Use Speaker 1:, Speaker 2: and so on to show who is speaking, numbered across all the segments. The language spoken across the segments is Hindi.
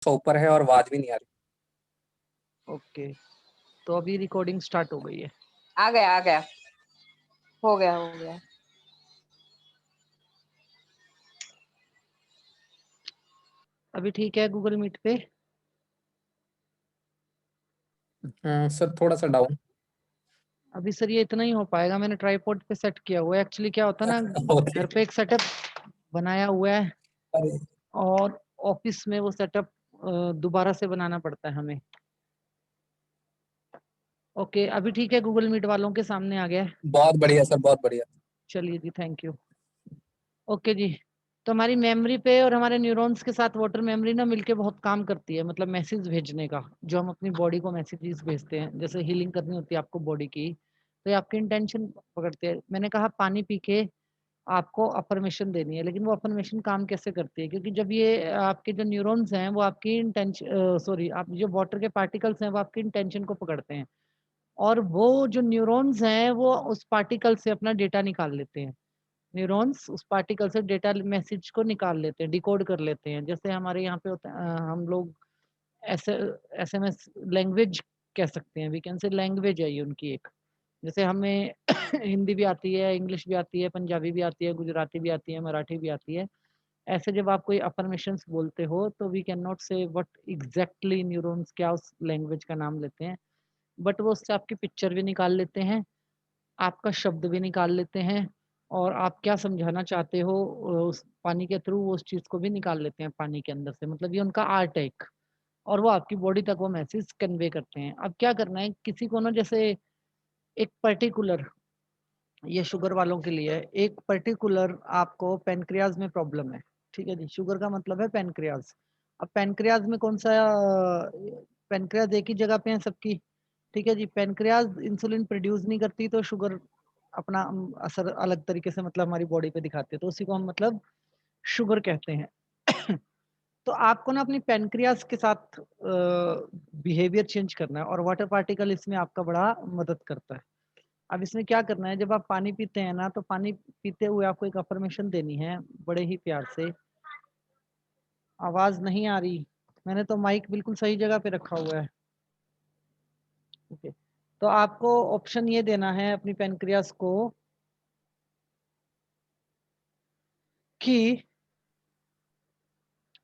Speaker 1: ऊपर है और आवाज भी नहीं आ रही।
Speaker 2: ओके, तो अभी रिकॉर्डिंग स्टार्ट हो गई है।
Speaker 3: आ गया, हो गया।
Speaker 2: अभी ठीक है गूगल मीट पे?
Speaker 1: सर थोड़ा सा डाउन।
Speaker 2: अभी सर ये इतना ही हो पाएगा, मैंने ट्राइपॉड पे सेट किया हुआ है। एक्चुअली क्या होता है ना,
Speaker 1: ओके।
Speaker 2: घर पे एक सेटअप बनाया हुआ है
Speaker 1: अरे
Speaker 2: और ऑफिस में वो सेटअप दोबारा से बनाना पड़ता है हमें। ओके, अभी ठीक है, गूगल मीट वालों के सामने आ गया है।
Speaker 1: बहुत बढ़िया सर, बहुत बढ़िया।
Speaker 2: चलिए जी, थैंक यू। ओके जी, तो हमारी मेमोरी पे और हमारे न्यूरॉन्स के साथ वाटर मेमोरी ना मिलके बहुत काम करती है, मतलब मैसेज भेजने का। जो हम अपनी बॉडी को मैसेजेस भेजते हैं, जैसे हीलिंग करनी होती है आपको बॉडी की, तो ये आपकी इंटेंशन पकड़ते हैं। मैंने कहा पानी पी के आपको अफर्मेशन देनी है, लेकिन वो अफर्मेशन काम कैसे करती है? क्योंकि जब ये आपके जो न्यूरॉन्स हैं वो आपकी इंटेंशन आप जो वाटर के पार्टिकल्स हैं वो आपकी इंटेंशन को पकड़ते हैं, और वो जो न्यूरॉन्स हैं वो उस पार्टिकल से अपना डेटा निकाल लेते हैं। न्यूरॉन्स उस पार्टिकल से डेटा मैसेज को निकाल लेते हैं, डिकोड कर लेते हैं। जैसे हमारे यहाँ पे होता है, हम लोग ऐसे एसएमएस लैंग्वेज कह सकते हैं, वी कैन से लैंग्वेज है ये उनकी एक। जैसे हमें हिंदी भी आती है, इंग्लिश भी आती है, पंजाबी भी आती है, गुजराती भी आती है, मराठी भी आती है। ऐसे जब आप कोई अफर्मेशंस बोलते हो तो वी कैन नॉट से व्हाट एग्जैक्टली न्यूरॉन्स क्या उस लैंग्वेज का नाम लेते हैं, बट वो उससे आपकी पिक्चर भी निकाल लेते हैं, आपका शब्द भी निकाल लेते हैं, और आप क्या समझाना चाहते हो उस पानी के थ्रू वो उस चीज़ को भी निकाल लेते हैं पानी के अंदर से। मतलब ये उनका आर्ट है एक, और वो आपकी बॉडी तक वो मैसेज कन्वे करते हैं। अब क्या करना है किसी को ना, जैसे एक पर्टिकुलर, ये शुगर वालों के लिए है, एक पर्टिकुलर आपको पेनक्रियाज में प्रॉब्लम है। ठीक है जी, शुगर का मतलब है पेनक्रियाज। अब पेनक्रियाज में कौन सा, पेनक्रियाज एक ही जगह पे है सबकी। ठीक है जी, पेनक्रियाज इंसुलिन प्रोड्यूस नहीं करती, तो शुगर अपना असर अलग तरीके से मतलब हमारी बॉडी पे दिखाती है, तो उसी को हम मतलब शुगर कहते हैं। तो आपको ना अपनी पेनक्रियाज के साथ बिहेवियर चेंज करना है, और वाटर पार्टिकल इसमें आपका बड़ा मदद करता है। अब इसमें क्या करना है, जब आप पानी पीते हैं ना, तो पानी पीते हुए आपको एक अफर्मेशन देनी है बड़े ही प्यार से। आवाज नहीं आ रही, मैंने तो माइक बिल्कुल सही जगह पे रखा हुआ है। ओके, तो आपको ऑप्शन ये देना है अपनी पेनक्रियास को कि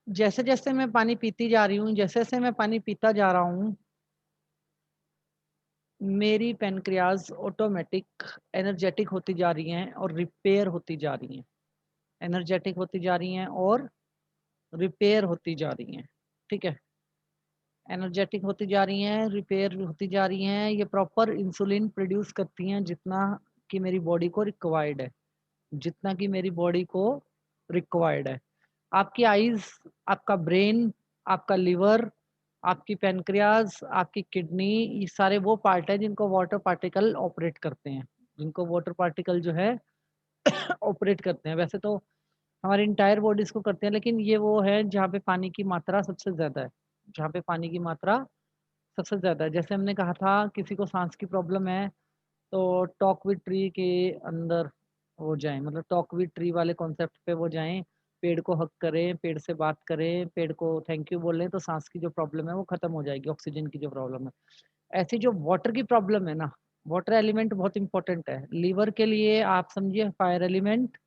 Speaker 2: जैसे जैसे मैं पानी पीती जा रही हूँ, जैसे जैसे मैं पानी पीता जा रहा हूँ, मेरी पेनक्रियाज ऑटोमेटिक एनर्जेटिक होती जा रही हैं और रिपेयर होती जा रही हैं। एनर्जेटिक होती जा रही हैं और रिपेयर होती जा रही हैं। ठीक है, एनर्जेटिक होती जा रही हैं, रिपेयर होती जा रही हैं। ये प्रॉपर इंसुलिन प्रोड्यूस करती हैं जितना कि मेरी बॉडी को रिक्वायर्ड है, जितना कि मेरी बॉडी को रिक्वायर्ड है। आपकी आईज, आपका ब्रेन, आपका लिवर, आपकी पेनक्रियाज, आपकी किडनी, ये सारे वो पार्ट है जिनको वाटर पार्टिकल ऑपरेट करते हैं, जिनको वाटर पार्टिकल जो है ऑपरेट करते हैं। वैसे तो हमारी इंटायर बॉडीज को करते हैं, लेकिन ये वो है जहाँ पे पानी की मात्रा सबसे ज्यादा है, जहाँ पे पानी की मात्रा सबसे ज्यादा है। जैसे हमने कहा था किसी को सांस की प्रॉब्लम है, तो टॉक विद ट्री के अंदर वो जाएं, मतलब टॉक विद ट्री वाले कॉन्सेप्ट पे वो जाएं, पेड़ को हक करें, पेड़ से बात करें, पेड़ को थैंक यू बोलें, तो सांस की जो प्रॉब्लम है वो खत्म हो जाएगी, ऑक्सीजन की जो प्रॉब्लम है। ऐसी जो वाटर की प्रॉब्लम है ना, वाटर एलिमेंट बहुत इंपॉर्टेंट है। लीवर के लिए आप समझिए फायर एलिमेंट,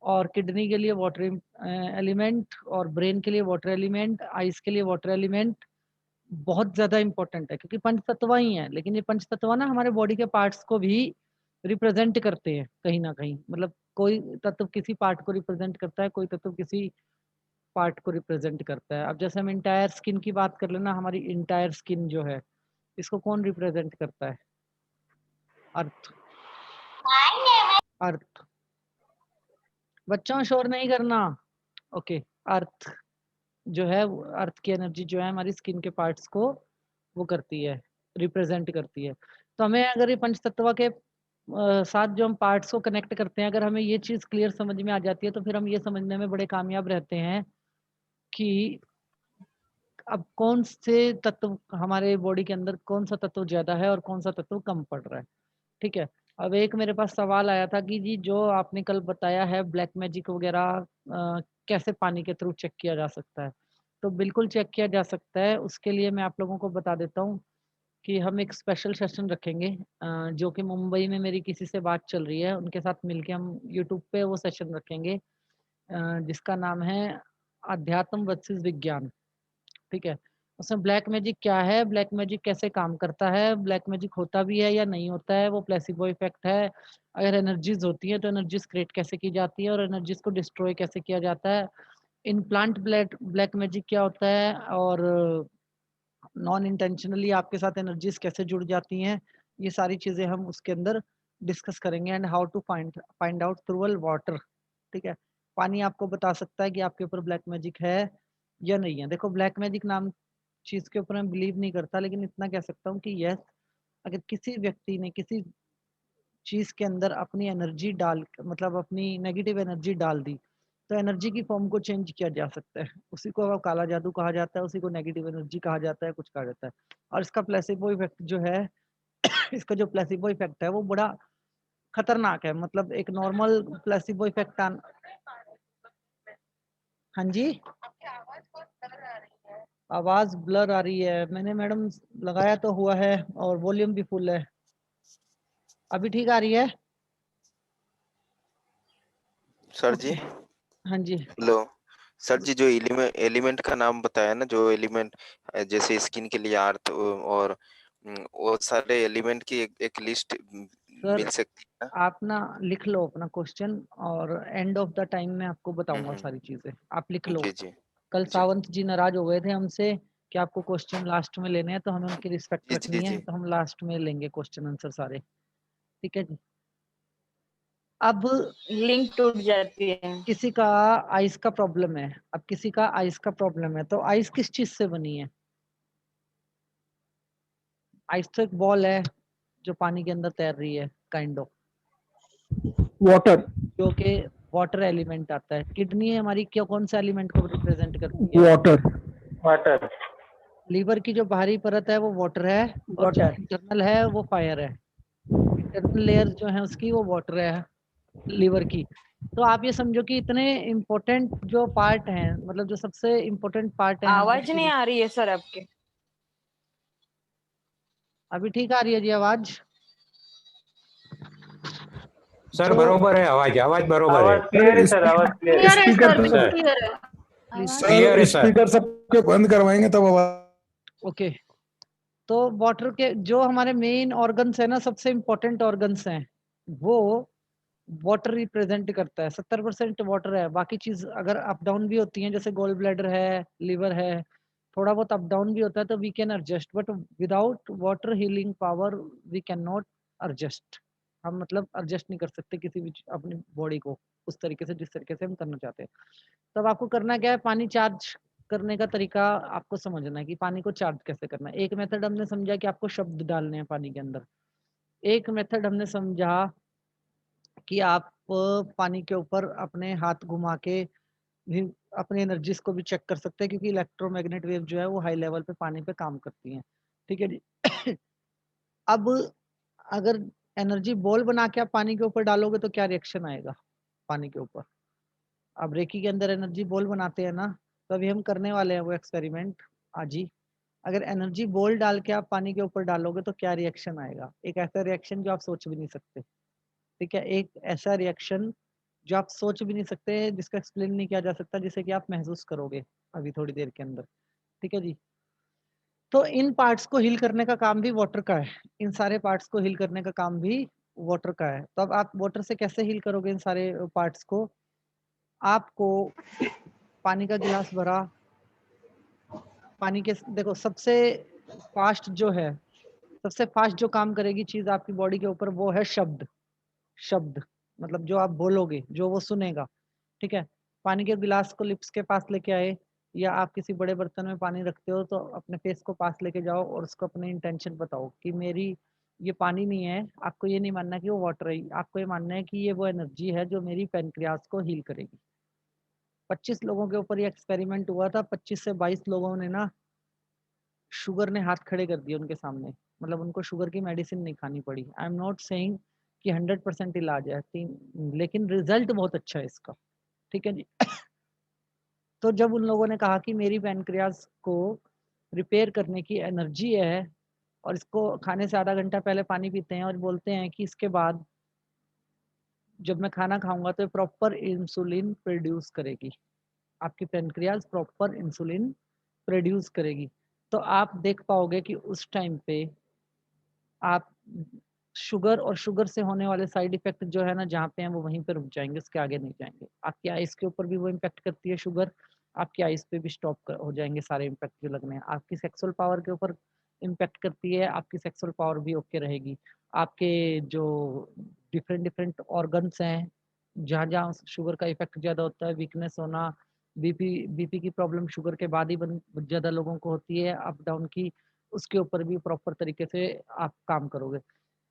Speaker 2: और किडनी के लिए वाटर एलिमेंट, और ब्रेन के लिए वाटर एलिमेंट, आइस के लिए वाटर एलिमेंट बहुत ज्यादा इंपॉर्टेंट है, क्योंकि पंच तत्व ही है। लेकिन ये पंच तत्व ना हमारे बॉडी के पार्ट्स को भी रिप्रेजेंट करते हैं कहीं ना कहीं, मतलब कोई तत्व किसी पार्ट को रिप्रेजेंट करता है, कोई तत्व किसी पार्ट को रिप्रेजेंट करता है। अब जैसे हम इंटायर स्किन की बात कर लेना, हमारी इंटायर स्किन जो है, इसको कौन रिप्रेजेंट करता है? अर्थ। अर्थ। बच्चों शोर नहीं करना। ओके, अर्थ जो है, अर्थ की एनर्जी जो है हमारी स्किन के पार्ट्स को वो करती है, रिप्रेजेंट करती है। तो हमें अगर ये पंच तत्व के साथ जो हम पार्ट्स को कनेक्ट करते हैं, अगर हमें ये चीज क्लियर समझ में आ जाती है, तो फिर हम ये समझने में बड़े कामयाब रहते हैं कि अब कौन से तत्व हमारे बॉडी के अंदर, कौन सा तत्व ज्यादा है और कौन सा तत्व कम पड़ रहा है। ठीक है, अब एक मेरे पास सवाल आया था कि जी जो आपने कल बताया है ब्लैक मैजिक वगैरह कैसे पानी के थ्रू चेक किया जा सकता है। तो बिल्कुल चेक किया जा सकता है। उसके लिए मैं आप लोगों को बता देता हूँ कि हम एक स्पेशल सेशन रखेंगे, जो कि मुंबई में मेरी किसी से बात चल रही है, उनके साथ मिलके हम यूट्यूब पे वो सेशन रखेंगे, जिसका नाम है अध्यात्म वर्सेस विज्ञान। ठीक है, उसमें ब्लैक मैजिक क्या है, ब्लैक मैजिक कैसे काम करता है, ब्लैक मैजिक होता भी है या नहीं होता है, वो प्लेसिबो इफेक्ट है, अगर एनर्जीज होती है तो एनर्जीज क्रिएट कैसे की जाती है और एनर्जीज को डिस्ट्रॉय कैसे किया जाता है, इनप्लांट ब्लैक ब्लैक मैजिक क्या होता है, और नॉन इंटेंशनली आपके साथ एनर्जीज कैसे जुड़ जाती हैं, ये सारी चीजें हम उसके अंदर डिस्कस करेंगे। And how to find out through water. ठीक है, पानी आपको बता सकता है कि आपके ऊपर ब्लैक मैजिक है या नहीं है। देखो, ब्लैक मैजिक नाम चीज के ऊपर मैं बिलीव नहीं करता, लेकिन इतना कह सकता हूँ कि यस, अगर किसी व्यक्ति ने किसी चीज के अंदर अपनी एनर्जी डाल, मतलब अपनी नेगेटिव एनर्जी डाल दी, तो एनर्जी की फॉर्म को चेंज किया जा सकता है। उसी को अब काला जादू कहा जाता है, उसी को नेगेटिव एनर्जी कहा जाता है, कुछ कहा जाता है। और इसका प्लेसिबो इफेक्ट जो है इसका जो प्लेसिबो इफेक्ट है वो बड़ा खतरनाक है। मतलब एक नॉर्मल प्लेसिबो इफेक्ट हाँ जी, आवाज ब्लर आ रही है। मैंने मैडम लगाया तो हुआ है और वॉल्यूम भी फुल है। अभी ठीक आ रही है?
Speaker 4: सर जी।
Speaker 2: हाँ जी,
Speaker 4: हेलो सर जी, जो एलिमेंट का नाम बताया ना, जो एलिमेंट जैसे स्किन के लिए अर्थ और वो सारे एलिमेंट की एक लिस्ट
Speaker 2: सर
Speaker 4: मिल सकती है ना?
Speaker 2: आप ना लिख लो अपना क्वेश्चन, और एंड ऑफ द टाइम में आपको बताऊंगा
Speaker 4: हम्म,
Speaker 2: सारी चीजें, आप लिख लो।
Speaker 4: जी जी
Speaker 2: कल
Speaker 4: जी
Speaker 2: सावंत जी नाराज हो गए थे हमसे कि आपको क्वेश्चन लास्ट में लेने हैं, तो हमें उनकी रिस्पेक्ट
Speaker 4: जी जी
Speaker 2: रखनी है,
Speaker 4: जी।
Speaker 2: तो हम लास्ट में लेंगे क्वेश्चन आंसर सारे। ठीक है जी। अब
Speaker 3: लिंक टूट जाती है।
Speaker 2: किसी का आइस का प्रॉब्लम है, अब किसी का आइस का प्रॉब्लम है, तो आइस किस चीज से बनी है? आइस तो एक बॉल है जो पानी के अंदर तैर रही है, काइंड ऑफ,
Speaker 1: वाटर।
Speaker 2: जो कि वाटर एलिमेंट आता है। किडनी हमारी क्या, कौन सा एलिमेंट को रिप्रेजेंट करती है?
Speaker 1: वाटर।
Speaker 5: वाटर।
Speaker 2: लीवर की जो बाहरी परत है वो वाटर है, और जो
Speaker 1: वाटर।
Speaker 2: इंटरनल है वो फायर है। इंटरनल लेयर जो है उसकी वो वाटर है, लीवर की। तो आप ये समझो कि इतने इम्पोर्टेंट जो पार्ट हैं, मतलब जो सबसे इम्पोर्टेंट पार्ट है हमारे
Speaker 3: आवाज नहीं
Speaker 2: शरीर।
Speaker 3: आ रही है सर आपके।
Speaker 2: अभी ठीक आ रही है जी आवाज?
Speaker 5: सर
Speaker 2: जो
Speaker 5: बरोबर है, आवाज आवाज बरोबर है।
Speaker 6: आवाज क्लियर है सर, आवाज क्लियर है।
Speaker 1: स्पीकर
Speaker 5: सर
Speaker 3: क्लियर है।
Speaker 2: प्लीज
Speaker 5: क्लियर है सर।
Speaker 1: स्पीकर सबके बंद करवाएंगे तब आवाज।
Speaker 2: ओके। तो वाटर के जो हमारे मेन ऑर्गन्स है ना, सबसे इम्पोर्टेंट ऑर्गन्स हैं, वो वाटर रिप्रेजेंट करता है। 70% वाटर है, बाकी चीज अगर अप डाउन भी होती है, जैसे गोल ब्लैडर है, लिवर है, थोड़ा बहुत अप डाउन भी होता है, तो we can adjust, but without water healing power we can not adjust. हम मतलब एडजस्ट नहीं कर सकते किसी भी अपनी बॉडी को उस तरीके से जिस तरीके से हम करना चाहते हैं। तब आपको करना क्या है, पानी चार्ज करने का तरीका आपको समझना है कि पानी को चार्ज कैसे करना है। एक मेथड हमने समझा कि आपको शब्द डालने हैं पानी के अंदर। एक मेथड हमने समझा कि आप पानी के ऊपर अपने हाथ घुमा के भी अपनी एनर्जीज को भी चेक कर सकते हैं, क्योंकि इलेक्ट्रोमैग्नेट वेव जो है वो हाई लेवल पे पानी पे काम करती हैं। ठीक है जी। अब अगर एनर्जी बॉल बना के आप पानी के ऊपर डालोगे तो क्या रिएक्शन आएगा पानी के ऊपर? अब रेकी के अंदर एनर्जी बॉल बनाते हैं ना, तो अभी हम करने वाले हैं वो एक्सपेरिमेंट आज ही। अगर एनर्जी बॉल डाल के आप पानी के ऊपर डालोगे तो क्या रिएक्शन आएगा? एक ऐसा रिएक्शन जो आप सोच भी नहीं सकते। ठीक है, एक ऐसा रिएक्शन जो आप सोच भी नहीं सकते, जिसका एक्सप्लेन नहीं किया जा सकता, जिसे कि आप महसूस करोगे अभी थोड़ी देर के अंदर। ठीक है जी। तो इन पार्ट्स को हील करने का काम भी वाटर का है, इन सारे पार्ट्स को हील करने का काम भी वाटर का है। तो अब आप वाटर से कैसे हील करोगे इन सारे पार्ट्स को? आपको पानी का गिलास भरा, पानी के देखो सबसे फास्ट जो है, सबसे फास्ट जो काम करेगी चीज आपकी बॉडी के ऊपर, वो है शब्द। शब्द मतलब जो आप बोलोगे जो वो सुनेगा। ठीक है, पानी के गिलास को लिप्स के पास लेके आए, या आप किसी बड़े बर्तन में पानी रखते हो तो अपने फेस को पास लेके जाओ और उसको अपने इंटेंशन बताओ कि मेरी ये पानी नहीं है। आपको ये नहीं मानना कि वो वाटर है, आपको ये मानना है कि ये वो एनर्जी है जो मेरी पैनक्रियाज को हील करेगी। 25 लोगों के ऊपर ये एक्सपेरिमेंट हुआ था। 25 से 22 लोगों ने ना शुगर ने हाथ खड़े कर दिए उनके सामने, मतलब उनको शुगर की मेडिसिन नहीं खानी पड़ी। आई एम नॉट सेइंग कि 100% इलाज है, लेकिन रिजल्ट बहुत अच्छा है इसका। ठीक है जी। तो जब उन लोगों ने कहा कि मेरी पैनक्रियाज को रिपेयर करने की एनर्जी है और इसको खाने से आधा घंटा पहले पानी पीते हैं और बोलते हैं कि इसके बाद जब मैं खाना खाऊंगा तो प्रॉपर इंसुलिन प्रोड्यूस करेगी, आपकी पैनक्रियाज प्रॉपर इंसुलिन प्रोड्यूस करेगी, तो आप देख पाओगे कि उस टाइम पे आप शुगर और शुगर से होने वाले साइड इफेक्ट जो है ना जहाँ पे हैं वो वहीं पे रुक जाएंगे, उसके आगे नहीं जाएंगे। आपकी आइस के ऊपर भी वो इम्पैक्ट करती है शुगर, आपकी आइस पे भी स्टॉप हो जाएंगे सारे इम्पैक्ट जो लगने हैं। आपकी सेक्सुअल पावर के ऊपर इम्पैक्ट करती है, आपकी सेक्सुअल पावर भी ओके रहेगी। आपके जो डिफरेंट डिफरेंट ऑर्गन्स हैं जहाँ जहाँ शुगर का इफेक्ट ज़्यादा होता है, वीकनेस होना, बीपी की प्रॉब्लम शुगर के बाद ही ज़्यादा लोगों को होती है, अप डाउन की, उसके ऊपर भी प्रॉपर तरीके से आप काम करोगे।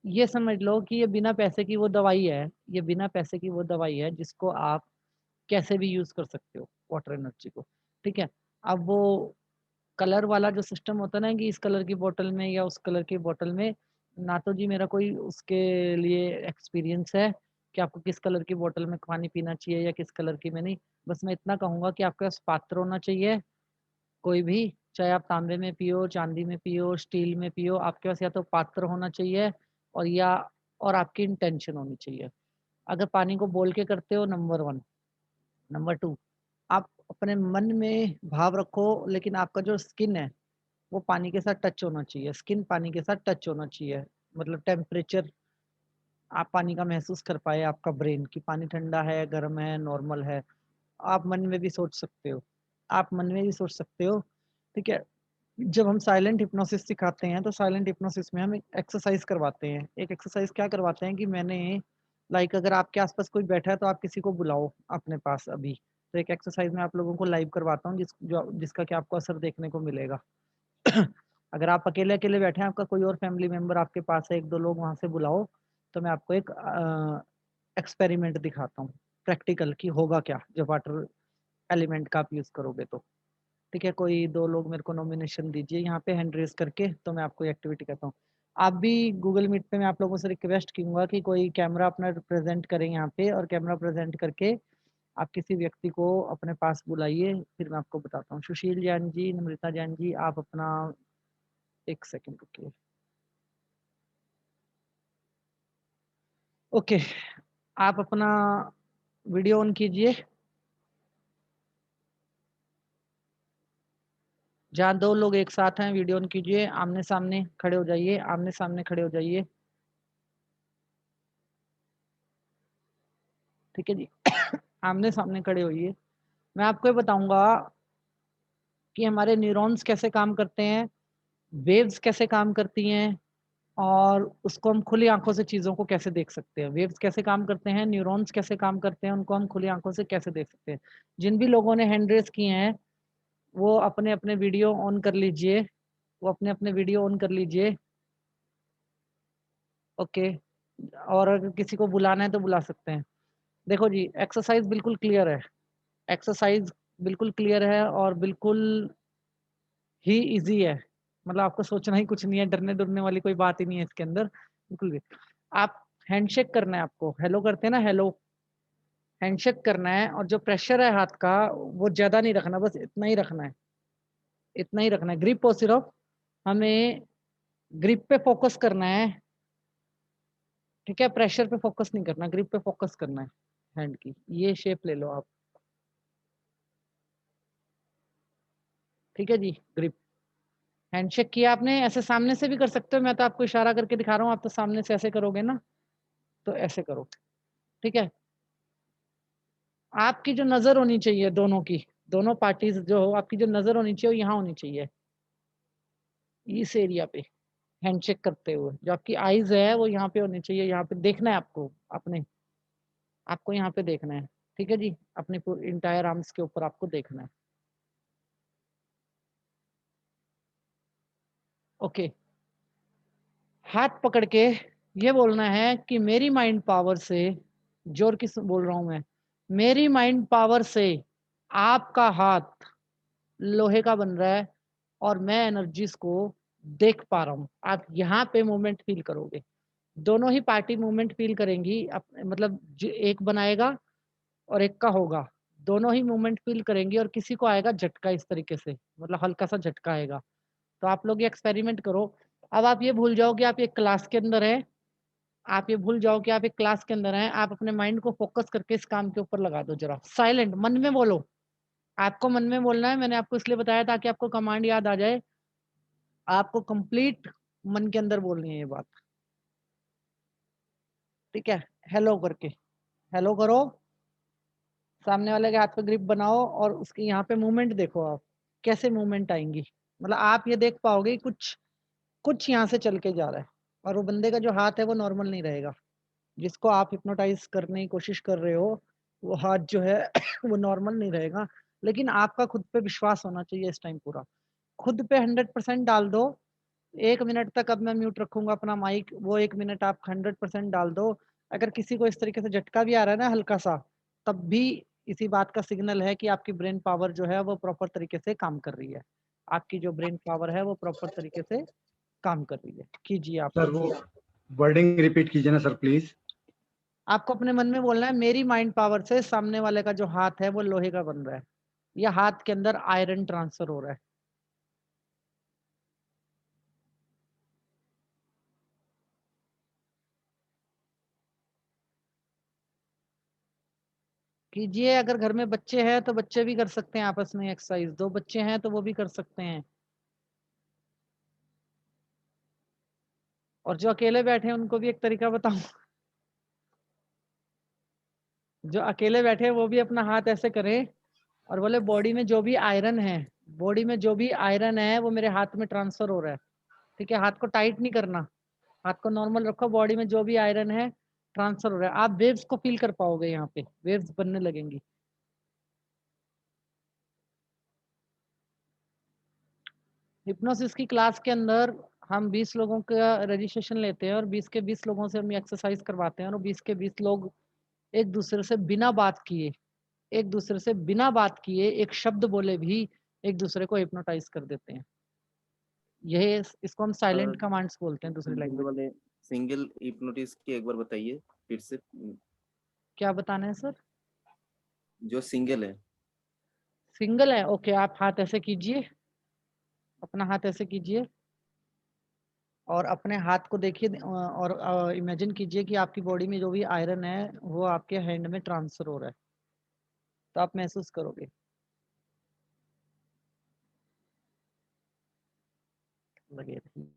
Speaker 2: ये समझ लो कि ये बिना पैसे की वो दवाई है, ये बिना पैसे की वो दवाई है जिसको आप कैसे भी यूज़ कर सकते हो वाटर एनर्जी को, ठीक है। अब वो कलर वाला जो सिस्टम होता है ना कि इस कलर की बोतल में या उस कलर की बोतल में, ना तो जी मेरा कोई उसके लिए एक्सपीरियंस है कि आपको किस कलर की बोतल में पानी पीना चाहिए या किस कलर की में नहीं। बस मैं इतना कहूँगा कि आपके पास पात्र होना चाहिए कोई भी, चाहे आप तांबे में पियो, चांदी में पियो, स्टील में पियो, आपके पास या तो पात्र होना चाहिए और या और आपकी इंटेंशन होनी चाहिए। अगर पानी को बोल के करते हो नंबर 1, नंबर 2 आप अपने मन में भाव रखो लेकिन आपका जो स्किन है वो पानी के साथ टच होना चाहिए, स्किन पानी के साथ टच होना चाहिए। मतलब टेम्परेचर आप पानी का महसूस कर पाए, आपका ब्रेन कि पानी ठंडा है, गर्म है, नॉर्मल है। आप मन में भी सोच सकते हो, आप मन में भी सोच सकते हो, ठीक है। जब हम साइलेंट हिप्नोसिस सिखाते हैं तो साइलेंट हिप्नोसिस में हम एक एक्सरसाइज करवाते हैं। एक एक्सरसाइज क्या करवाते हैं कि मैंने अगर आपके आसपास कोई बैठा है तो आप किसी को बुलाओ अपने पास अभी। तो एक एक्सरसाइज में आप लोगों को लाइव करवाता हूँ जिसका कि आपको असर देखने को मिलेगा। अगर आप अकेले अकेले बैठे हैं, आपका कोई और फैमिली मेंबर आपके पास है, 1-2 लोग वहाँ से बुलाओ, तो मैं आपको एक एक्सपेरिमेंट दिखाता हूँ प्रैक्टिकल कि होगा क्या जब वाटर एलिमेंट का आप यूज़ करोगे तो। ठीक है, कोई 2 लोग मेरे को नॉमिनेशन दीजिए यहाँ पे हैंड रेज़ करके, तो मैं आपको एक्टिविटी करता हूँ। आप भी गूगल मीट पे मैं आप लोगों से रिक्वेस्ट करूँगा कि कोई कैमरा अपना प्रेज़ेंट करें यहाँ पे और कैमरा प्रेज़ेंट करके आप किसी व्यक्ति को अपने पास बुलाइए, फिर मैं आपको बताता हूँ। सुशील जैन जी, नम्रता जैन जी, आप अपना 1 सेकंड रुकिए। ओके, आप अपना वीडियो ऑन कीजिए। जहाँ 2 लोग एक साथ हैं वीडियो ऑन कीजिए, आमने-सामने खड़े हो जाइए, आमने-सामने खड़े हो जाइए। ठीक है जी। आमने-सामने खड़े होइए। मैं आपको ये बताऊँगा कि हमारे न्यूरॉन्स कैसे काम करते हैं, वेव्स कैसे काम करती हैं और उसको हम खुली आँखों से चीज़ों को कैसे देख सकते हैं। वेव्स कैसे काम करते हैं, न्यूरॉन्स कैसे काम करते हैं, उनको हम खुली आँखों से कैसे देख सकते हैं। जिन भी लोगों ने हैंड रेज़ किए हैं, वो अपने-अपने वीडियो ऑन कर लीजिए। वो अपने-अपने वीडियो ऑन कर लीजिए। ओके, और अगर किसी को बुलाना है तो बुला सकते हैं। देखो जी, एक्सरसाइज़ बिल्कुल क्लियर है। एक्सरसाइज़ बिल्कुल क्लियर है और बिल्कुल ही ईज़ी है। मतलब आपको सोचना ही कुछ नहीं है, डरने-डुरने वाली कोई बात ही नहीं है इसके अंदर, बिल्कुल भी। आप हैंडशेक करना है आपको, हेलो करते हैं ना हेलो, हैंडशेक करना है और जो प्रेशर है हाथ का वो ज़्यादा नहीं रखना, बस इतना ही रखना है, इतना ही रखना है। ग्रिप हो सिर्फ़, हमें ग्रिप पे फ़ोकस करना है, ठीक है? प्रेशर पे फ़ोकस नहीं करना, ग्रिप पे फ़ोकस करना है हैंड की। ये शेप ले लो आप, ठीक है जी? ग्रिप। हैंडशेक किया आपने, ऐसे सामने से भी कर सकते हो, मैं तो आपको इशारा करके दिखा रहा हूँ, आप तो सामने से ऐसे करोगे ना, तो ऐसे करो, ठीक है? आपकी जो नज़र होनी चाहिए दोनों की, दोनों पार्टीज़ जो हो, आपकी जो नज़र होनी चाहिए वो यहाँ होनी चाहिए, इस एरिया पे, हैंडशेक करते हुए। जो आपकी आइज़ है वो यहाँ पे होनी चाहिए, यहाँ पे देखना है आपको, आपको यहाँ पे देखना है, ठीक है जी? अपने एंटायर आर्म्स के ऊपर आपको देखना है। ओके, हाथ पकड़ के ये बोलना है कि मेरी माइंड पावर से, जोर की बोल रहा हूँ मैं, मेरी माइंड पावर से आपका हाथ लोहे का बन रहा है और मैं एनर्जीज़ को देख पा रहा हूँ। आप यहाँ पे मूवमेंट फ़ील करोगे। दोनों ही पार्टी मूवमेंट फ़ील करेंगी मतलब एक बनाएगा और एक का होगा। दोनों ही मूवमेंट फील करेंगी और किसी को आएगा झटका इस तरीके से, मतलब हल्का सा झटका आएगा। तो आप लोग ये एक्सपेरिमेंट करो। अब आप ये भूल जाओ कि आप एक क्लास के अंदर हैं, आप ये भूल जाओ कि आप एक क्लास के अंदर हैं, आप अपने माइंड को फोकस करके इस काम के ऊपर लगा दो जरा। साइलेंट मन में बोलो, आपको मन में बोलना है, मैंने आपको इसलिए बताया ताकि आपको कमांड याद आ जाए। आपको कंप्लीट मन के अंदर बोलनी है ये बात, ठीक है? हेलो करके, हेलो करो, सामने वाले के हाथ पे ग्रिप बनाओ और उसके यहाँ पे मूवमेंट देखो आप, कैसे मूवमेंट आएंगी। मतलब आप ये देख पाओगे कुछ कुछ यहाँ से चल के जा रहा है और वो बंदे का जो हाथ है वो नॉर्मल नहीं रहेगा। जिसको आप हिप्नोटाइज करने की कोशिश कर रहे हो वो हाथ जो है वो नॉर्मल नहीं रहेगा। लेकिन आपका खुद पे विश्वास होना चाहिए इस टाइम पूरा। खुद पे 100% डाल दो। 1 मिनट तक अब मैं म्यूट रखूंगा अपना माइक, वो 1 मिनट आप 100% डाल दो। अगर किसी को इस तरीके से झटका भी आ रहा है ना हल्का सा, तब भी इसी बात का सिग्नल है कि आपकी ब्रेन पावर जो है वो प्रॉपर तरीके से काम कर रही है। आपकी जो ब्रेन पावर है वो प्रॉपर तरीके से काम कर रही है। कीजिए आप।
Speaker 7: सर वो वर्डिंग रिपीट कीजिए ना सर प्लीज।
Speaker 2: आपको अपने मन में बोलना है, मेरी माइंड पावर से सामने वाले का जो हाथ है वो लोहे का बन रहा है, या हाथ के अंदर आयरन ट्रांसफर हो रहा है। कीजिए। अगर घर में बच्चे हैं तो बच्चे भी कर सकते हैं आपस में एक्सरसाइज, 2 बच्चे हैं तो वो भी कर सकते हैं। और जो अकेले बैठे हैं उनको भी एक तरीका बताऊं। जो अकेले बैठे हैं वो भी अपना हाथ ऐसे करें और बोले बॉडी में जो भी आयरन है, बॉडी में जो भी आयरन है वो मेरे हाथ में ट्रांसफर हो रहा है। ठीक है? हाथ को टाइट नहीं करना, हाथ को नॉर्मल रखो। बॉडी में जो भी आयरन है ट्रांसफर हो रहा है। आप वेव्स को फील कर पाओगे, यहाँ पे वेव्स बनने लगेंगी। हिप्नोसिस की क्लास के अंदर हम 20 लोगों का रजिस्ट्रेशन लेते हैं और 20 के 20 लोगों से हम एक्सरसाइज करवाते हैं और 20 के 20 लोग एक दूसरे से बिना बात किए, एक दूसरे से बिना बात किए, एक शब्द बोले भी एक दूसरे को हिप्नोटाइज कर देते हैं। यह इसको हम साइलेंट कमांड्स बोलते हैं दूसरी लैंग्वेज।
Speaker 8: वाले सिंगल हिप्नोटिस की एक बार बताइए फिर से।
Speaker 2: क्या बताना है सर?
Speaker 8: जो सिंगल है।
Speaker 2: सिंगल है, ओके। आप हाथ ऐसे कीजिए, अपना हाथ ऐसे कीजिए और अपने हाथ को देखिए और इमेजिन कीजिए कि आपकी बॉडी में जो भी आयरन है वो आपके हैंड में ट्रांसफर हो रहा है। तो आप महसूस करोगे। लगे रहिए।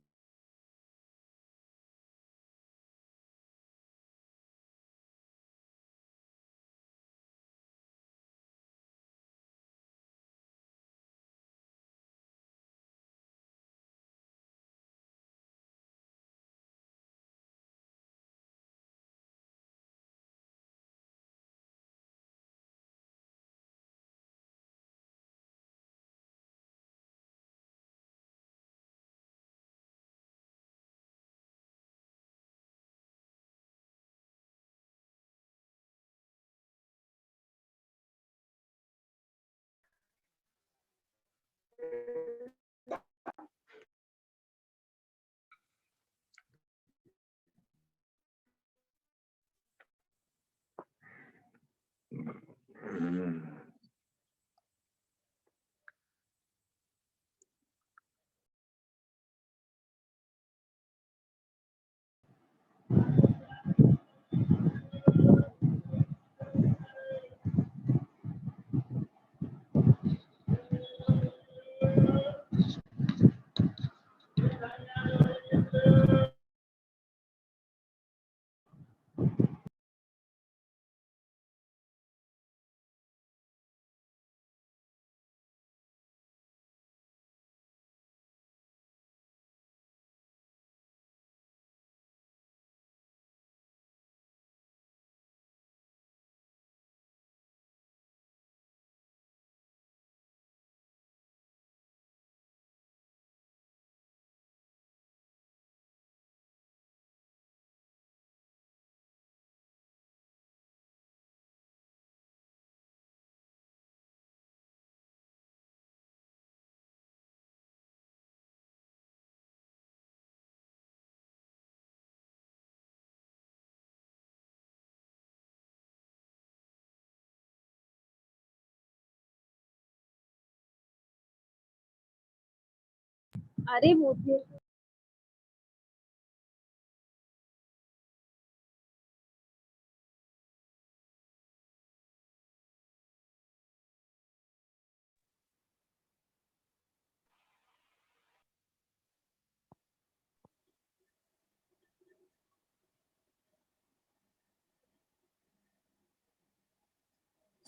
Speaker 9: अरे वो थे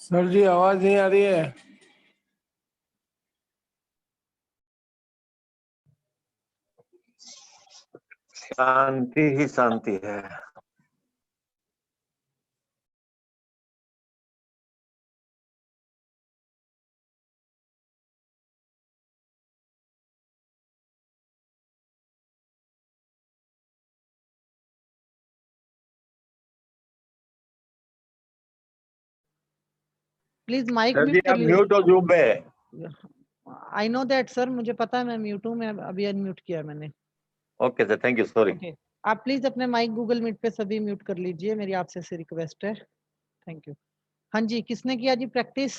Speaker 1: सर जी आवाज नहीं आ रही है।
Speaker 5: शांति ही शांति है।
Speaker 2: प्लीज माइक
Speaker 5: सर जी
Speaker 2: म्यूट कर
Speaker 5: आप म्यूट हो जूम पे।
Speaker 2: आई नो दैट सर, मुझे पता है मैं म्यूट हूँ, मैं अभी अनम्यूट किया है मैंने।
Speaker 5: Okay sir, thank you, sorry.
Speaker 2: Okay, आप प्लीज अपने माइक गूगल मीट पे सभी म्यूट कर लीजिए, मेरी आपसे से रिक्वेस्ट है। Thank you. हाँ जी, किसने किया जी प्रैक्टिस?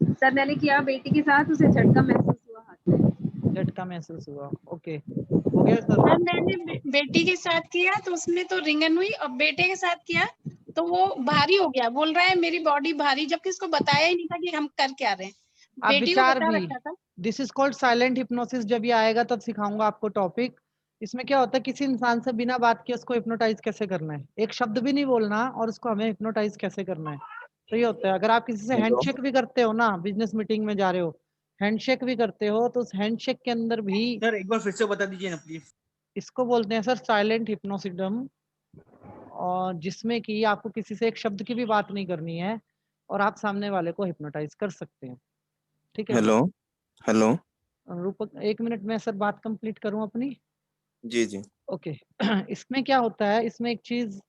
Speaker 9: सर मैंने किया बेटी के साथ, उसे झटका महसूस हुआ हाथ में।
Speaker 2: झटका महसूस हुआ, ओके, हो गया सर?
Speaker 10: सर मैंने बेटी के साथ किया तो उसमें तो रिंगन हुई, और बेटे के साथ किया तो वो भारी हो गया, बोल रहा है मेरी बॉडी भारी, जबकि इसको बताया ही नहीं था कि हम कर क्या रहे हैं।
Speaker 2: आप
Speaker 10: बेटी को
Speaker 2: विचार
Speaker 10: बता
Speaker 2: भी,
Speaker 10: रखा था।
Speaker 2: This is called silent hypnosis. जब ये आएगा तब सिखाऊंगा आपको टॉपिक। इसमें क्या होता है, किसी इंसान से बिना बात किए उसको हिप्नोटाइज कैसे करना है, एक शब्द भी नहीं बोलना और उसको हमें हिप्नोटाइज कैसे करना है। तो ये होता है, अगर आप किसी से हैंडशेक भी करते हो ना, बिजनेस मीटिंग में जा रहे हो, हैंडशेक भी करते हो, तो उस हैंडशेक के अंदर भी
Speaker 6: सर एक बार फिर से बता दीजिए ना प्लीज।
Speaker 2: इसको बोलते हैं सर साइलेंट हिप्नोसिज्म, और जिसमें कि आपको किसी से एक शब्द की भी बात नहीं करनी है और आप सामने वाले को हिप्नोटाइज कर सकते हैं। ठीक है जी?
Speaker 4: Hello hello.
Speaker 2: रूपक, एक मिनट में सर बात कंप्लीट करूं अपनी।
Speaker 4: जी जी।
Speaker 2: ओके इसमें क्या होता है, इसमें एक चीज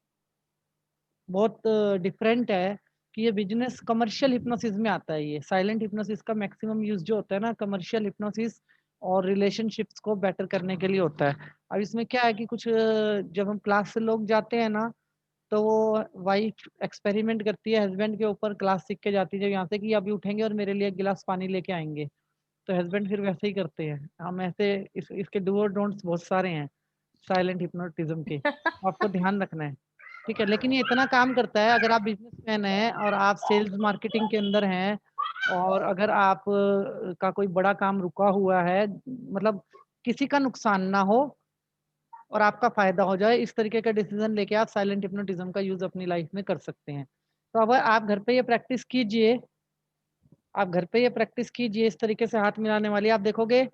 Speaker 2: बहुत डिफरेंट है कि ये बिजनेस कमर्शियल हिप्नोसिस में आता है। ये साइलेंट हिप्नोसिस का मैक्सिमम यूज जो होता है ना, कमर्शियल हिप्नोसिस और रिलेशनशिप्स को बेटर करने के लिए होता है। अब इसमें क्या है कि कुछ जब हम क्लास से लोग जाते हैं ना, तो वो वाइफ एक्सपेरिमेंट करती है हस्बैंड के ऊपर, क्लास सीख के जाती है जब यहाँ से कि अभी उठेंगे और मेरे लिए एक गिलास पानी लेके आएंगे, तो हस्बैंड फिर वैसे ही करते हैं। हम ऐसे इसके डू और डोंट्स बहुत सारे हैं साइलेंट हिप्नोटिज्म के, आपको ध्यान रखना है। ठीक है, लेकिन ये इतना काम करता है, अगर आप बिजनेसमैन हैं और आप सेल्स मार्केटिंग के अंदर हैं, और अगर आप का कोई बड़ा काम रुका हुआ है, मतलब किसी का नुकसान ना हो और आपका फायदा हो जाए, इस तरीके का डिसीजन लेके आप साइलेंट हिप्नोटिज्म का यूज अपनी लाइफ में कर सकते हैं। तो अब आप घर पे ये प्रैक्टिस कीजिए, आप घर पे ये प्रैक्टिस कीजिए इस तरीके से हाथ मिलाने वाली, आप देखोगे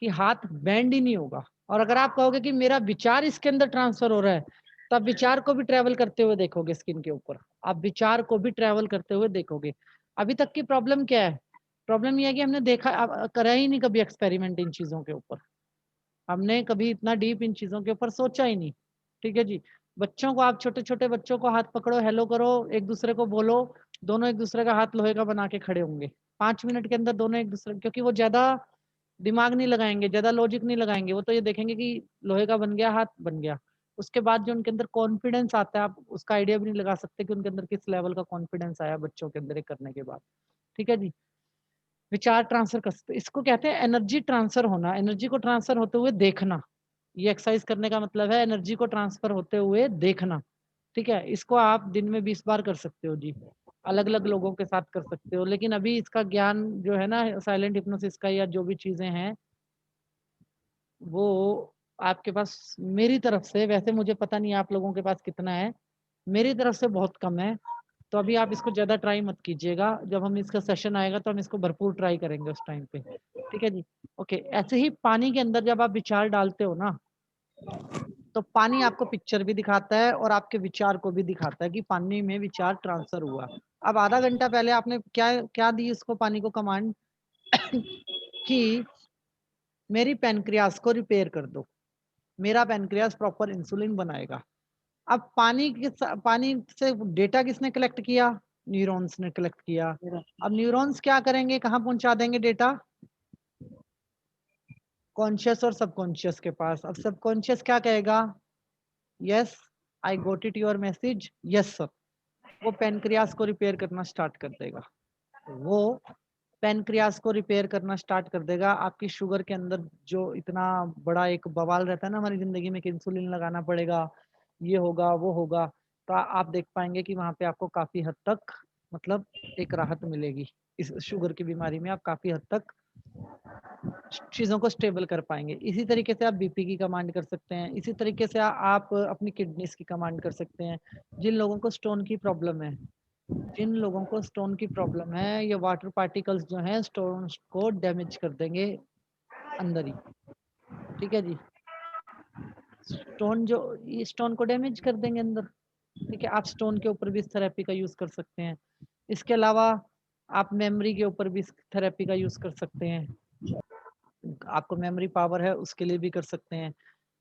Speaker 2: कि हाथ बैंड ही नहीं होगा। और अगर आप कहोगे कि मेरा विचार इसके अंदर ट्रांसफर हो रहा है, तो आप विचार को भी ट्रेवल करते हुए देखोगे स्किन के ऊपर, आप विचार को भी ट्रेवल करते हुए देखोगे। अभी तक की प्रॉब्लम क्या है? प्रॉब्लम ये है कि हमने देखा करा ही नहीं कभी एक्सपेरिमेंट इन चीजों के ऊपर, हमने कभी इतना डीप इन चीजों के ऊपर सोचा ही नहीं। ठीक है जी? बच्चों को, आप छोटे छोटे बच्चों को हाथ पकड़ो, हेलो करो, एक दूसरे को बोलो, दोनों एक दूसरे का हाथ लोहे का बना के खड़े होंगे 5 मिनट के अंदर, दोनों एक दूसरे, क्योंकि वो ज्यादा दिमाग नहीं लगाएंगे, ज्यादा लॉजिक नहीं लगाएंगे, वो तो ये देखेंगे कि लोहे का बन गया, हाथ बन गया। उसके बाद जो उनके अंदर कॉन्फिडेंस आता है, आप उसका आइडिया भी नहीं लगा सकते कि उनके अंदर किस लेवल का कॉन्फिडेंस आया बच्चों के अंदर ये करने के बाद। ठीक है जी? विचार ट्रांसफर कर सकते, इसको कहते हैं एनर्जी ट्रांसफर होना, एनर्जी को ट्रांसफर होते हुए देखना। ये एक्सरसाइज करने का मतलब है एनर्जी को ट्रांसफर होते हुए देखना। ठीक है, इसको आप दिन में 20 बार कर सकते हो जी, अलग अलग लोगों के साथ कर सकते हो। लेकिन अभी इसका ज्ञान जो है ना साइलेंट हिप्नोसिस का, या जो भी चीजें हैं वो आपके पास मेरी तरफ से, वैसे मुझे पता नहीं आप लोगों के पास कितना है, मेरी तरफ से बहुत कम है। तो अभी आप इसको ज्यादा ट्राई मत कीजिएगा, जब हम इसका सेशन आएगा तो हम इसको भरपूर ट्राई करेंगे उस टाइम पे। ठीक है जी? ओके, ऐसे ही पानी के अंदर जब आप विचार डालते हो ना, तो पानी आपको पिक्चर भी दिखाता है और आपके विचार को भी दिखाता है कि पानी में विचार ट्रांसफर हुआ। अब आधा घंटा पहले आपने क्या क्या दी इसको, पानी को कमांड कि मेरी पैनक्रियास को रिपेयर कर दो, मेरा पैनक्रियास प्रॉपर इंसुलिन बनाएगा। अब पानी से डेटा किसने कलेक्ट किया? न्यूरॉन्स ने कलेक्ट किया। अब न्यूरॉन्स क्या करेंगे, कहाँ पहुंचा देंगे डेटा? कॉन्शियस और सबकॉन्शियस के पास। अब सबकॉन्शियस क्या कहेगा? Yes I got it your message, yes sir. वो पैनक्रियास को रिपेयर करना स्टार्ट कर देगा। वो पैनक्रियास को रिपेयर करना स्टार्ट कर देगा। आपकी शुगर के अंदर जो इतना बड़ा एक बवाल रहता है ना हमारी जिंदगी में कि इंसुलिन लगाना पड़ेगा, ये होगा वो होगा, तो आप देख पाएंगे कि वहां पे आपको काफी हद तक मतलब एक राहत मिलेगी। इस शुगर की बीमारी में आप काफी हद तक चीजों को स्टेबल कर पाएंगे। इसी तरीके से आप बीपी की कमांड कर सकते हैं। इसी तरीके से आप अपनी किडनीज की कमांड कर सकते हैं। जिन लोगों को स्टोन की प्रॉब्लम है, जिन लोगों को स्टोन की प्रॉब्लम है, ये वाटर पार्टिकल्स जो हैं स्टोन को डैमेज कर देंगे अंदर ही। ठीक है जी, स्टोन को डैमेज कर देंगे अंदर। ठीक है, आप स्टोन के ऊपर भी इस थेरेपी का यूज कर सकते हैं। इसके अलावा आप मेमोरी के ऊपर भी इस थेरेपी का यूज कर सकते हैं। आपको मेमोरी पावर है उसके लिए भी कर सकते हैं।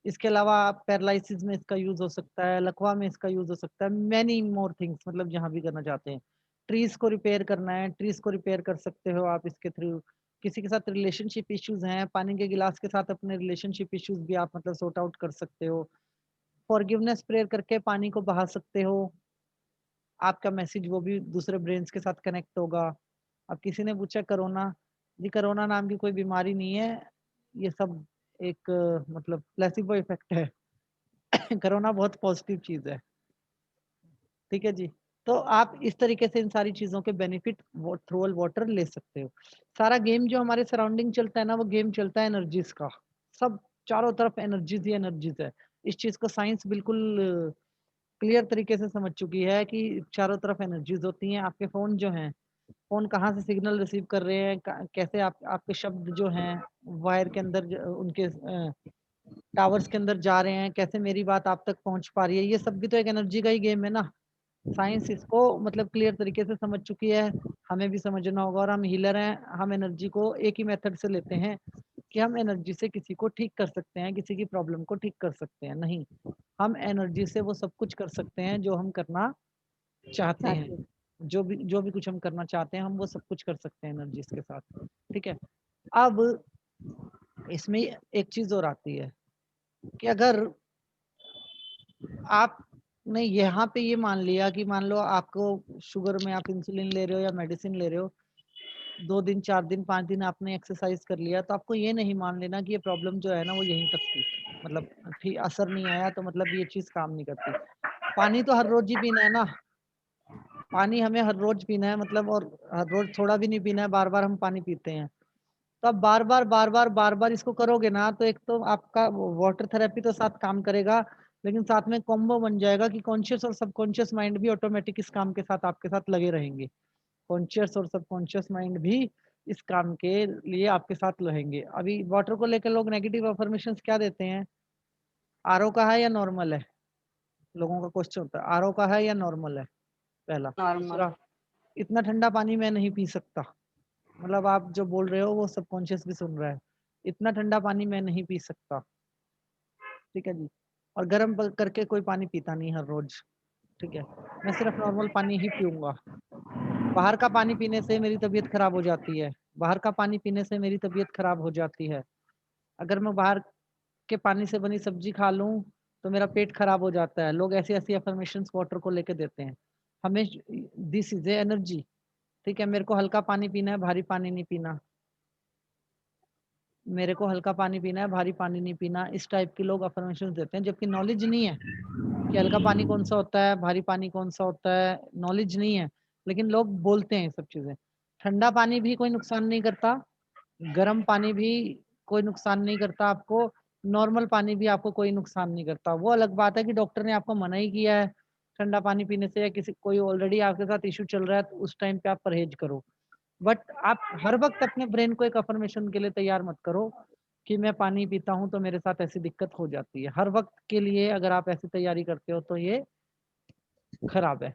Speaker 2: इसके अलावा आप पैरालिसिस में इसका यूज हो सकता है, लकवा में इसका यूज हो सकता है, मैनी मोर थिंग्स, मतलब जहां भी करना चाहते हैं। ट्रीज को रिपेयर करना है, ट्रीज को रिपेयर कर सकते हो आप इसके थ्रू। किसी के साथ रिलेशनशिप इश्यूज हैं, पानी के गिलास के साथ अपने रिलेशनशिप इश्यूज भी आप मतलब सॉर्ट आउट कर सकते हो। फॉरगिवनेस प्रेयर करके पानी को बहा सकते हो। आपका मैसेज वो भी दूसरे ब्रेन्स के साथ कनेक्ट होगा। अब किसी ने पूछा कोरोना, जी कोरोना नाम की कोई बीमारी नहीं है, ये सब एक मतलब प्लेसिबो इफेक्ट है। कोरोना बहुत पॉजिटिव चीज है। ठीक है जी, तो आप इस तरीके से इन सारी चीजों के बेनिफिट थ्रू वाटर ले सकते हो। सारा गेम जो हमारे सराउंडिंग चलता है ना, वो गेम चलता है एनर्जीज का। सब चारों तरफ एनर्जीज ही एनर्जीज है। इस चीज को साइंस बिल्कुल क्लियर तरीके से समझ चुकी है कि चारों तरफ एनर्जीज होती हैं। आपके फोन जो हैं, फोन कहाँ से सिग्नल रिसीव कर रहे हैं, कैसे आपके शब्द जो हैं वायर के अंदर उनके टावर्स के अंदर जा रहे हैं, कैसे मेरी बात आप तक पहुंच पा रही है, ये सब भी तो एक एनर्जी का ही गेम है ना। साइंस इसको मतलब क्लियर तरीके से समझ चुकी है, हमें भी समझना होगा। और हम हीलर हैं, हम एनर्जी को एक ही मेथड से लेते हैं कि हम एनर्जी से किसी को ठीक कर सकते हैं, किसी की प्रॉब्लम को ठीक कर सकते हैं। नहीं, हम एनर्जी से वो सब कुछ कर सकते हैं जो हम करना चाहते हैं। जो भी कुछ हम करना चाहते हैं, हम वो सब कुछ कर सकते हैं एनर्जीज के साथ। ठीक है, अब इसमें एक चीज और आती है कि अगर आपने यहाँ पे ये मान लिया कि मान लो आपको शुगर में आप इंसुलिन ले रहे हो या मेडिसिन ले रहे हो, 2 दिन 4 दिन 5 दिन आपने एक्सरसाइज कर लिया, तो आपको ये नहीं मान लेना कि ये प्रॉब्लम जो है ना वो यहीं तक थी, मतलब ठीक असर नहीं आया तो मतलब ये चीज काम नहीं करती। पानी तो हर रोज ही पीना है ना, पानी हमें हर रोज पीना है, मतलब और हर रोज थोड़ा भी नहीं पीना है, बार बार हम पानी पीते हैं। तो आप बार बार इसको करोगे ना, तो एक तो आपका वाटर थेरेपी तो साथ काम करेगा, लेकिन साथ में कॉम्बो बन जाएगा कि कॉन्शियस और सबकॉन्शियस माइंड भी ऑटोमेटिक इस काम के साथ आपके साथ लगे रहेंगे। कॉन्शियस और सबकॉन्शियस माइंड भी इस काम के लिए आपके साथ रहेंगे। अभी वाटर को लेकर लोग नेगेटिव अफर्मेशंस क्या देते हैं, आरओ का है या नॉर्मल है, लोगों का क्वेश्चन होता है आरओ का है या नॉर्मल है, पहला।
Speaker 3: नॉर्मल।
Speaker 2: दूसरा, इतना ठंडा पानी मैं नहीं पी सकता, मतलब आप जो बोल रहे हो वो सबकॉन्शियस भी सुन रहा है, इतना ठंडा पानी मैं नहीं पी सकता। ठीक है जी, और गर्म करके कोई पानी पीता नहीं हर रोज। ठीक है, मैं सिर्फ नॉर्मल पानी ही पीऊंगा। बाहर का पानी पीने से मेरी तबीयत खराब हो जाती है, बाहर का पानी पीने से मेरी तबीयत खराब हो जाती है। अगर मैं बाहर के पानी से बनी सब्जी खा लूं तो मेरा पेट खराब हो जाता है। लोग ऐसी ऐसी अफर्मेशंस वाटर को लेके देते हैं। हमें दिस इज ए एनर्जी। ठीक है, मेरे को हल्का पानी पीना है, भारी पानी नहीं पीना, मेरे को हल्का पानी पीना है, भारी पानी नहीं पीना, इस टाइप के लोग अफर्मेशन देते हैं, जबकि नॉलेज नहीं है कि हल्का पानी कौन सा होता है, भारी पानी कौन सा होता है, नॉलेज नहीं है, लेकिन लोग बोलते हैं ये सब चीजें। ठंडा पानी भी कोई नुकसान नहीं करता, गर्म पानी भी कोई नुकसान नहीं करता आपको, नॉर्मल पानी भी आपको कोई नुकसान नहीं करता। वो अलग बात है कि डॉक्टर ने आपको मना ही किया है ठंडा पानी पीने से, या किसी कोई ऑलरेडी आपके साथ इश्यू चल रहा है तो उस टाइम पे आप परहेज करो। बट आप हर वक्त अपने ब्रेन को एक अफर्मेशन के लिए तैयार मत करो कि मैं पानी पीता हूं तो मेरे साथ ऐसी दिक्कत हो जाती है। हर वक्त के लिए अगर आप ऐसी तैयारी करते हो तो ये खराब है,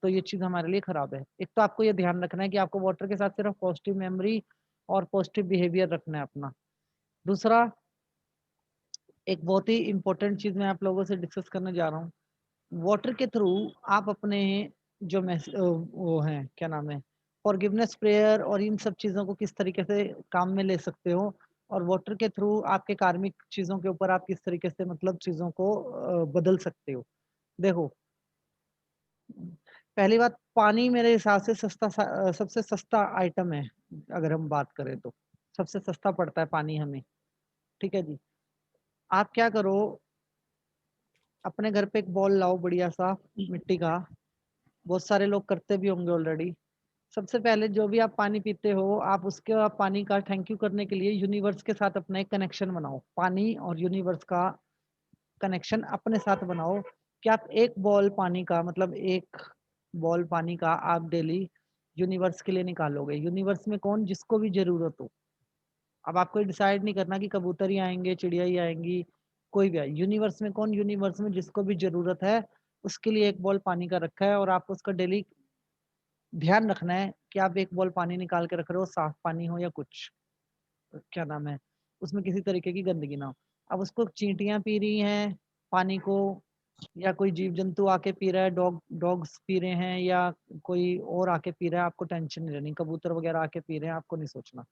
Speaker 2: तो ये चीज हमारे लिए खराब है। एक तो आपको ये ध्यान रखना है कि आपको वाटर के साथ सिर्फ पॉजिटिव मेमोरी और पॉजिटिव बिहेवियर रखना है अपना। दूसरा, एक बहुत ही इंपॉर्टेंट चीज मैं आप लोगों से डिस्कस करने जा रहा हूँ, वाटर के थ्रू आप अपने जो वो है क्या नाम है फॉरगिवनेस प्रेयर और इन सब चीज़ों को किस तरीके से काम में ले सकते हो, और वाटर के थ्रू आपके कार्मिक चीज़ों के ऊपर आप किस तरीके से मतलब चीज़ों को बदल सकते हो। देखो, पहली बात, पानी मेरे हिसाब से सबसे सस्ता आइटम है। अगर हम बात करें तो सबसे सस्ता पड़ता है पानी हमें। ठीक है जी। आप क्या करो, अपने घर पे एक बॉल लाओ बढ़िया सा मिट्टी का, बहुत सारे लोग करते भी होंगे ऑलरेडी। सबसे पहले जो भी आप पानी पीते हो, आप उसके आप पानी का थैंक यू करने के लिए यूनिवर्स के साथ अपना एक कनेक्शन बनाओ। पानी और यूनिवर्स का कनेक्शन अपने साथ बनाओ कि आप एक बॉल पानी का, मतलब एक बॉल पानी का आप डेली यूनिवर्स के लिए निकालोगे। यूनिवर्स में कौन, जिसको भी जरूरत हो। अब आपको डिसाइड नहीं करना कि कबूतर ही आएंगे, चिड़िया ही आएंगी, कोई भी आए। यूनिवर्स में कौन, यूनिवर्स में जिसको भी जरूरत है उसके लिए एक बॉल पानी का रखा है। और आपको उसका डेली ध्यान रखना है कि आप एक बॉल पानी निकाल के रख रहे हो, साफ पानी हो या कुछ क्या नाम है, उसमें किसी तरीके की गंदगी ना हो। अब उसको चींटियां पी रही हैं पानी को, या कोई जीव जंतु आके पी रहा है, डॉग्स पी रहे हैं, या कोई और आके पी रहा है, आपको टेंशन नहीं लेनी। कबूतर वगैरह आके पी रहे हैं, आपको नहीं सोचना।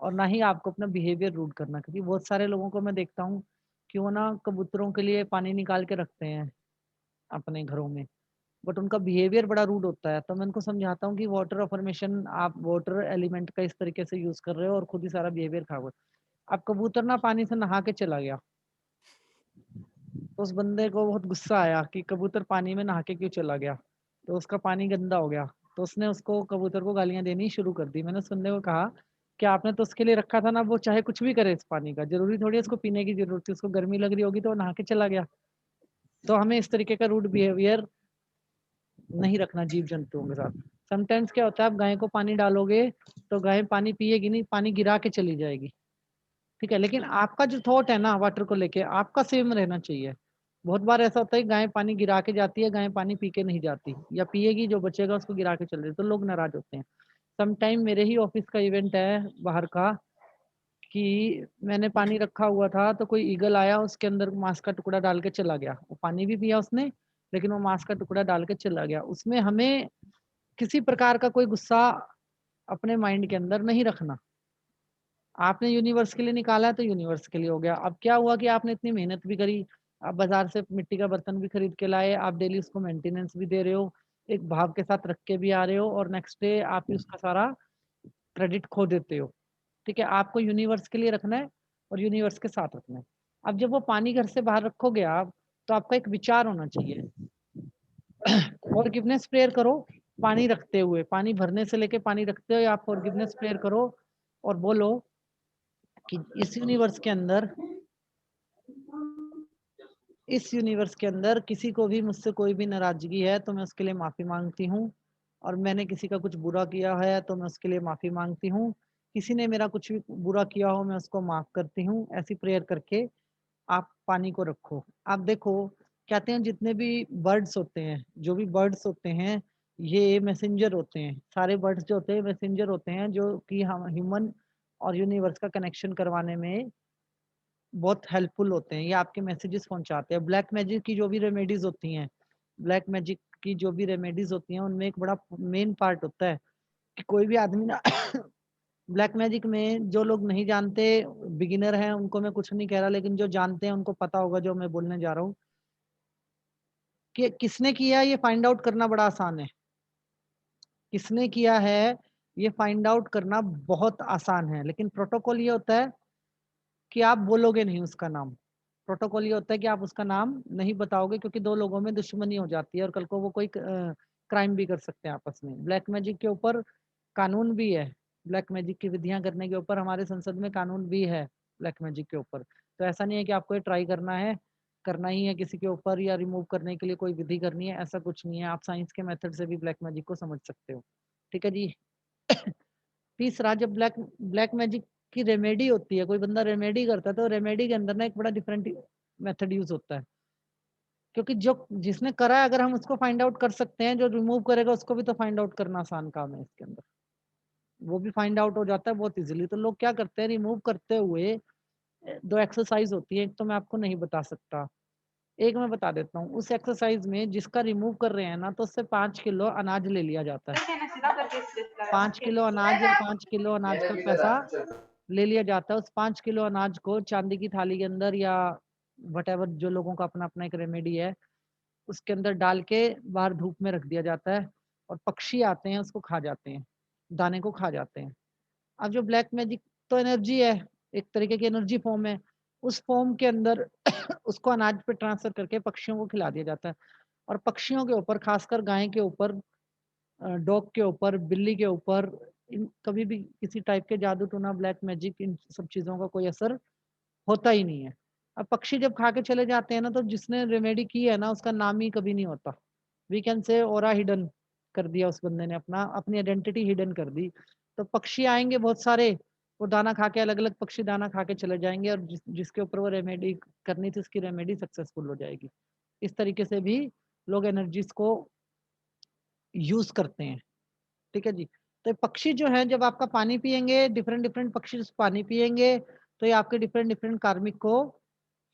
Speaker 2: और ना ही आपको अपना बिहेवियर रूड करना, क्योंकि बहुत सारे लोगों को मैं देखता हूँ कि वो ना कबूतरों के लिए पानी निकाल के रखते हैं अपने घरों में, बट उनका बिहेवियर बड़ा रूड होता है। तो मैं उनको समझाता हूँ कि वाटर अफर्मेशन, आप वाटर एलिमेंट का इस तरीके से यूज कर रहे हो और खुद ही सारा बिहेवियर खराब हो। अब कबूतर ना पानी से नहा के चला गया, तो उस बंदे को बहुत गुस्सा आया कि कबूतर पानी में नहा के क्यों चला गया, तो उसका पानी गंदा हो गया। तो उसने उसको, कबूतर को गालियां देनी शुरू कर दी। मैंने सुनने को कहा कि आपने तो उसके लिए रखा था ना, वो चाहे कुछ भी करे इस पानी का, जरूरी थोड़ी है उसको पीने की जरूरत थी, उसको गर्मी लग रही होगी तो वो नहा के चला गया। तो हमें इस तरीके का रूड बिहेवियर नहीं रखना जीव जंतुओं के साथ। समटाइम्स क्या होता है, आप गाय को पानी डालोगे तो गाय पानी पिएगी नहीं, पानी गिरा के चली जाएगी। ठीक है, लेकिन आपका जो थॉट है ना वाटर को लेके, आपका सेम रहना चाहिए। बहुत बार ऐसा होता है गाय पानी गिरा के जाती है, गाय पानी पी के नहीं जाती, या पिएगी जो बचेगा उसको गिरा के चल रही, तो लोग नाराज होते हैं। समटाइम मेरे ही ऑफिस का इवेंट है बाहर का, कि मैंने पानी रखा हुआ था तो कोई ईगल आया, उसके अंदर मांस का टुकड़ा डाल के चला गया। वो पानी भी पिया उसने, लेकिन वो मांस का टुकड़ा डाल के चला गया। उसमें हमें किसी प्रकार का कोई गुस्सा अपने माइंड के अंदर नहीं रखना। आपने यूनिवर्स के लिए निकाला है तो यूनिवर्स के लिए हो गया। अब क्या हुआ कि आपने इतनी मेहनत भी करी, आप बाजार से मिट्टी का बर्तन भी खरीद के लाए, आप डेली उसको मेंटेनेंस भी दे रहे हो, एक भाव के साथ रख के भी आ रहे हो, और नेक्स्ट डे आप ही उसका सारा क्रेडिट खो देते हो। ठीक है, आपको यूनिवर्स के लिए रखना है और यूनिवर्स के साथ रखना है। अब जब वो पानी घर से बाहर रखोगे आप, तो आपका एक विचार होना चाहिए, फॉरगिवनेस प्रेयर करो पानी रखते हुए, पानी भरने से लेके पानी रखते हुए आप फॉरगिवनेस प्रेयर करो और बोलो कि इस यूनिवर्स के अंदर किसी को भी मुझसे कोई भी नाराजगी है तो मैं उसके लिए माफी मांगती हूँ, और मैंने किसी का कुछ बुरा किया है तो मैं उसके लिए माफी मांगती हूँ, किसी ने मेरा कुछ भी बुरा किया हो मैं उसको माफ करती हूँ। ऐसी प्रेयर करके आप पानी को रखो। आप देखो, कहते हैं जितने भी बर्ड्स होते हैं, जो भी बर्ड्स होते हैं, ये मैसेंजर होते हैं। सारे बर्ड्स जो होते हैं मैसेंजर होते हैं, जो कि हम ह्यूमन और यूनिवर्स का कनेक्शन करवाने में बहुत हेल्पफुल होते हैं। ये आपके मैसेजेस पहुंचाते हैं। ब्लैक मैजिक की जो भी रेमेडीज होती हैं, ब्लैक मैजिक की जो भी रेमेडीज होती हैं, उनमें एक बड़ा मेन पार्ट होता है कि कोई भी आदमी ना ब्लैक मैजिक में जो लोग नहीं जानते, बिगिनर हैं, उनको मैं कुछ नहीं कह रहा, लेकिन जो जानते हैं उनको पता होगा जो मैं बोलने जा रहा हूँ, कि किसने किया ये फाइंड आउट करना बड़ा आसान है। किसने किया है ये फाइंड आउट करना बहुत आसान है, लेकिन प्रोटोकॉल ये होता है कि आप बोलोगे नहीं उसका नाम। प्रोटोकॉल ये होता है कि आप उसका नाम नहीं बताओगे, क्योंकि दो लोगों में दुश्मनी हो जाती है और कल को वो कोई क्राइम भी कर सकते हैं आपस में। ब्लैक मैजिक के ऊपर कानून भी है, ब्लैक मैजिक की विधियां करने के ऊपर हमारे संसद में कानून भी है ब्लैक मैजिक के ऊपर। तो ऐसा नहीं है कि आपको ये ट्राई करना ही है किसी के ऊपर, या रिमूव करने के लिए कोई विधि करनी है, ऐसा कुछ नहीं है। आप साइंस के मेथड से भी ब्लैक मैजिक को समझ सकते हो। ठीक है जी। तीसरा, जब ब्लैक ब्लैक मैजिक की रेमेडी होती है, कोई बंदा रेमेडी करता है, तो रेमेडी के अंदर ना एक बड़ा डिफरेंट मेथड यूज होता है, क्योंकि जो जिसने करा है अगर हम उसको फाइंड आउट कर सकते हैं, जो रिमूव करेगा उसको भी तो फाइंड आउट करना आसान काम है इसके अंदर, वो भी फाइंड आउट हो जाता है बहुत इजीली। तो लोग क्या करते हैं, रिमूव करते हुए दो एक्सरसाइज होती है, एक तो मैं आपको नहीं बता सकता, एक मैं बता देता हूँ। उस एक्सरसाइज में जिसका रिमूव कर रहे हैं ना, तो उससे 5 किलो अनाज ले लिया जाता है। 5 किलो अनाज या 5 किलो अनाज का पैसा ले लिया जाता है। उस 5 किलो अनाज को चांदी की थाली के अंदर, या वटेवर जो लोगों का अपना अपना एक रेमेडी है, उसके अंदर डाल के बाहर धूप में रख दिया जाता है। और पक्षी आते हैं उसको खा जाते हैं, दाने को खा जाते हैं। अब जो ब्लैक मैजिक तो एनर्जी है, एक तरीके की एनर्जी फॉर्म है, उस फॉर्म के अंदर उसको अनाज पे ट्रांसफर करके पक्षियों को खिला दिया जाता है। और पक्षियों के ऊपर, खासकर गाय के ऊपर, डॉग के ऊपर, बिल्ली के ऊपर, इन कभी भी किसी टाइप के जादू टोना, ब्लैक मैजिक, इन सब चीज़ों का कोई असर होता ही नहीं है। अब पक्षी जब खा के चले जाते हैं ना, तो जिसने रेमेडी की है ना, उसका नाम ही कभी नहीं होता। We can say aura hidden कर दिया उस बंदे ने, अपनी आइडेंटिटी हिडन कर दी। तो पक्षी आएँगे बहुत सारे, वो दाना खा के, अलग-अलग पक्षी दाना खा के चले जाएँगे, और जिसके ऊपर वो रेमेडी करनी थी, उसकी रेमेडी सक्सेसफुल हो जाएगी। इस तरीके से भी लोग एनर्जीज़ को यूज़ करते हैं। ठीक है जी। तो ये पक्षी जो है, जब आपका पानी पिएँगे, डिफरेंट-डिफरेंट पक्षी पानी पिएँगे, तो ये आपके डिफरेंट-डिफरेंट कार्मिक को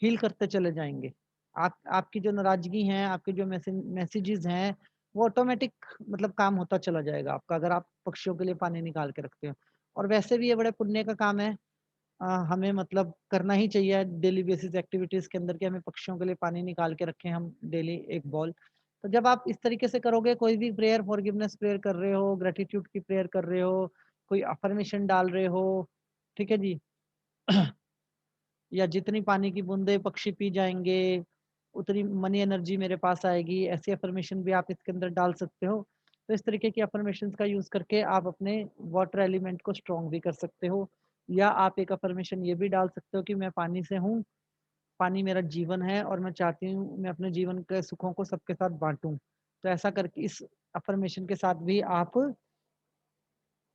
Speaker 2: हील करते चले जाएँगे। आपकी जो नाराज़गी है, आपके जो मैसेजेस हैं, वो ऑटोमेटिक मतलब काम होता चला जाएगा आपका, अगर आप पक्षियों के लिए पानी निकाल के रखते हो। और वैसे भी ये बड़े पुण्य का काम है। हमें मतलब करना ही चाहिए डेली बेसिस एक्टिविटीज़ के अंदर, कि हमें पक्षियों के लिए पानी निकाल के रखें हम डेली 1 बॉल। तो जब आप इस तरीके से करोगे, कोई भी प्रेयर, फॉरगिवनेस प्रेयर कर रहे हो, ग्रैटिट्यूड की प्रेयर कर रहे हो, कोई अफ़र्मेशन डाल रहे हो, ठीक है जी? या जितनी पानी की बूंदें पक्षी पी जाएँगे, उतनी मनी एनर्जी मेरे पास आएगी, ऐसी अफ़र्मेशन भी आप इसके अंदर डाल सकते हो। तो इस तरीके की अफ़र्मेशंस का यूज़ करके आप अपने वाटर एलिमेंट को स्ट्रॉन्ग भी कर सकते हो। या आप एक अफ़र्मेशन ये भी डाल सकते हो कि मैं पानी से हूँ, पानी मेरा जीवन है, और मैं चाहती हूँ मैं अपने जीवन के सुखों को सबके साथ बाँटूँ। तो ऐसा करके इस अफ़र्मेशन के साथ भी आप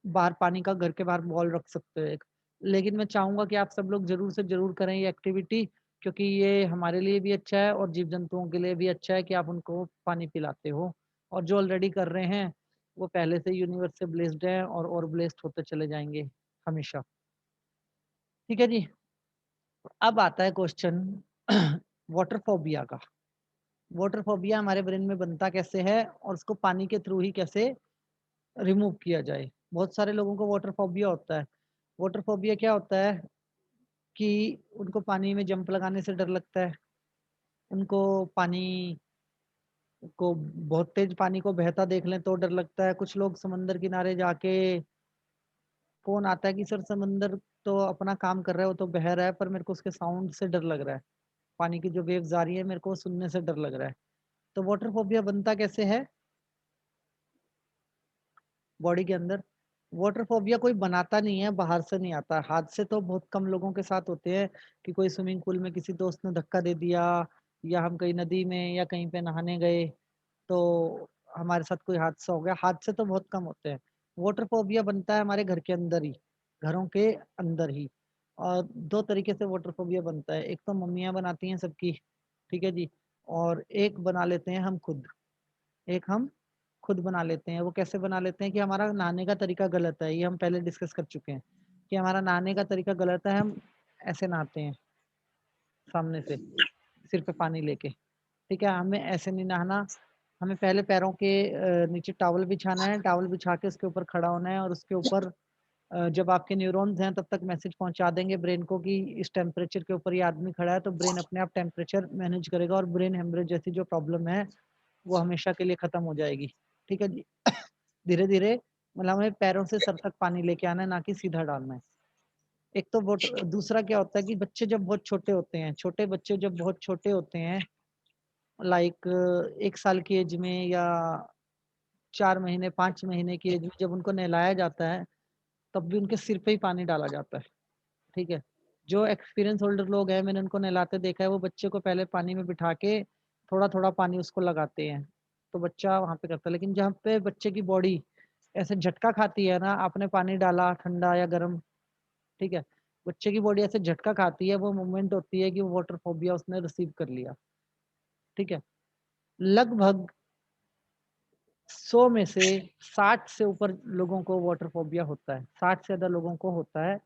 Speaker 2: बाहर पानी का, घर के बाहर बॉल रख सकते हो एक। लेकिन मैं चाहूँगा कि आप सब लोग ज़रूर से ज़रूर करें ये एक्टिविटी, क्योंकि ये हमारे लिए भी अच्छा है और जीव-जंतुओं के लिए भी अच्छा है कि आप उनको पानी पिलाते हो। और जो ऑलरेडी कर रहे हैं, वो पहले से यूनिवर्स से ब्लेस्ड हैं, और ब्लेस्ड होते चले जाएँगे हमेशा। ठीक है जी? अब आता है क्वेश्चन वाटर फ़ोबिया का। वाटर फ़ोबिया हमारे ब्रेन में बनता कैसे है, और उसको पानी के थ्रू ही कैसे रिमूव किया जाए? बहुत सारे लोगों को वाटर फ़ोबिया होता है। वाटर फ़ोबिया क्या होता है कि उनको पानी में जंप लगाने से डर लगता है। उनको पानी को, बहुत तेज़ पानी को बहता देख लें तो डर लगता है। कुछ लोग समंदर किनारे जाके, फ़ोन आता है कि सर समंदर तो अपना काम कर रहा है, वो तो बह रहा है, पर मेरे को उसके साउंड से डर लग रहा है। पानी की जो वेव्स आ रही है, मेरे को सुनने से डर लग रहा है। तो वाटर फ़ोबिया बनता कैसे है बॉडी के अंदर? वाटर फ़ोबिया कोई बनाता नहीं है, बाहर से नहीं आता। हादसे तो बहुत कम लोगों के साथ होते हैं कि कोई स्विमिंग पूल में किसी दोस्त ने धक्का दे दिया, या हम कहीं नदी में या कहीं पे नहाने गए, तो हमारे साथ कोई हादसा हो गया। हादसे तो बहुत कम होते हैं। वाटर फ़ोबिया बनता है हमारे घर के अंदर ही, घरों के अंदर ही। और 2 तरीके से वाटर फ़ोबिया बनता है। एक तो मम्मियाँ बनाती हैं सबकी, ठीक है जी? और एक बना लेते हैं हम खुद। एक हम खुद बना लेते हैं। वो कैसे बना लेते हैं कि हमारा नहाने का तरीका गलत है, ये हम पहले डिस्कस कर चुके हैं कि हमारा नहाने का तरीका गलत है, हम ऐसे नहाते हैं सामने से, सिर पे पानी लेके, ठीक है? हमें ऐसे नहीं नहाना, हमें पहले पैरों के नीचे टॉवल बिछाना है, टॉवल बिछा के उसके ऊपर खड़ा होना है, और उसके ऊपर जब आपके न्यूरॉन्स हैं तब तक मैसेज पहुँचा देंगे ब्रेन को कि इस टेम्परेचर के ऊपर ये आदमी खड़ा है, तो ब्रेन अपने आप टेम्परेचर मैनेज करेगा, और ब्रेन हेमरेज जैसी जो प्रॉब्लम है, वो हमेशा के लिए खत्म हो जाएगी। ठीक है जी? धीरे-धीरे मतलब हमें पैरों से सर तक पानी लेके आना है, ना कि सीधा डालना है। एक तो वो दूसरा क्या होता है कि बच्चे जब बहुत छोटे होते हैं, छोटे बच्चे जब बहुत छोटे होते हैं, लाइक 1 साल की एज में, या 4 महीने, 5 महीने की एज में, जब उनको नहलाया जाता है, तब भी उनके सिर पे ही पानी डाला जाता है, ठीक है? जो एक्सपीरियंस होल्डर लोग हैं, मैंने उनको नहलाते देखा है, वो बच्चे को पहले पानी में बिठा के थोड़ा-थोड़ा पानी उसको लगाते हैं, तो बच्चा वहाँ पे करता है। लेकिन जहाँ पे बच्चे की बॉडी ऐसे झटका खाती है ना, आपने पानी डाला ठंडा या गरम, ठीक है? बच्चे की बॉडी ऐसे झटका खाती है, वो मूवमेंट होती है कि वो वाटर फोबिया उसने रिसीव कर लिया, ठीक है? लगभग 100 में से 60 से ऊपर लोगों को वाटर फोबिया होता है, 60 से ज़्यादा लोगों को होता है।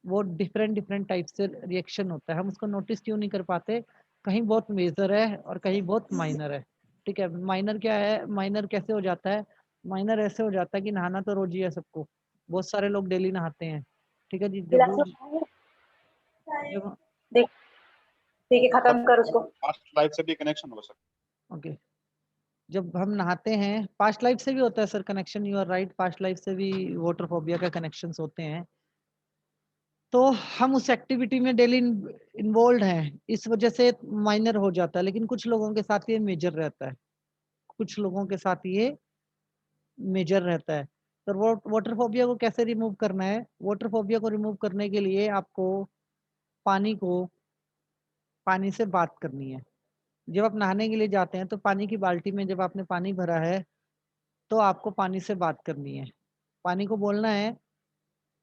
Speaker 2: वो डिफरेंट टाइप से रिएक्शन होता है, हम उसको नोटिस क्यों नहीं कर पाते? कहीं बहुत मेजर है और कहीं बहुत माइनर है, ठीक है? माइनर क्या है? माइनर कैसे हो जाता है? माइनर ऐसे हो जाता है कि नहाना तो रोज ही है सबको, बहुत सारे लोग डेली नहाते हैं, ठीक है जी? जब
Speaker 3: ठीक है, खत्म कर उसको।
Speaker 7: लाइट से भी कनेक्शन हो सकता
Speaker 2: ओके, जब हम नहाते हैं, पास्ट लाइफ से भी होता है sir connection, you are right, past life से भी वाटर फोबिया का कनेक्शंस होते हैं। तो हम उस एक्टिविटी में डेली इन्वॉल्व हैं, इस वजह से माइनर हो जाता है, लेकिन कुछ लोगों के साथ ये मेजर रहता है, कुछ लोगों के साथ ये मेजर रहता है। तो वाटर फोबिया को कैसे रिमूव करना है? वाटर फोबिया को रिमूव करने के लिए आपको पानी से बात करनी है। जब आप नहाने के लिए जाते हैं तो पानी की बाल्टी में जब आपने पानी भरा है तो आपको पानी से बात करनी है। पानी को बोलना है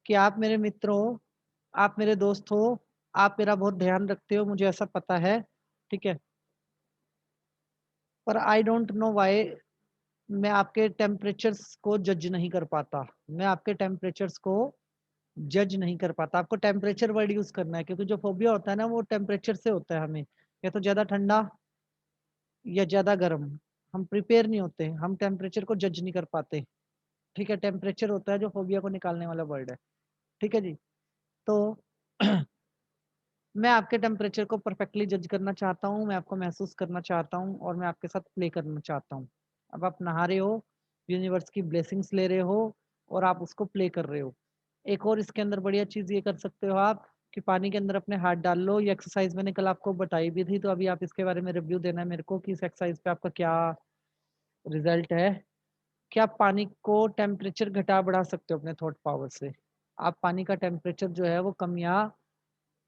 Speaker 2: कि आप मेरे मित्र हो, आप मेरे दोस्त हो, आप मेरा बहुत ध्यान रखते हो, मुझे ऐसा पता है, ठीक है, पर आई डोंट नो व्हाई मैं आपके टेम्परेचर्स को जज नहीं कर पाता, मैं आपके टेम्परेचर्स को जज नहीं कर पाता। आपको टेम्परेचर वर्ड यूज करना है, क्योंकि जो फोबिया होता है ना वो टेम्परेचर से होता है। हमें या तो ज्यादा ठंडा या ज्यादा गर्म, हम प्रिपेयर नहीं होते, हम टेम्परेचर को जज नहीं कर पाते, ठीक है। टेम्परेचर होता है जो फोबिया को निकालने वाला वर्ड है, ठीक है जी। तो मैं आपके टेम्परेचर को परफेक्टली जज करना चाहता हूँ, मैं आपको महसूस करना चाहता हूँ और मैं आपके साथ प्ले करना चाहता हूँ। अब आप नहा रहे हो, यूनिवर्स की ब्लेसिंग्स ले रहे हो और आप उसको प्ले कर रहे हो। एक और इसके अंदर बढ़िया चीज़ ये कर सकते हो आप कि पानी के अंदर अपने हाथ डाल लो। ये एक्सरसाइज मैंने कल आपको बताई भी थी, तो अभी आप इसके बारे में रिव्यू देना है मेरे को कि इस एक्सरसाइज पे आपका क्या रिजल्ट है। कि आप पानी को टेम्परेचर घटा बढ़ा सकते हो अपने थॉट पावर से। आप पानी का टेम्परेचर जो है वो कम या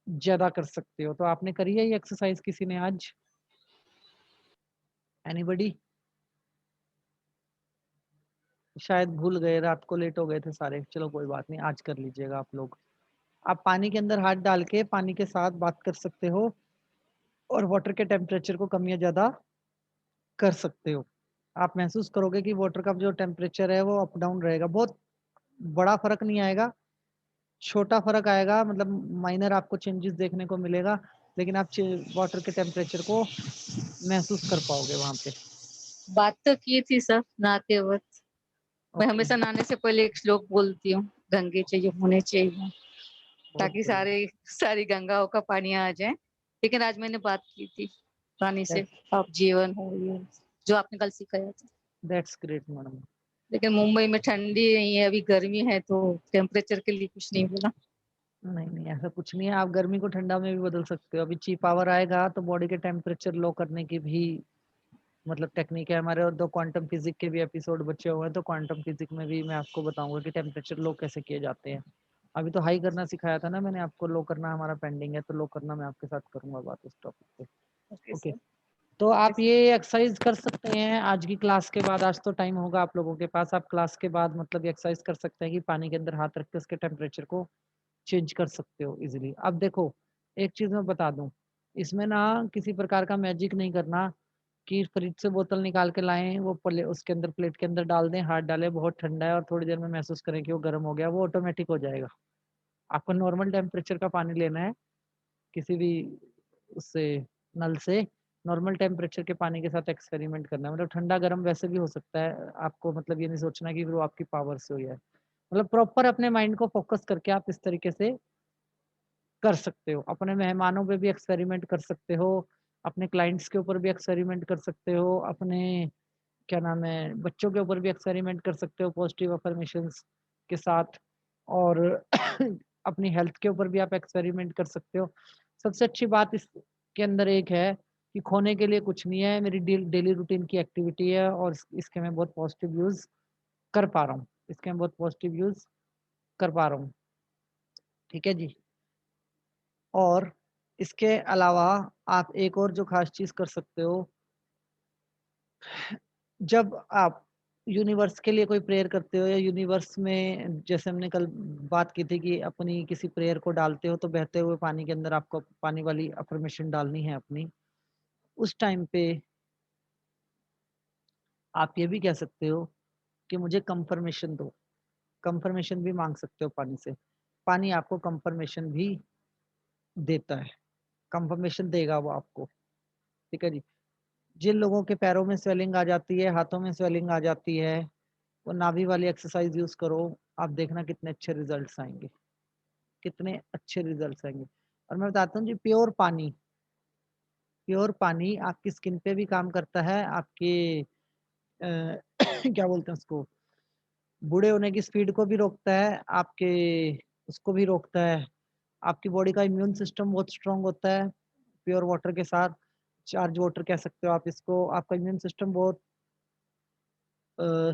Speaker 2: ज्यादा कर सकते हो। तो आपने करी है ये एक्सरसाइज किसी ने आज? एनीबडी? शायद भूल गए, रात को लेट हो गए थे सारे। चलो कोई बात नहीं, आज कर लीजिएगा आप लोग। आप पानी के अंदर हाथ डाल के पानी के साथ बात कर सकते हो और वाटर के टेम्परेचर को कम या ज्यादा कर सकते हो। आप महसूस करोगे कि वाटर का जो टेम्परेचर है वो अप डाउन रहेगा, बहुत बड़ा फर्क नहीं आएगा, छोटा फर्क आएगा, मतलब माइनर आपको चेंजेस देखने को मिलेगा, लेकिन आप वाटर के टेम्परेचर को महसूस कर पाओगे वहां पे।
Speaker 11: बात तो की थी सर नहाते वक्त। मैं
Speaker 2: ओके,
Speaker 11: हमेशा नहाने से पहले एक श्लोक बोलती हूँ, गंगे चाहिए होने चाहिए, ताकि
Speaker 2: बहुत
Speaker 11: सारी गंगाओं का पानी आ जाए। लेकिन आज मैंने बात की थी पानी से,
Speaker 2: बढ़िया,
Speaker 11: आप जीवन हो, ये जो आपने कल सिखाया था।
Speaker 2: That's great madam.
Speaker 11: लेकिन मुंबई में ठंडी नहीं है, अभी गर्मी है, तो टेम्परेचर के लिए कुछ नहीं बोला।
Speaker 2: नहीं नहीं, ऐसा कुछ नहीं है, आप गर्मी को ठंडा में भी बदल सकते हो। अभी ची पावर आएगा तो बॉडी के टेम्परेचर लो करने की भी मतलब टेक्निक है हमारे। और 2 क्वांटम फिजिक्स के भी एपिसोड बचे हुए हैं, तो क्वांटम फिजिक्स में भी मैं आपको बताऊंगा कि टेम्परेचर लो कैसे किए जाते हैं। अभी तो हाई करना सिखाया था ना मैंने आपको, लो करना हमारा पेंडिंग है, तो लो करना मैं आपके साथ करूंगा बात उस टॉपिक पे। ओके, तो आप ये एक्सरसाइज कर सकते हैं आज की क्लास के बाद। आज तो टाइम होगा आप लोगों के पास, आप क्लास के बाद मतलब एक्सरसाइज कर सकते हैं कि पानी के अंदर हाथ रख के उसके टेम्परेचर को चेंज कर सकते हो इजीली। अब देखो, एक चीज मैं बता दूं, इसमें ना किसी प्रकार का मैजिक नहीं करना कि फ्रिज से बोतल निकाल के लाएं, वो उसके अंदर प्लेट के अंदर डाल दें, हाथ डालें, बहुत ठंडा है और थोड़ी देर में महसूस करें कि वो गर्म हो गया। वो ऑटोमेटिक हो जाएगा। आपको नॉर्मल टेम्परेचर का पानी लेना है, किसी भी उससे नल से नॉर्मल टेम्परेचर के पानी के साथ एक्सपेरिमेंट करना है। मतलब ठंडा गर्म वैसे भी हो सकता है, आपको मतलब ये नहीं सोचना कि वो आपकी पावर से हुई है। मतलब प्रॉपर अपने माइंड को फोकस करके आप इस तरीके से कर सकते हो। अपने मेहमानों पे भी एक्सपेरिमेंट कर सकते हो, अपने क्लाइंट्स के ऊपर भी एक्सपेरिमेंट कर सकते हो, अपने क्या नाम है बच्चों के ऊपर भी एक्सपेरिमेंट कर सकते हो पॉजिटिव अफर्मेशंस के साथ। और अपनी हेल्थ के ऊपर भी आप एक्सपेरिमेंट कर सकते हो। सबसे अच्छी बात इसके अंदर एक है कि खोने के लिए कुछ नहीं है, मेरी डेली रूटीन की एक्टिविटी है और इसके मैं बहुत पॉजिटिव यूज कर पा रहा हूँ, इसके मैं बहुत पॉजिटिव यूज कर पा रहा हूँ, ठीक है जी। और इसके अलावा आप एक और जो खास चीज कर सकते हो, जब आप यूनिवर्स के लिए कोई प्रेयर करते हो या यूनिवर्स में, जैसे हमने कल बात की थी कि अपनी किसी प्रेयर को डालते हो तो बहते हुए पानी के अंदर आपको पानी वाली अफर्मेशन डालनी है अपनी, उस टाइम पे आप ये भी कह सकते हो कि मुझे कंफर्मेशन दो। कंफर्मेशन भी मांग सकते हो पानी से, पानी आपको कंफर्मेशन भी देता है, कंफर्मेशन देगा वो आपको, ठीक है जी। जिन लोगों के पैरों में स्वेलिंग आ जाती है, हाथों में स्वेलिंग आ जाती है, वो नाभि वाली एक्सरसाइज यूज करो, आप देखना कितने अच्छे रिजल्ट्स आएंगे, कितने अच्छे रिजल्ट्स आएंगे। और मैं बताता हूँ जी, प्योर पानी आपकी स्किन पे भी काम करता है, आपके क्या बोलते हैं उसको, बूढ़े होने की स्पीड को भी रोकता है, आपके उसको भी रोकता है। आपकी बॉडी का इम्यून सिस्टम बहुत स्ट्रांग होता है प्योर वाटर के साथ, चार्ज वाटर कह सकते हो आप इसको। आपका इम्यून सिस्टम बहुत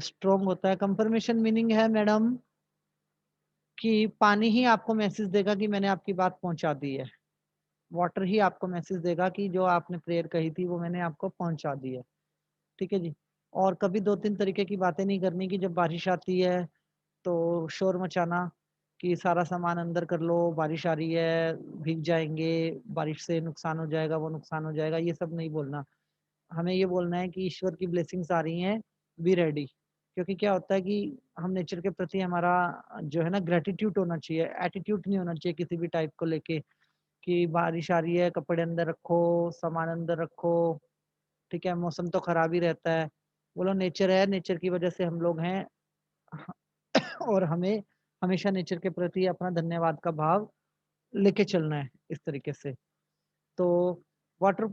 Speaker 2: स्ट्रांग होता है। कंफर्मेशन मीनिंग है मैडम कि पानी ही आपको मैसेज देगा कि मैंने आपकी बात पहुंचा दी है। वाटर ही आपको मैसेज देगा कि जो आपने प्रेयर कही थी वो मैंने आपको पहुंचा दी है। ठीक है जी। और कभी 2-3 तरीके की बातें नहीं करनी कि जब बारिश आती है तो शोर मचाना कि सारा सामान अंदर कर लो, बारिश आ रही है, भीग जाएंगे, बारिश से नुकसान हो जाएगा, वो नुकसान हो जाएगा, ये सब नहीं बोलना। हमें ये बोलना है कि ईश्वर की ब्लेसिंग्स आ रही हैं, बी रेडी। क्योंकि क्या होता है कि हम नेचर के प्रति हमारा जो है ना ग्रेटिट्यूड होना चाहिए, एटीट्यूड नहीं होना चाहिए किसी भी टाइप को लेके कि बारिश आ रही है, कपड़े अंदर रखो, सामान अंदर रखो, ठीक है, मौसम तो खराब ही रहता है। बोलो नेचर है, नेचर की वजह से हम लोग हैं और हमें हमेशा नेचर के प्रति अपना धन्यवाद का भाव लेके चलना है इस तरीके से। तो वाटर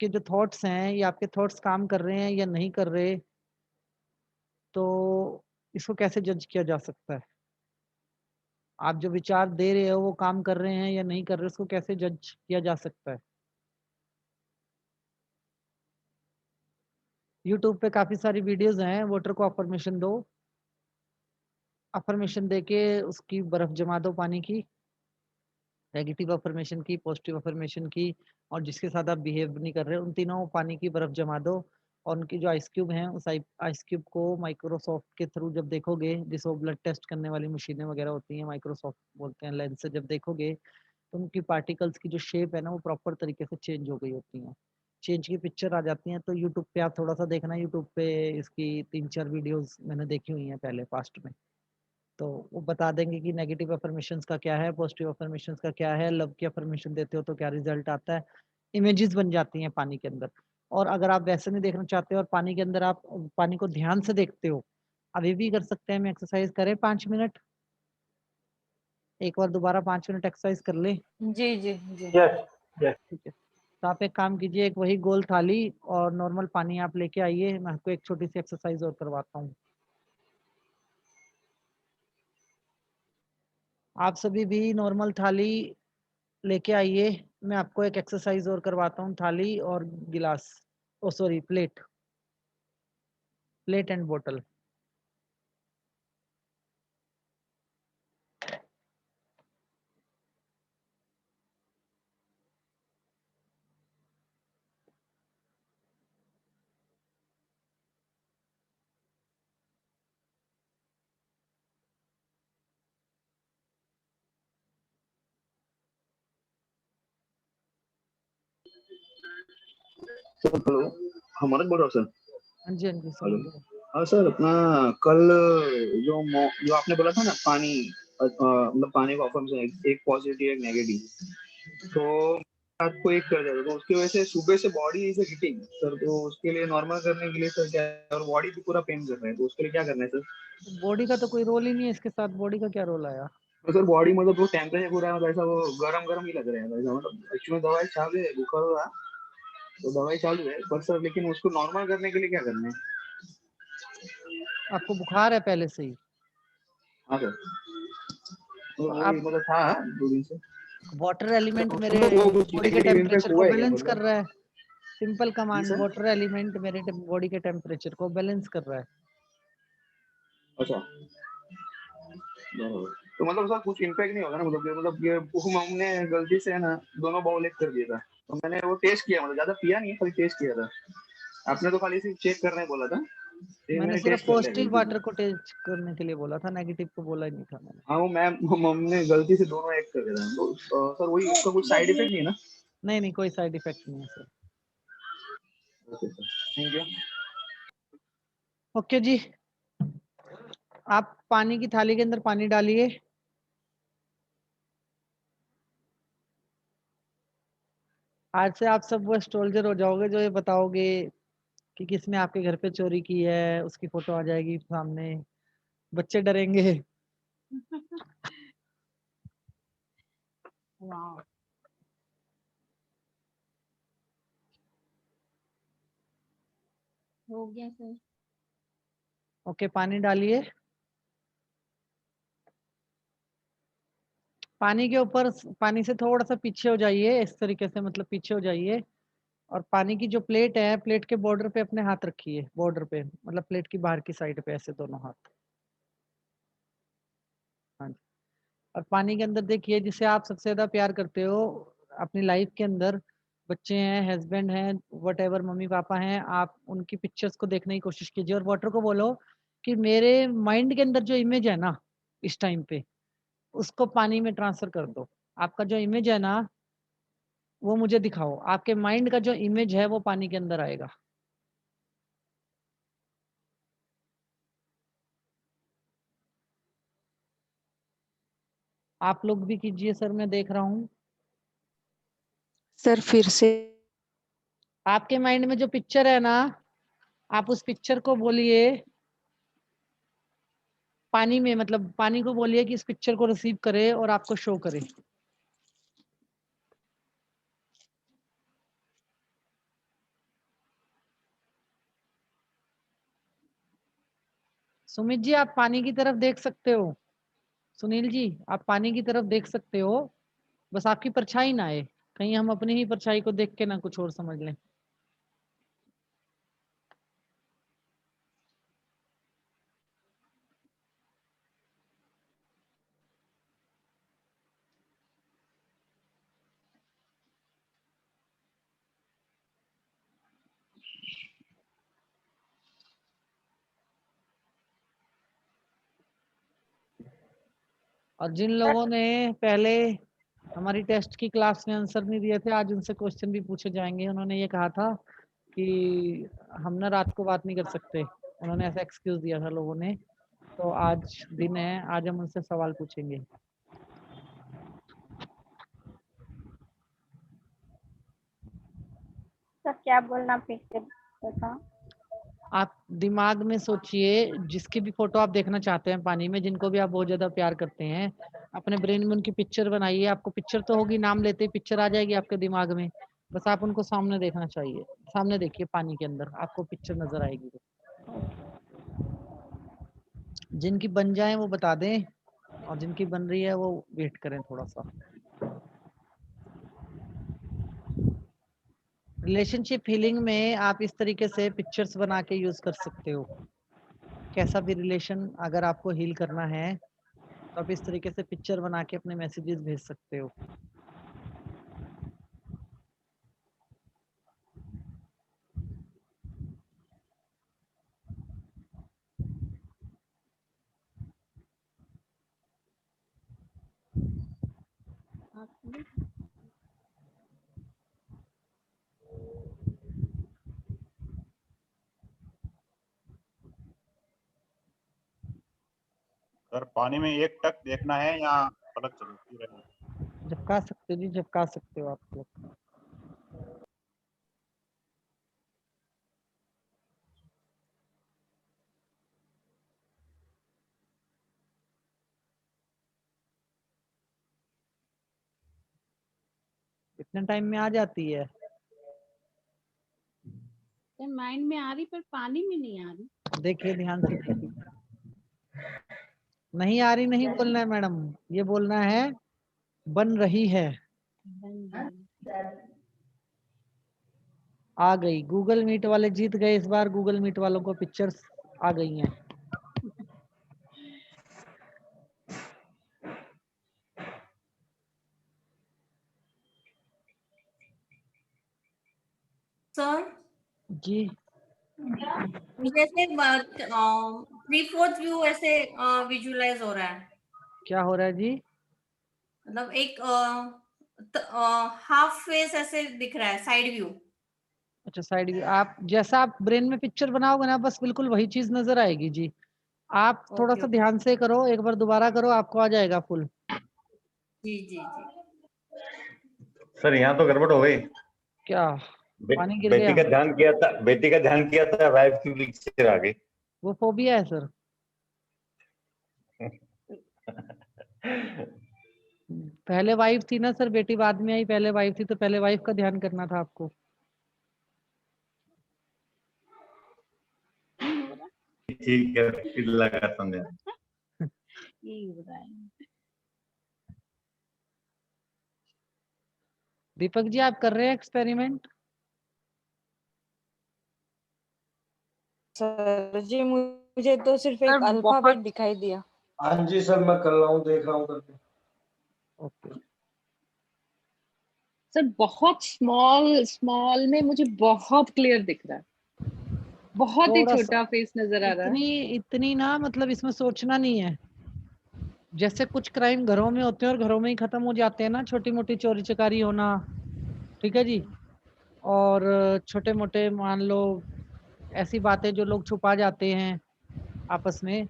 Speaker 2: के जो थॉट्स हैं, ये आपके थॉट्स काम कर रहे हैं या नहीं कर रहे, तो इसको कैसे जज किया जा सकता है? आप जो विचार दे रहे हो वो काम कर रहे हैं या नहीं कर रहे, उसको कैसे जज किया जा सकता है? यूट्यूब पे काफी सारी वीडियोस हैं, वाटर को अफर्मेशन दो, अफर्मेशन देके उसकी बर्फ जमा दो पानी की, नेगेटिव अफर्मेशन की, पॉजिटिव अफर्मेशन की, और जिसके साथ आप बिहेव नहीं कर रहे उन तीनों पानी की बर्फ जमा दो। और उनकी जो आइस क्यूब हैं, उस आइस क्यूब को माइक्रोसॉफ्ट के थ्रू जब देखोगे, जिसको ब्लड टेस्ट करने वाली मशीनें वगैरह होती हैं, माइक्रोसॉफ्ट बोलते हैं, लेंस से जब देखोगे तो उनकी पार्टिकल्स की जो शेप है ना वो प्रॉपर तरीके से चेंज हो गई होती हैं, चेंज की पिक्चर आ जाती हैं। तो यूट्यूब पे आप थोड़ा सा देखना, यूट्यूब पे इसकी 3-4 वीडियोस मैंने देखी हुई हैं पहले पास्ट में, तो वो बता देंगे कि नेगेटिव अफर्मेशंस का क्या है, पॉजिटिव अफर्मेशंस का क्या है, लव की अफर्मेशन देते हो तो क्या रिजल्ट आता है, इमेजेस बन जाती हैं पानी के अंदर। और अगर आप वैसे नहीं देखना चाहते हो और पानी के अंदर आप पानी को ध्यान से देखते हो, अभी भी कर सकते हैं, हम एक्सरसाइज करें 5 मिनट, एक बार दोबारा 5 मिनट एक्सरसाइज कर ले।
Speaker 3: जी जी जी।
Speaker 2: ठीक है, तो आप एक काम कीजिए, एक वही गोल थाली और नॉर्मल पानी आप लेके आइए, मैं आपको एक छोटी सी एक्सरसाइज और करवाता हूँ। आप सभी भी नॉर्मल थाली लेके आइए, मैं आपको एक एक्सरसाइज और करवाता हूँ, थाली और गिलास, ओ सॉरी प्लेट, प्लेट एंड बोतल।
Speaker 6: सर हेलो, हमारा बोल रहा हूँ सर।
Speaker 2: हाँ जी, हाँ जी,
Speaker 6: हेलो।
Speaker 2: समझ गए।
Speaker 6: हाँ सर, अपना कल जो आपने बोला था ना पानी, मतलब पानी का ऑफर एक पॉजिटिव एक नेगेटिव, तो रात को एक कर दिया था, तो उसकी वजह से सुबह से बॉडी इज हिटिंग सर, तो उसके लिए नॉर्मल करने के लिए सर क्या है, और बॉडी भी पूरा पेन कर रहा है, तो उसके लिए क्या करना है सर?
Speaker 2: बॉडी का तो कोई रोल ही नहीं है इसके साथ, बॉडी का क्या रोल आया?
Speaker 6: तो सर बॉडी मतलब वो टेम्परेचर पूरा मतलब ऐसा वो गरम गरम ही लग रहा है, ऐसा मतलब एक्चुअली दवाई चालू है, बुखार हो रहा, तो दवाई चालू है पर सर, लेकिन उसको नॉर्मल करने के लिए क्या करना है?
Speaker 2: आपको बुखार है पहले से ही?
Speaker 6: हाँ सर, तो
Speaker 2: तो
Speaker 6: वो
Speaker 2: आप
Speaker 6: मतलब था 2 दिन से।
Speaker 2: वाटर एलिमेंट मेरे
Speaker 6: मतलब वो कुछ
Speaker 2: बॉडी के
Speaker 6: नेगेटिव इम्पैक्ट
Speaker 2: टेम्परेचर को
Speaker 6: हुआ है क्या
Speaker 2: बैलेंस कर
Speaker 6: मतलब?
Speaker 2: रहा है। सिंपल
Speaker 6: जी
Speaker 2: कमांड,
Speaker 6: सर।
Speaker 2: वाटर एलिमेंट मेरे बॉडी के टेम्परेचर को बैलेंस कर रहा है।
Speaker 6: अच्छा, बराबर। तो मतलब सर कुछ इम्पैक्ट नहीं होगा ना, मतलब ये हमने गलती से है ना दोनों बाउल एक कर दिया था, तो मैंने वो टेस्ट किया, मतलब ज्यादा पिया नहीं, खाली टेस्ट किया था। आपने तो खाली सिर्फ चेक करने बोला था, ये
Speaker 2: मैंने
Speaker 6: मैंने
Speaker 2: सिर्फ
Speaker 6: टेस्ट कर लिया
Speaker 2: पॉजिटिव
Speaker 6: गलती से।
Speaker 2: वाटर को टेस्ट करने के लिए बोला था, नेगेटिव को बोला ही नहीं था मैंने।
Speaker 6: हाँ वो मैम हमने गलती से दोनों एक कर दिया था, तो सर वही, उसका कुछ साइड इफेक्ट नहीं है ना?
Speaker 2: नहीं नहीं, कोई साइड इफेक्ट नहीं है sir.
Speaker 6: Okay sir, thank you.
Speaker 2: Okay जी, आप पानी की थाली के अंदर पानी डालिए, आज से आप सब वो एस्ट्रोलजर हो जाओगे जो ये बताओगे कि किसने आपके घर पे चोरी की है, उसकी फोटो आ जाएगी सामने, बच्चे डरेंगे।
Speaker 10: वाह।
Speaker 9: हो गया सर।
Speaker 2: ओके, पानी डालिए। पानी के ऊपर, पानी से थोड़ा सा पीछे हो जाइए, इस तरीके से, मतलब पीछे हो जाइए। और पानी की जो प्लेट है, प्लेट के बॉर्डर पे अपने हाथ रखिए, बॉर्डर पे, मतलब प्लेट की बाहर की साइड पे, ऐसे दोनों हाथ। हाँ जी। और पानी के अंदर देखिए, जिसे आप सबसे ज्यादा प्यार करते हो अपनी लाइफ के अंदर, बच्चे हैं, हस्बैंड हैं, वट मम्मी पापा हैं, आप उनकी पिक्चर्स को देखने की कोशिश कीजिए। और वाटर को बोलो कि मेरे माइंड के अंदर जो इमेज है ना इस टाइम पे, उसको पानी में ट्रांसफर कर दो। आपका जो इमेज है ना, वो मुझे दिखाओ। आपके माइंड का जो इमेज है वो पानी के अंदर आएगा। आप लोग भी कीजिए सर, मैं देख रहा हूँ।
Speaker 11: सर फिर से।
Speaker 2: आपके माइंड में जो पिक्चर है ना, आप उस पिक्चर को बोलिए पानी में, मतलब पानी को बोलिए कि इस पिक्चर को रिसीव करे और आपको शो करे। सुमित जी, आप पानी की तरफ देख सकते हो। सुनील जी, आप पानी की तरफ देख सकते हो, बस आपकी परछाई ना आए, कहीं हम अपनी ही परछाई को देख के ना कुछ और समझ लें। और जिन लोगों ने पहले हमारी टेस्ट की क्लास में आंसर नहीं दिए थे, आज उनसे क्वेश्चन भी पूछे जाएंगे। उन्होंने ये कहा था कि हम ना रात को बात नहीं कर सकते, उन्होंने ऐसा एक्सक्यूज दिया था लोगों ने। तो आज दिन है, आज हम उनसे सवाल पूछेंगे।
Speaker 3: सर क्या बोलना फिर से बताओ।
Speaker 2: आप दिमाग में सोचिए, जिसकी भी फोटो आप देखना चाहते हैं पानी में, जिनको भी आप बहुत ज्यादा प्यार करते हैं, अपने ब्रेन में उनकी पिक्चर बनाइए। आपको पिक्चर तो होगी, नाम लेते ही पिक्चर आ जाएगी आपके दिमाग में, बस आप उनको सामने देखना चाहिए। सामने देखिए, पानी के अंदर आपको पिक्चर नजर आएगी। जिनकी बन जाए वो बता दें, और जिनकी बन रही है वो वेट करें थोड़ा सा। रिलेशनशिप हीलिंग में आप इस तरीके से पिक्चर्स बना के यूज कर सकते हो। कैसा भी रिलेशन अगर आपको हील करना है, तो आप इस तरीके से पिक्चर बना के अपने मैसेजेस भेज सकते हो।
Speaker 12: सर पानी में एक टक देखना है या पलक चलती रहेगी?
Speaker 2: झपका सकते हो जी, झपका सकते हो आप लोग। इतने टाइम में आ जाती है।
Speaker 10: माइंड में आ रही पर पानी में नहीं आ रही।
Speaker 2: देखिए, ध्यान से देखिए। नहीं आ रही नहीं बोलना है मैडम, ये बोलना है बन रही है। आ गई। गूगल मीट वाले जीत गए इस बार। गूगल मीट वालों को पिक्चर्स आ गई हैं।
Speaker 13: सर
Speaker 2: जी,
Speaker 13: जैसे 3/4 व्यू ऐसे विजुअलाइज हो रहा है,
Speaker 2: क्या हो रहा है जी?
Speaker 13: मतलब एक हाफ फेस ऐसे दिख रहा है, साइड व्यू।
Speaker 2: अच्छा, साइड व्यू। आप जैसा आप ब्रेन में पिक्चर बनाओगे ना, बस बिल्कुल वही चीज नजर आएगी जी। आप थोड़ा सा ध्यान से करो, एक बार दोबारा करो, आपको आ जाएगा फुल।
Speaker 13: जी जी जी।
Speaker 5: सर यहाँ तो गड़बड़ हो गई।
Speaker 2: क्या? पानी गिर
Speaker 5: बेटी
Speaker 2: गया?
Speaker 5: का ध्यान किया था, बेटी का ध्यान किया था, वाइफ की पिक्चर आ गई।
Speaker 2: वो फोबिया है सर। पहले वाइफ थी ना सर, बेटी बाद में आई, पहले वाइफ थी, तो पहले वाइफ का ध्यान करना था आपको।
Speaker 5: ठीक है, फिर लगाता हूँ मैं।
Speaker 10: यही बताएं।
Speaker 2: दीपक जी आप कर रहे हैं एक्सपेरिमेंट?
Speaker 14: सर जी मुझे तो सिर्फ एक
Speaker 9: सर,
Speaker 14: अल्फाबेट
Speaker 9: बहुत
Speaker 14: दिखाई दिया।
Speaker 7: हाँ जी सर, मैं कर रहा हूँ, देख रहा हूँ करके।
Speaker 2: ओके
Speaker 9: सर बहुत स्मॉल स्मॉल में मुझे बहुत क्लियर दिख रहा है, बहुत ही
Speaker 2: थोड़ा सा
Speaker 9: छोटा फेस नजर आ रहा है।
Speaker 2: इतनी इतनी ना, मतलब इसमें सोचना नहीं है। जैसे कुछ क्राइम घरों में होते हैं और घरों में ही खत्म हो जाते हैं ना, छोटी मोटी चोरी चकारी होना, ठीक है जी, और छोटे मोटे मान लो ऐसी बातें जो लोग छुपा जाते हैं आपस में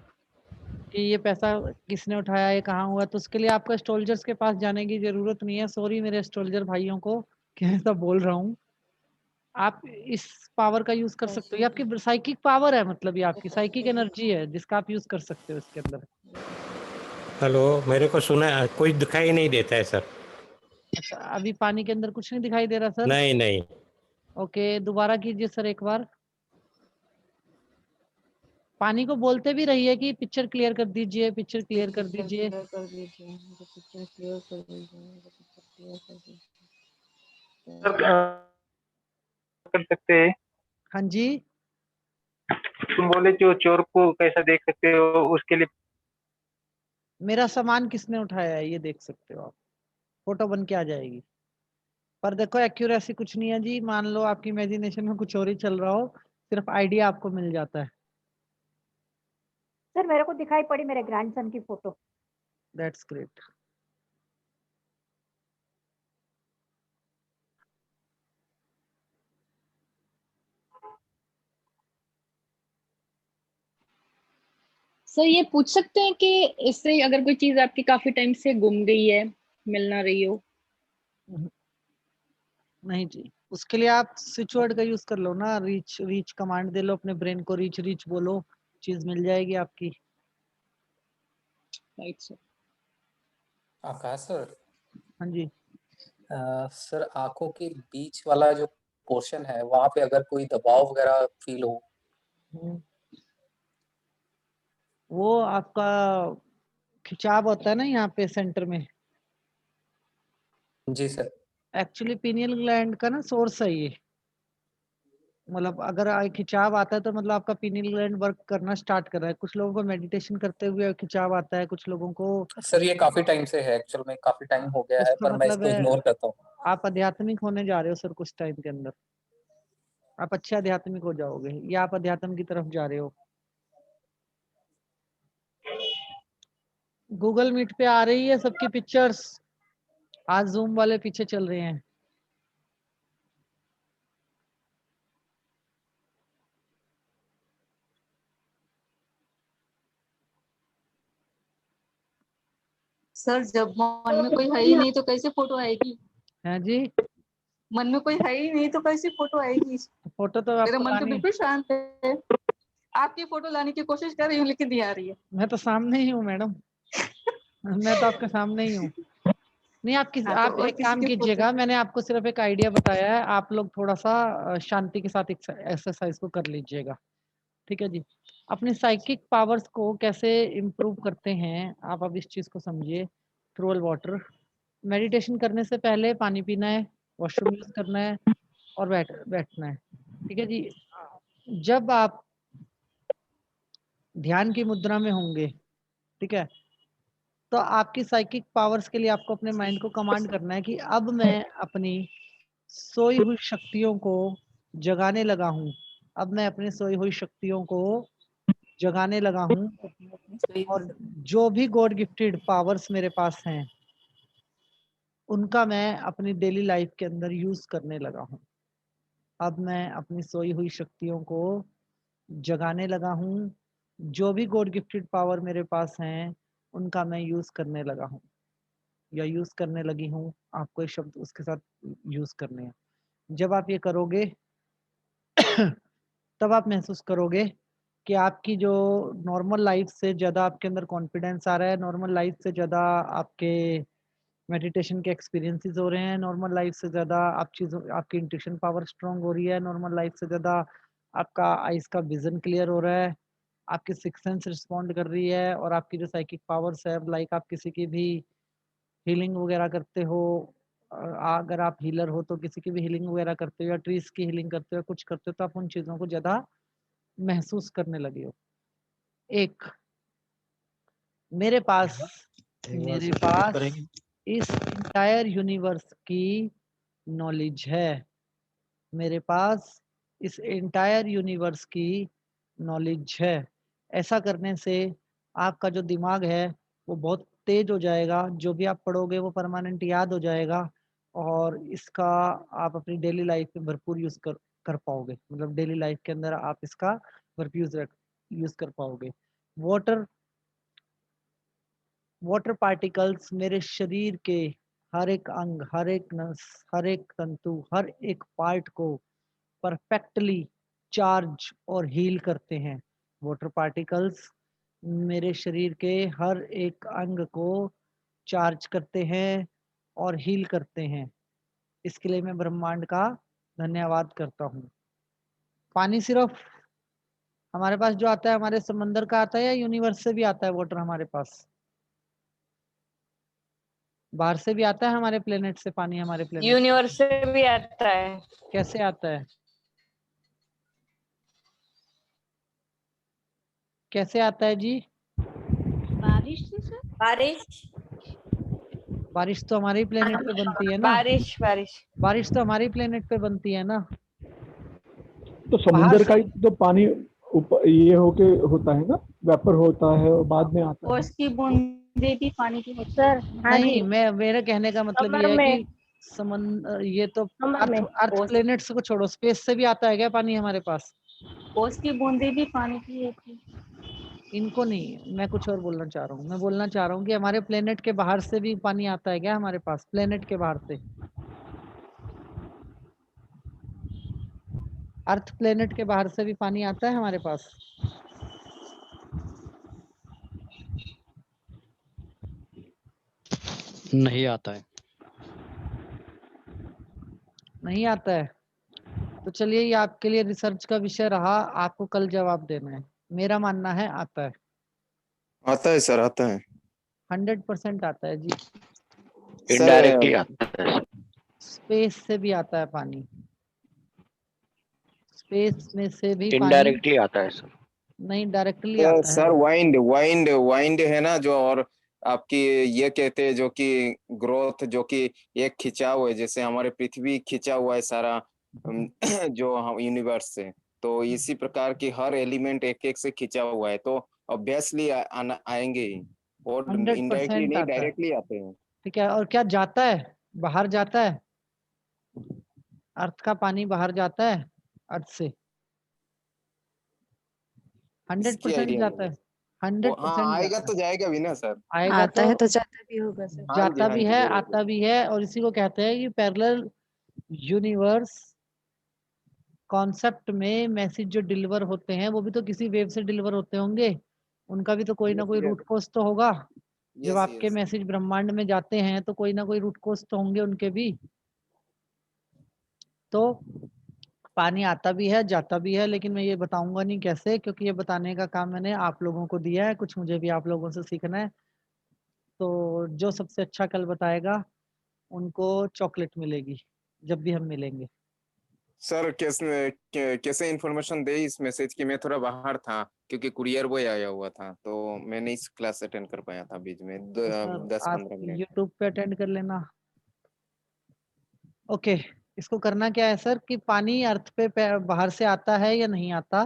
Speaker 2: कि ये पैसा किसने उठाया, ये कहाँ हुआ, तो उसके लिए आपको एस्ट्रोलजर्स के पास जाने की जरूरत नहीं है। सॉरी मेरे एस्ट्रोलजर भाइयों को कि ऐसा बोल रहा हूँ। आप इस पावर का यूज कर सकते हो, ये आपकी साइकिक पावर है, मतलब ये आपकी साइकिक एनर्जी है जिसका आप यूज कर सकते हो इसके अंदर।
Speaker 15: हेलो, मेरे को सुना, कोई दिखाई नहीं देता है सर।
Speaker 2: अच्छा, अभी पानी के अंदर कुछ नहीं दिखाई दे रहा सर?
Speaker 15: नहीं नहीं।
Speaker 2: ओके, दोबारा कीजिए सर एक बार। पानी को बोलते भी रहिए कि पिक्चर क्लियर कर दीजिए, पिक्चर क्लियर कर दीजिए।
Speaker 14: कर दीजिए, मुझे पिक्चर क्लियर कर दीजिए, मुझे पिक्चर क्लियर कर दीजिए।
Speaker 16: सर कर सकते हैं?
Speaker 2: हाँ जी,
Speaker 16: तुम बोले जो चोर को कैसा देख सकते हो उसके लिए?
Speaker 2: मेरा सामान किसने उठाया है ये देख सकते हो आप, फोटो बन के आ जाएगी। पर देखो एक्यूरेसी कुछ नहीं है जी, मान लो आपकी इमेजिनेशन में कुछ और ही चल रहा हो, सिर्फ आइडिया आपको मिल जाता है।
Speaker 17: सर मेरे को दिखाई पड़ी मेरे ग्रैंडसन की फोटो।
Speaker 2: That's great.
Speaker 9: सर ये पूछ सकते हैं कि इससे अगर कोई चीज आपकी काफी टाइम से गुम गई है, मिल ना रही हो?
Speaker 2: नहीं जी, उसके लिए आप स्विच वर्ड का यूज कर लो ना, रीच रीच कमांड दे लो अपने ब्रेन को, रीच रीच बोलो, चीज मिल जाएगी आपकी।
Speaker 9: Right sir.
Speaker 18: आकाश सर,
Speaker 2: हाँ जी,
Speaker 18: सर आंखों के बीच वाला जो पोर्शन है वहां पे अगर कोई दबाव वगैरह फील हो?
Speaker 2: वो आपका खिंचाव होता है ना यहाँ पे सेंटर में।
Speaker 18: जी सर।
Speaker 2: एक्चुअली पीनियल ग्लैंड का ना सोर्स है ये, मतलब अगर खिंचाव आता है तो मतलब आपका पीनियल ग्लैंड वर्क करना स्टार्ट कर रहा है। कुछ लोगों को मेडिटेशन करते हुए खिंचाव आता है, कुछ लोगों को।
Speaker 18: सर ये काफी टाइम से है, एक्चुअल में काफी टाइम हो गया है,
Speaker 2: उसका
Speaker 18: पर मैं
Speaker 2: मतलब
Speaker 18: इसको
Speaker 2: है
Speaker 18: इग्नोर करता हूँ।
Speaker 2: आप आध्यात्मिक होने जा रहे हो सर, कुछ टाइम के अंदर आप अच्छे आध्यात्मिक हो जाओगे, या आप अध्यात्म की तरफ जा रहे हो। गूगल मीट पे आ रही है सबकी पिक्चर्स, आज जूम वाले पीछे चल रहे हैं।
Speaker 11: सर जब मन में कोई है ही नहीं तो कैसे फोटो आएगी?
Speaker 2: हैं जी,
Speaker 11: मन में कोई है ही नहीं तो कैसे फोटो आएगी?
Speaker 2: फोटो तो
Speaker 11: मेरा
Speaker 2: आपको
Speaker 11: मन तो
Speaker 2: लानी,
Speaker 11: बिल्कुल शांत है, आपकी फोटो लाने की कोशिश कर रही हूँ लेकिन नहीं आ रही है।
Speaker 2: मैं तो सामने ही हूँ मैडम, मैं तो आपके सामने ही हूँ। नहीं आप
Speaker 11: हाँ, तो
Speaker 2: आप
Speaker 11: और
Speaker 2: एक
Speaker 11: किसी
Speaker 2: काम
Speaker 11: की फोटो?
Speaker 2: कीजिएगा, मैंने आपको सिर्फ एक आइडिया बताया है, आप लोग थोड़ा सा शांति के साथ एक्सरसाइज को कर लीजिएगा, ठीक है जी। अपनी साइकिक पावर्स को कैसे इम्प्रूव करते हैं आप अब इस चीज को समझिए। थ्रू वाटर, मेडिटेशन करने से पहले पानी पीना है, वॉशरूम यूज करना है और बैठना है, ठीक है जी। जब आप ध्यान की मुद्रा में होंगे, ठीक है, तो आपकी साइकिक पावर्स के लिए आपको अपने माइंड को कमांड करना है कि अब मैं अपनी सोई हुई शक्तियों को जगाने लगा हूँ, अब मैं अपनी सोई हुई शक्तियों को जगाने लगा हूँ, और जो भी गॉड गिफ्टेड पावर्स मेरे पास हैं उनका मैं अपनी डेली लाइफ के अंदर यूज करने लगा हूँ। अब मैं अपनी सोई हुई शक्तियों को जगाने लगा हूँ, जो भी गॉड गिफ्टेड पावर मेरे पास हैं उनका मैं यूज करने लगा हूँ या यूज करने लगी हूँ। आपको ये शब्द उसके साथ यूज करने हैं। जब आप ये करोगे तब आप महसूस करोगे कि आपकी जो नॉर्मल लाइफ से ज़्यादा आपके अंदर कॉन्फिडेंस आ रहा है, नॉर्मल लाइफ से ज़्यादा आपके मेडिटेशन के एक्सपीरियंसेस हो रहे हैं, नॉर्मल लाइफ से ज़्यादा आपकी इंट्यूशन पावर स्ट्रांग हो रही है, नॉर्मल लाइफ से ज़्यादा आपका आइज का विजन क्लियर हो रहा है, आपकी सिक्स सेंस रिस्पॉन्ड कर रही है, और आपकी जो साइकिक पावर्स है, लाइक आप किसी की भी हीलिंग वगैरह करते हो, अगर आप हीलर हो तो किसी की भी हीलिंग वगैरह करते हो, या ट्रीज की हीलिंग करते हो, कुछ करते हो, तो आप उन चीज़ों को ज़्यादा महसूस करने लगे हो। एक मेरे पास इस इंटायर यूनिवर्स की नॉलेज है, मेरे पास इस एंटायर यूनिवर्स की नॉलेज है। ऐसा करने से आपका जो दिमाग है वो बहुत तेज हो जाएगा, जो भी आप पढ़ोगे वो परमानेंट याद हो जाएगा, और इसका आप अपनी डेली लाइफ में भरपूर यूज़ कर पाओगे, मतलब डेली लाइफ के अंदर आप इसका भरपूर यूज़ कर पाओगे। वाटर पार्टिकल्स मेरे शरीर के हर एक अंग, हर एक नस, हर एक तंतु, हर एक पार्ट को परफेक्टली चार्ज और हील करते हैं। वाटर पार्टिकल्स मेरे शरीर के हर एक अंग को चार्ज करते हैं और हील करते हैं। इसके लिए मैं ब्रह्मांड का धन्यवाद करता हूँ। पानी सिर्फ हमारे पास जो आता है हमारे समंदर का आता है, या यूनिवर्स से भी आता है वाटर हमारे पास? बाहर से भी आता है हमारे प्लेनेट से पानी? हमारे प्लेनेट
Speaker 14: यूनिवर्स से भी आता है।
Speaker 2: कैसे आता है? कैसे आता है जी?
Speaker 13: बारिश से सर?
Speaker 2: बारिश तो हमारे ही प्लेनेट पे बनती है ना। बारिश तो हमारे ही प्लेनेट पे बनती है ना।
Speaker 19: तो समुद्र का ही तो पानी ये होके होता है ना, वेपर होता है और बाद में आता है।
Speaker 14: उसकी बूंदे भी पानी की होती है।
Speaker 2: नहीं, मेरे कहने का मतलब ये है कि ये तो अर्थ प्लेनेट्स को छोड़ो, स्पेस से भी आता है क्या पानी हमारे पास?
Speaker 14: उसकी बूंदे भी पानी की होती है।
Speaker 2: इनको नहीं, मैं कुछ और बोलना चाह रहा हूँ। मैं बोलना चाह रहा हूँ कि हमारे प्लेनेट के बाहर से भी पानी आता है क्या हमारे पास? प्लेनेट के बाहर से, अर्थ प्लेनेट के बाहर से भी पानी आता है हमारे पास?
Speaker 20: नहीं आता है।
Speaker 2: नहीं आता है? तो चलिए, ये आपके लिए रिसर्च का विषय रहा, आपको कल जवाब देना है। मेरा मानना है आता है।
Speaker 4: आता है सर, आता है।
Speaker 2: 100% आता है जी।
Speaker 20: इनडायरेक्टली आता है।
Speaker 2: स्पेस से भी आता है पानी, स्पेस में से भी पानी
Speaker 20: इनडायरेक्टली आता है सर।
Speaker 2: नहीं, डायरेक्टली आता है
Speaker 4: सर वाइंड है ना जो, और आपकी ये कहते हैं जो कि ग्रोथ, जो कि एक खिंचाव है, जैसे हमारे पृथ्वी खिंचा हुआ है सारा जो हम यूनिवर्स से, तो इसी प्रकार की हर एलिमेंट एक एक से खिंचा हुआ है, तो ऑब्वियसली आएंगे ही, और
Speaker 2: 100%
Speaker 4: इनडायरेक्टली नहीं,
Speaker 2: आता है।
Speaker 4: डायरेक्टली आते हैं।
Speaker 2: ठीक है, और क्या जाता है बाहर? जाता है अर्थ का पानी बाहर जाता है अर्थ से? 100% जाता है। 100%
Speaker 4: आएगा
Speaker 2: जाता
Speaker 4: तो
Speaker 2: है।
Speaker 4: जाएगा भी ना सर।
Speaker 2: आएगा
Speaker 14: आता है तो जाता भी होगा सर।
Speaker 2: जाता भी है,
Speaker 4: जरूर।
Speaker 2: आता भी है, और इसी को कहते हैं कि पैरेलल यूनिवर्स कॉन्सेप्ट में मैसेज जो डिलीवर होते हैं वो भी तो किसी वेव से डिलीवर होते होंगे, उनका भी तो कोई ना कोई रूट कोस तो होगा। जब आपके मैसेज ब्रह्मांड में जाते हैं तो कोई ना कोई रूट कोस तो होंगे उनके भी। तो पानी आता भी है, जाता भी है, लेकिन मैं ये बताऊंगा नहीं कैसे, क्योंकि ये बताने का काम मैंने आप लोगों को दिया है, कुछ मुझे भी आप लोगों से सीखना है। तो जो सबसे अच्छा कल बताएगा उनको चॉकलेट मिलेगी जब भी हम मिलेंगे।
Speaker 4: सर कैसे इंफॉर्मेशन दे इस मैसेज की? मैं थोड़ा बाहर था क्योंकि कुरियर बॉय आया हुआ था, तो मैं नहीं इस क्लास अटेंड कर पाया था बीच में।
Speaker 2: तो सर
Speaker 4: 10-15
Speaker 2: आप
Speaker 4: मिनट।
Speaker 2: यूट्यूब पे अटेंड कर लेना। ओके, इसको करना क्या है सर कि पानी अर्थ पे बाहर से आता है या नहीं आता?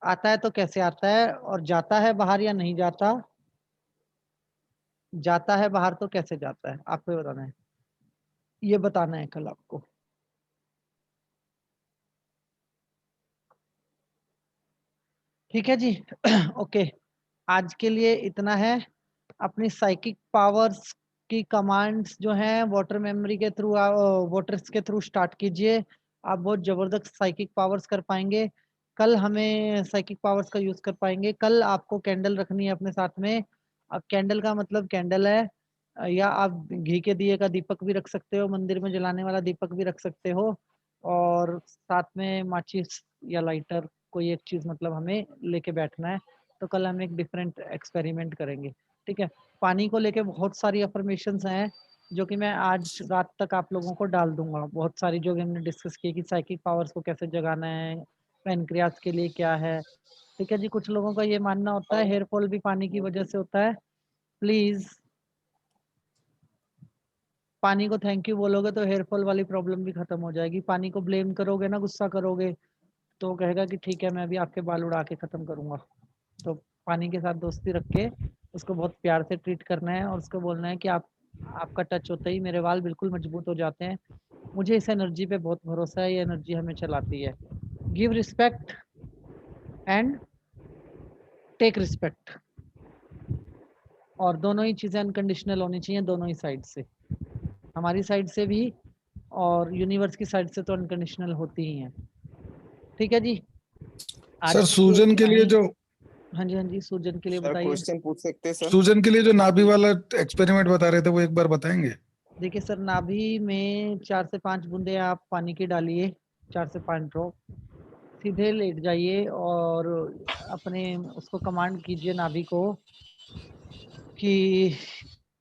Speaker 2: आता है तो कैसे आता है? और जाता है बाहर या नहीं जाता? जाता है बाहर तो कैसे जाता है? आपको बताना है, ये बताना है कल आपको। ठीक है जी। ओके, आज के लिए इतना है। अपनी साइकिक पावर्स की कमांड्स जो हैं वाटर मेमोरी के थ्रू, वाटर्स के थ्रू स्टार्ट कीजिए। आप बहुत जबरदस्त साइकिक पावर्स कर पाएंगे। कल हमें साइकिक पावर्स का यूज कर पाएंगे। कल आपको कैंडल रखनी है अपने साथ में। अब कैंडल का मतलब कैंडल है, या आप घी के दिए का दीपक भी रख सकते हो, मंदिर में जलाने वाला दीपक भी रख सकते हो, और साथ में माचिस या लाइटर कोई एक चीज मतलब हमें लेके बैठना है, तो कल हम एक डिफरेंट एक्सपेरिमेंट करेंगे, ठीक है। पानी को लेके बहुत सारी अफर्मेशंस हैं जो कि मैं आज रात तक आप लोगों को डाल दूंगा, बहुत सारी जो कि हमने डिस्कस की कि साइकिक पावर्स को कैसे जगाना है, पैनक्रियास के लिए क्या है, ठीक है जी। कुछ लोगों का ये मानना होता है हेयर फॉल भी पानी की वजह से होता है। प्लीज पानी को थैंक यू बोलोगे तो हेयर फॉल वाली प्रॉब्लम भी खत्म हो जाएगी। पानी को ब्लेम करोगे ना, गुस्सा करोगे, तो वो कहेगा कि ठीक है मैं अभी आपके बाल उड़ा के खत्म करूंगा। तो पानी के साथ दोस्ती रख के उसको बहुत प्यार से ट्रीट करना है और उसको बोलना है कि आपका टच होते ही मेरे बाल बिल्कुल मजबूत हो जाते हैं, मुझे इस एनर्जी पे बहुत भरोसा है, ये एनर्जी हमें चलाती है। Give respect and take respect, और दोनों ही चीज़ें अनकंडीशनल होनी चाहिए, दोनों ही साइड से, हमारी साइड से भी और यूनिवर्स की साइड से तो अनकंडीशनल होती ही हैं, ठीक है जी।
Speaker 1: सर सूजन के लिए जो,
Speaker 2: हाँ जी सूजन के लिए
Speaker 4: सर
Speaker 2: बताइए।
Speaker 4: क्वेश्चन पूछ सकते हैं सर?
Speaker 1: सूजन के लिए जो नाभि वाला एक्सपेरिमेंट बता रहे थे वो एक बार बताएंगे?
Speaker 2: देखिए सर, नाभि में 4 से 5 बूंदे आप पानी की डालिए, 4 से 5 ड्रॉप, सीधे लेट जाइए और अपने उसको कमांड कीजिए नाभि को कि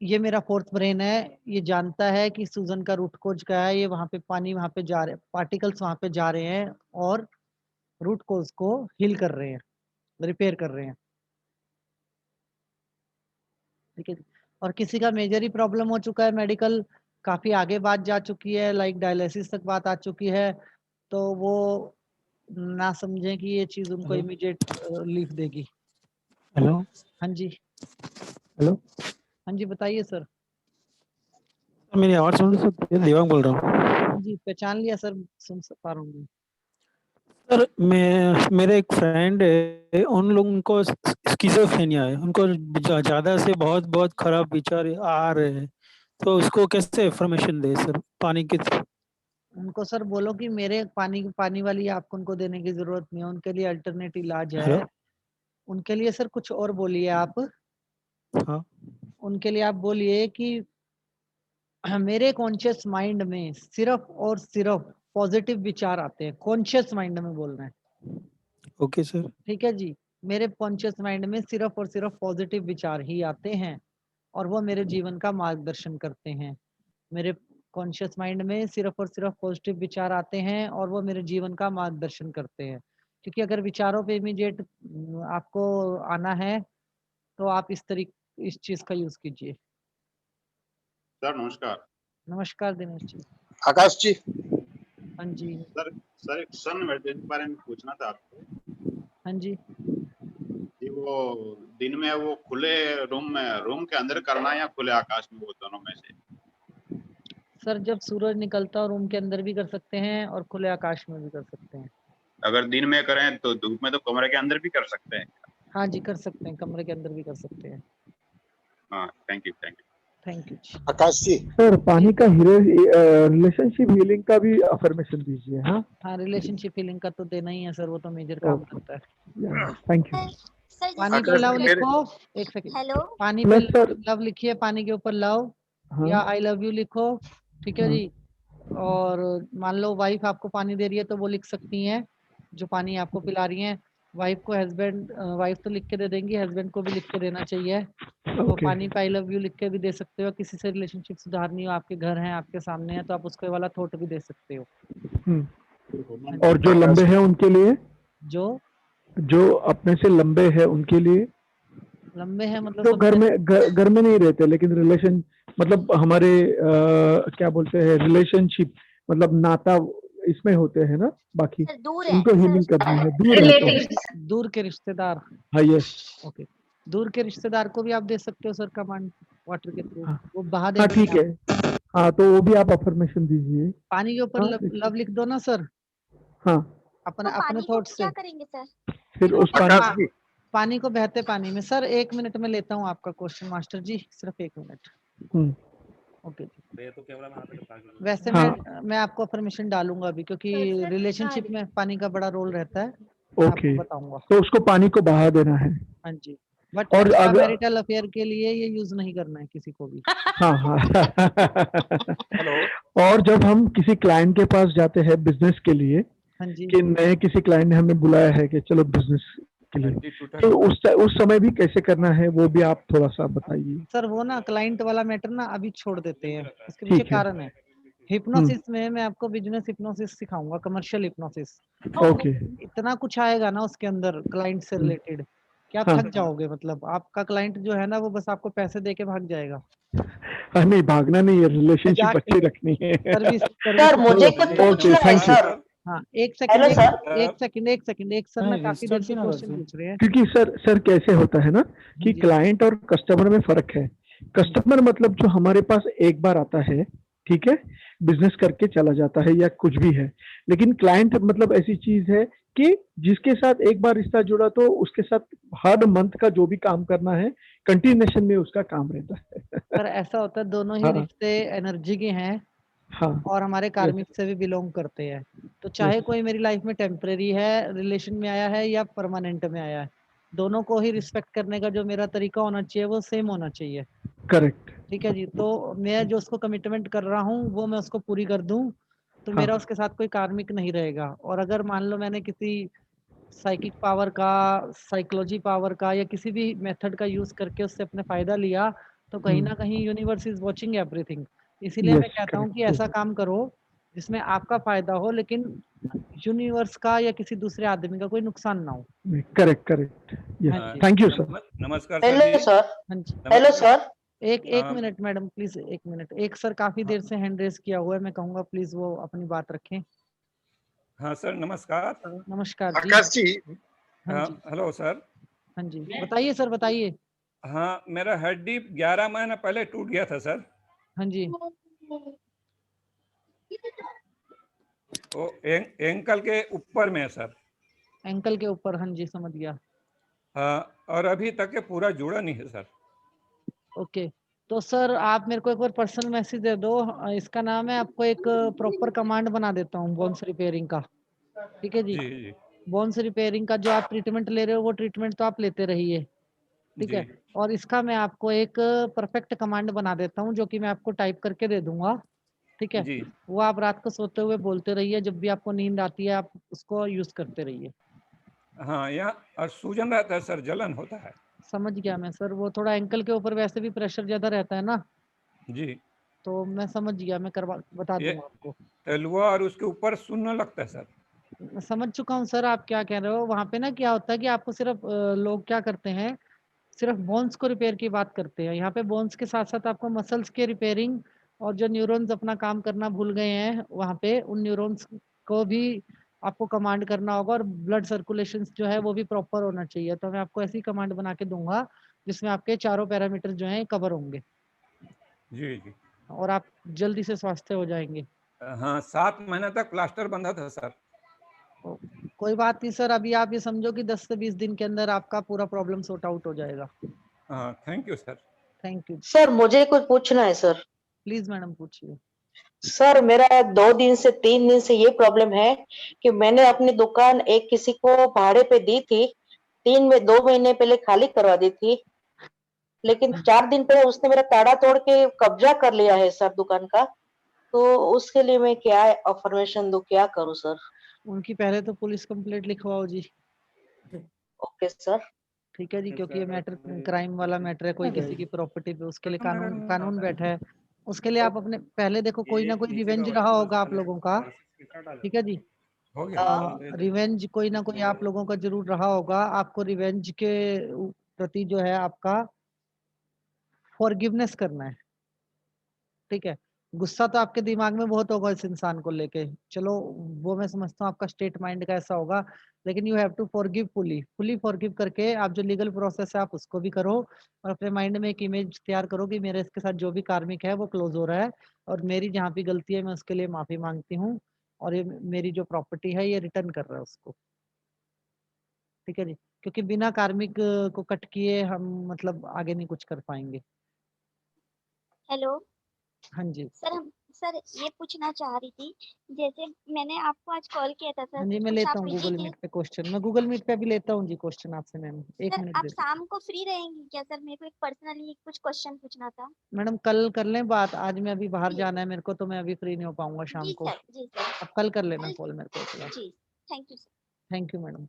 Speaker 2: ये मेरा फोर्थ ब्रेन है, ये जानता है कि सूजन का रूट कोज क्या है, ये वहाँ पे पानी वहाँ पे जा रहे हैं, पार्टिकल्स वहाँ पे जा रहे हैं और रूट कोज को हील कर रहे हैं, रिपेयर कर रहे हैं, ठीक है। और किसी का मेजर ही प्रॉब्लम हो चुका है, मेडिकल काफी आगे बात जा चुकी है, लाइक डायलिसिस तक बात आ चुकी है, तो वो ना समझें कि ये चीज उनको इमीडिएट रिलीफ देगी।
Speaker 19: हेलो
Speaker 2: हाँ जी,
Speaker 19: हेलो
Speaker 2: हाँ जी बताइए सर।
Speaker 19: मेरी आवाज सुन सकते हैं? देवांग बोल रहा हूँ।
Speaker 2: हाँ जी पहचान लिया सर, सुन पा रहा हूँ।
Speaker 19: सर मेरे एक फ्रेंड है, उन लोगों को स्किज़ोफ्रेनिया है, उनको ज्यादा से बहुत बहुत खराब विचार आ रहे हैं, तो उसको कैसे इन्फॉर्मेशन दे सर पानी के थ्रू?
Speaker 2: उनको सर बोलो कि मेरे पानी वाली आपको उनको देने की जरूरत नहीं है, उनके लिए अल्टरनेट इलाज है।
Speaker 19: हेलो?
Speaker 2: उनके लिए सर कुछ और बोलिए आप।
Speaker 19: हाँ
Speaker 2: उनके लिए आप बोलिए कि मेरे कॉन्शियस माइंड में सिर्फ और सिर्फ पॉजिटिव विचार आते हैं, कॉन्शियस माइंड में बोल रहे हैं।
Speaker 19: Okay sir.
Speaker 2: ठीक है जी, मेरे कॉन्शियस माइंड में सिर्फ और सिर्फ पॉजिटिव विचार ही आते हैं और वो मेरे जीवन का मार्गदर्शन करते हैं। मेरे कॉन्शियस माइंड में सिर्फ और सिर्फ पॉजिटिव विचार आते हैं और वो मेरे जीवन का मार्गदर्शन करते हैं। क्योंकि अगर विचारों पे इमीडिएट आपको आना है तो आप इस चीज का यूज कीजिए।
Speaker 12: सर नमस्कार।
Speaker 2: नमस्कार दिनेश जी।
Speaker 12: आकाश जी।
Speaker 2: हाँ जी।
Speaker 12: सर एक सन इमरजेंसी के बारे में पूछना था आपको।
Speaker 2: हाँ जी।
Speaker 12: कि वो दिन में वो खुले रूम के अंदर करना है या खुले आकाश में, वो दोनों में से?
Speaker 2: सर जब सूरज निकलता है रूम के अंदर भी कर सकते हैं और खुले आकाश में भी कर सकते हैं।
Speaker 12: अगर दिन में करें तो धूप में तो कमरे के अंदर भी कर सकते हैं?
Speaker 2: हाँ जी कर सकते हैं, कमरे के अंदर भी कर सकते हैं।
Speaker 12: हाँ thank you
Speaker 2: thank you.
Speaker 12: Akash ji.
Speaker 19: Sir पानी का रिलेशनशिप हीलिंग का भी अफर्मेशन दीजिए। हाँ
Speaker 2: हाँ रिलेशनशिप हीलिंग का तो देना ही है सर, वो तो मेजर काम करता है।
Speaker 19: Thank you.
Speaker 2: पानी पे लव लिखो, एक सेकंड।
Speaker 3: हेलो
Speaker 2: पानी पे लव लिखिए, पानी के ऊपर लव या आई लव यू लिखो, ठीक है जी। और मान लो वाइफ आपको पानी दे रही है तो वो लिख सकती हैं जो पानी आपको पिला रही हैं। वाइफ को हस्बैंड, वाइफ तो लिख के दे देंगी, हस्बैंड को भी लिख के देना चाहिए। तो पानी पे आई लव यू लिख के भी दे सकते हो। किसी से रिलेशनशिप सुधारनी हो, आपके घर है, आपके सामने है, तो आप उसको वाला थॉट भी दे सकते हो।
Speaker 19: और जो लंबे हैं उनके लिए, जो अपने से लंबे हैं उनके लिए,
Speaker 2: लंबे हैं मतलब
Speaker 19: तो घर में नहीं रहते लेकिन रिलेशन मतलब हमारे क्या बोलते हैं रिलेशनशिप मतलब नाता इसमें होते हैं ना, बाकी उनको हीलिंग करनी है।
Speaker 2: दूर के रिश्तेदार।
Speaker 19: हाँ यस।
Speaker 2: ओके, दूर के रिश्तेदार को भी आप दे सकते हो सर कमांड वाटर के थ्रू। वो बहा
Speaker 19: हाँ ठीक है। हाँ तो वो भी आप अफर्मेशन दीजिए।
Speaker 2: पानी के ऊपर लव लिख दो ना सर।
Speaker 19: हाँ
Speaker 2: अपने थॉट से।
Speaker 3: क्या करेंगे सर?
Speaker 19: फिर उस
Speaker 2: पानी को बहते पानी में। सर 1 मिनट में लेता हूँ आपका क्वेश्चन मास्टर जी, सिर्फ 1 मिनट। ओके जी। वैसे मैं आपको परमिशन डालूंगा अभी, क्योंकि रिलेशनशिप में पानी का बड़ा रोल रहता है।
Speaker 19: ओके
Speaker 2: बताऊंगा।
Speaker 19: तो उसको पानी को बहा देना है।
Speaker 2: हाँ जी, बट और मैरिटल अफेयर के लिए ये यूज नहीं करना है किसी को भी।
Speaker 19: हाँ और जब हम किसी क्लाइंट के पास जाते हैं बिजनेस के लिए
Speaker 2: हाँ जी
Speaker 21: कि नए किसी क्लाइंट ने हमें बुलाया है कि चलो बिजनेस के लिए, तो उस समय भी कैसे करना है वो भी आप थोड़ा सा बताइए।
Speaker 2: सर, वो ना क्लाइंट वाला मैटर ना अभी छोड़ देते हैं, उसके पीछे
Speaker 21: ठीक है।
Speaker 2: कारण है। हिप्नोसिस में मैं आपको बिजनेस हिप्नोसिस सिखाऊंगा, कमर्शियल हिप्नोसिस।
Speaker 21: ओके।
Speaker 2: इतना कुछ आएगा ना उसके अंदर क्लाइंट से रिलेटेड कि आप
Speaker 21: हाँ।
Speaker 2: थक जाओगे। मतलब आपका क्लाइंट जो है ना वो बस आपको पैसे दे के भाग जाएगा।
Speaker 21: हाँ, नहीं भागना नहीं है, रिलेशनशिप
Speaker 2: मजाक
Speaker 21: अच्छी रखनी है।
Speaker 2: सर्विस
Speaker 21: सर, मुझे कुछ पूछना है सर।
Speaker 2: हाँ, एक सेकंड एक सर ना काफी देर से क्वेश्चन पूछ रहे हैं।
Speaker 21: क्योंकि सर कैसे होता है ना कि क्लाइंट और कस्टमर में फर्क है। कस्टमर मतलब जो हमारे पास एक बार आता है, ठीक है, बिजनेस करके चला जाता है या कुछ भी है, लेकिन क्लाइंट मतलब ऐसी चीज है कि जिसके साथ एक बार रिश्ता जुड़ा तो उसके साथ हर मंथ का जो भी काम करना है कंटिन्यूएशन में उसका काम रहता है।
Speaker 2: पर ऐसा होता है दोनों ही
Speaker 21: हाँ।
Speaker 2: रिश्ते एनर्जी के हैं
Speaker 21: हाँ।
Speaker 2: और हमारे कार्मिक से भी बिलोंग करते हैं। तो चाहे कोई मेरी लाइफ में टेम्परेरी है, रिलेशन में आया है या परमानेंट में आया है, दोनों को ही रिस्पेक्ट करने का जो मेरा तरीका होना चाहिए वो सेम होना चाहिए।
Speaker 21: करेक्ट।
Speaker 2: ठीक है जी। तो मैं जो उसको कमिटमेंट कर रहा हूँ वो मैं उसको पूरी कर दूं तो मेरा उसके साथ कोई कार्मिक नहीं रहेगा। और अगर मान लो मैंने किसी साइकिक पावर का, साइकोलॉजी पावर का या किसी भी मेथड का यूज करके उससे अपने फायदा लिया तो कहीं ना कहीं यूनिवर्स इज वॉचिंग एवरीथिंग। इसीलिए मैं कहता हूँ कि ऐसा काम करो जिसमें आपका फायदा हो लेकिन यूनिवर्स का या किसी दूसरे आदमी का कोई नुकसान ना हो।
Speaker 21: करेक्ट। Thank you sir.
Speaker 22: नमस्कार
Speaker 21: हेलो
Speaker 22: सर।
Speaker 2: हाँ जी।
Speaker 22: Hello sir.
Speaker 2: एक मिनट मैडम प्लीज, एक मिनट। एक सर काफी देर से हैंड रेस किया हुआ है, मैं कहूंगा प्लीज वो अपनी बात रखें।
Speaker 22: हाँ सर, नमस्कार।
Speaker 2: नमस्कार जी।
Speaker 22: आकाश जी।
Speaker 2: हाँ जी।
Speaker 22: Hello sir.
Speaker 2: हाँ जी, बताइए सर, बताइए।
Speaker 22: हाँ, मेरा हड्डी 11 महीना पहले टूट गया था सर।
Speaker 2: हाँ जी।
Speaker 22: वो एंकल के ऊपर में है सर।
Speaker 2: एंकल के ऊपर, हाँ जी, समझ गया।
Speaker 22: हाँ, और अभी तक के पूरा जुड़ा नहीं है सर।
Speaker 2: ओके, तो सर आप मेरे को एक बार पर्सनल मैसेज दे दो। इसका नाम है, आपको एक प्रॉपर कमांड बना देता हूँ बोन्स रिपेयरिंग का। ठीक है जी।
Speaker 22: जी।
Speaker 2: बोन्स रिपेयरिंग का जो आप ट्रीटमेंट ले रहे हो वो ट्रीटमेंट तो आप लेते रहिए, ठीक है। और इसका मैं आपको एक परफेक्ट कमांड बना देता हूँ जो कि मैं आपको टाइप करके दे दूंगा, ठीक है। वो आप रात को सोते हुए बोलते रहिए, जब भी आपको नींद आती है आप उसको यूज करते रहिए।
Speaker 22: हाँ, यहाँ और सूजन रहता है सर, जलन होता है।
Speaker 2: समझ गया मैं सर, वो थोड़ा एंकल के ऊपर वैसे भी प्रेशर ज्यादा रहता है ना।
Speaker 22: जी।
Speaker 2: तो मैं समझ गया, मैं बता दूंगा आपको।
Speaker 22: तलवा और उसके ऊपर सुनने लगता है सर।
Speaker 2: मैं समझ चुका हूँ सर आप क्या कह रहे हो। वहां पे ना क्या होता है कि आपको सिर्फ लोग क्या करते हैं, सिर्फ बोन्स को रिपेयर की बात करते हैं। यहाँ पे बोन्स के साथ साथ आपको मसल्स के रिपेयरिंग और जो न्यूरॉन्स अपना काम करना भूल गए हैं वहाँ पे उन न्यूरॉन्स को भी आपको कमांड करना होगा। और ब्लड सर्कुलेशन जो है वो भी प्रॉपर होना चाहिए। तो मैं आपको ऐसी कमांड बना के दूंगा जिसमें आपके चारों पैरामीटर जो हैं कवर होंगे।
Speaker 22: जी।
Speaker 2: और आप जल्दी से स्वस्थ हो जाएंगे।
Speaker 22: हाँ, 7 महीने तक प्लास्टर बंधा था सर।
Speaker 2: कोई बात नहीं सर, अभी आप ये समझो कि 10 से 20 दिन के अंदर आपका पूरा प्रॉब्लम सॉर्ट आउट हो जाएगा।
Speaker 22: हाँ, thank you sir.
Speaker 2: Thank you
Speaker 22: sir, मुझे कुछ पूछना है सर।
Speaker 2: प्लीज मैडम पूछिए।
Speaker 22: सर, मेरा 2 दिन से 3 दिन से ये प्रॉब्लम है कि मैंने अपनी दुकान एक किसी को भाड़े पे दी थी। 2 महीने पहले खाली करवा दी थी, लेकिन 4 दिन पहले उसने मेरा ताला तोड़ के कब्जा कर लिया है सर दुकान का। तो उसके लिए मैं क्या अफर्मेशन दूं, क्या करूं सर?
Speaker 2: उनकी पहले तो पुलिस कंप्लेंट लिखवाओ जी।
Speaker 22: Okay sir.
Speaker 2: ठीक है जी, क्योंकि ये मैटर क्राइम वाला मैटर है, कोई किसी की प्रॉपर्टी पे, उसके लिए कानून बैठा है। उसके लिए आप अपने पहले देखो, कोई ना कोई रिवेंज रहा होगा आप लोगों का, ठीक है जी। रिवेंज कोई ना कोई आप लोगों का जरूर रहा होगा। आपको रिवेंज के प्रति जो है आपका फॉरगिवनेस करना है, ठीक है। गुस्सा तो आपके दिमाग में बहुत होगा इस इंसान को लेके, चलो वो मैं समझता हूँ आपका स्टेट माइंड का ऐसा होगा, लेकिन you have to forgive fully forgive करके आप जो लीगल प्रोसेस है आप उसको भी करो। और अपने माइंड में एक इमेज तैयार करो कि मेरे इसके साथ जो भी कार्मिक है वो क्लोज हो रहा है और मेरी जहाँ भी गलती है मैं उसके लिए माफी मांगती हूँ और ये मेरी जो प्रॉपर्टी है ये रिटर्न कर रहा है उसको, ठीक है जी। क्योंकि बिना कार्मिक को कट किए हम मतलब आगे नहीं कुछ कर पाएंगे।
Speaker 23: हेलो
Speaker 2: हाँ जी।
Speaker 23: सर ये पूछना चाह रही थी, जैसे मैंने आपको आज कॉल किया था सर,
Speaker 2: हाँ जी, मैं
Speaker 23: कुछ
Speaker 2: लेता
Speaker 23: आप
Speaker 2: हूँ
Speaker 23: बिजी
Speaker 2: गूगल
Speaker 23: थे?
Speaker 2: मीट पे क्वेश्चन, मैं गूगल मीट पे भी लेता हूँ जी क्वेश्चन आपसे मैम। एक
Speaker 23: सर
Speaker 2: मिनट
Speaker 23: आप
Speaker 2: देते।
Speaker 23: शाम को फ्री रहेंगी क्या सर? मेरे को एक पर्सनली कुछ क्वेश्चन पूछना था।
Speaker 2: मैडम कल कर लें बात, आज मैं अभी बाहर जाना है मेरे को तो मैं अभी फ्री नहीं हो पाऊंगा शाम
Speaker 23: जी
Speaker 2: को।
Speaker 23: सर, जी सर।
Speaker 2: अब कल कर लेना कॉल मेरे को।
Speaker 23: जी thank you sir.
Speaker 2: Thank you madam.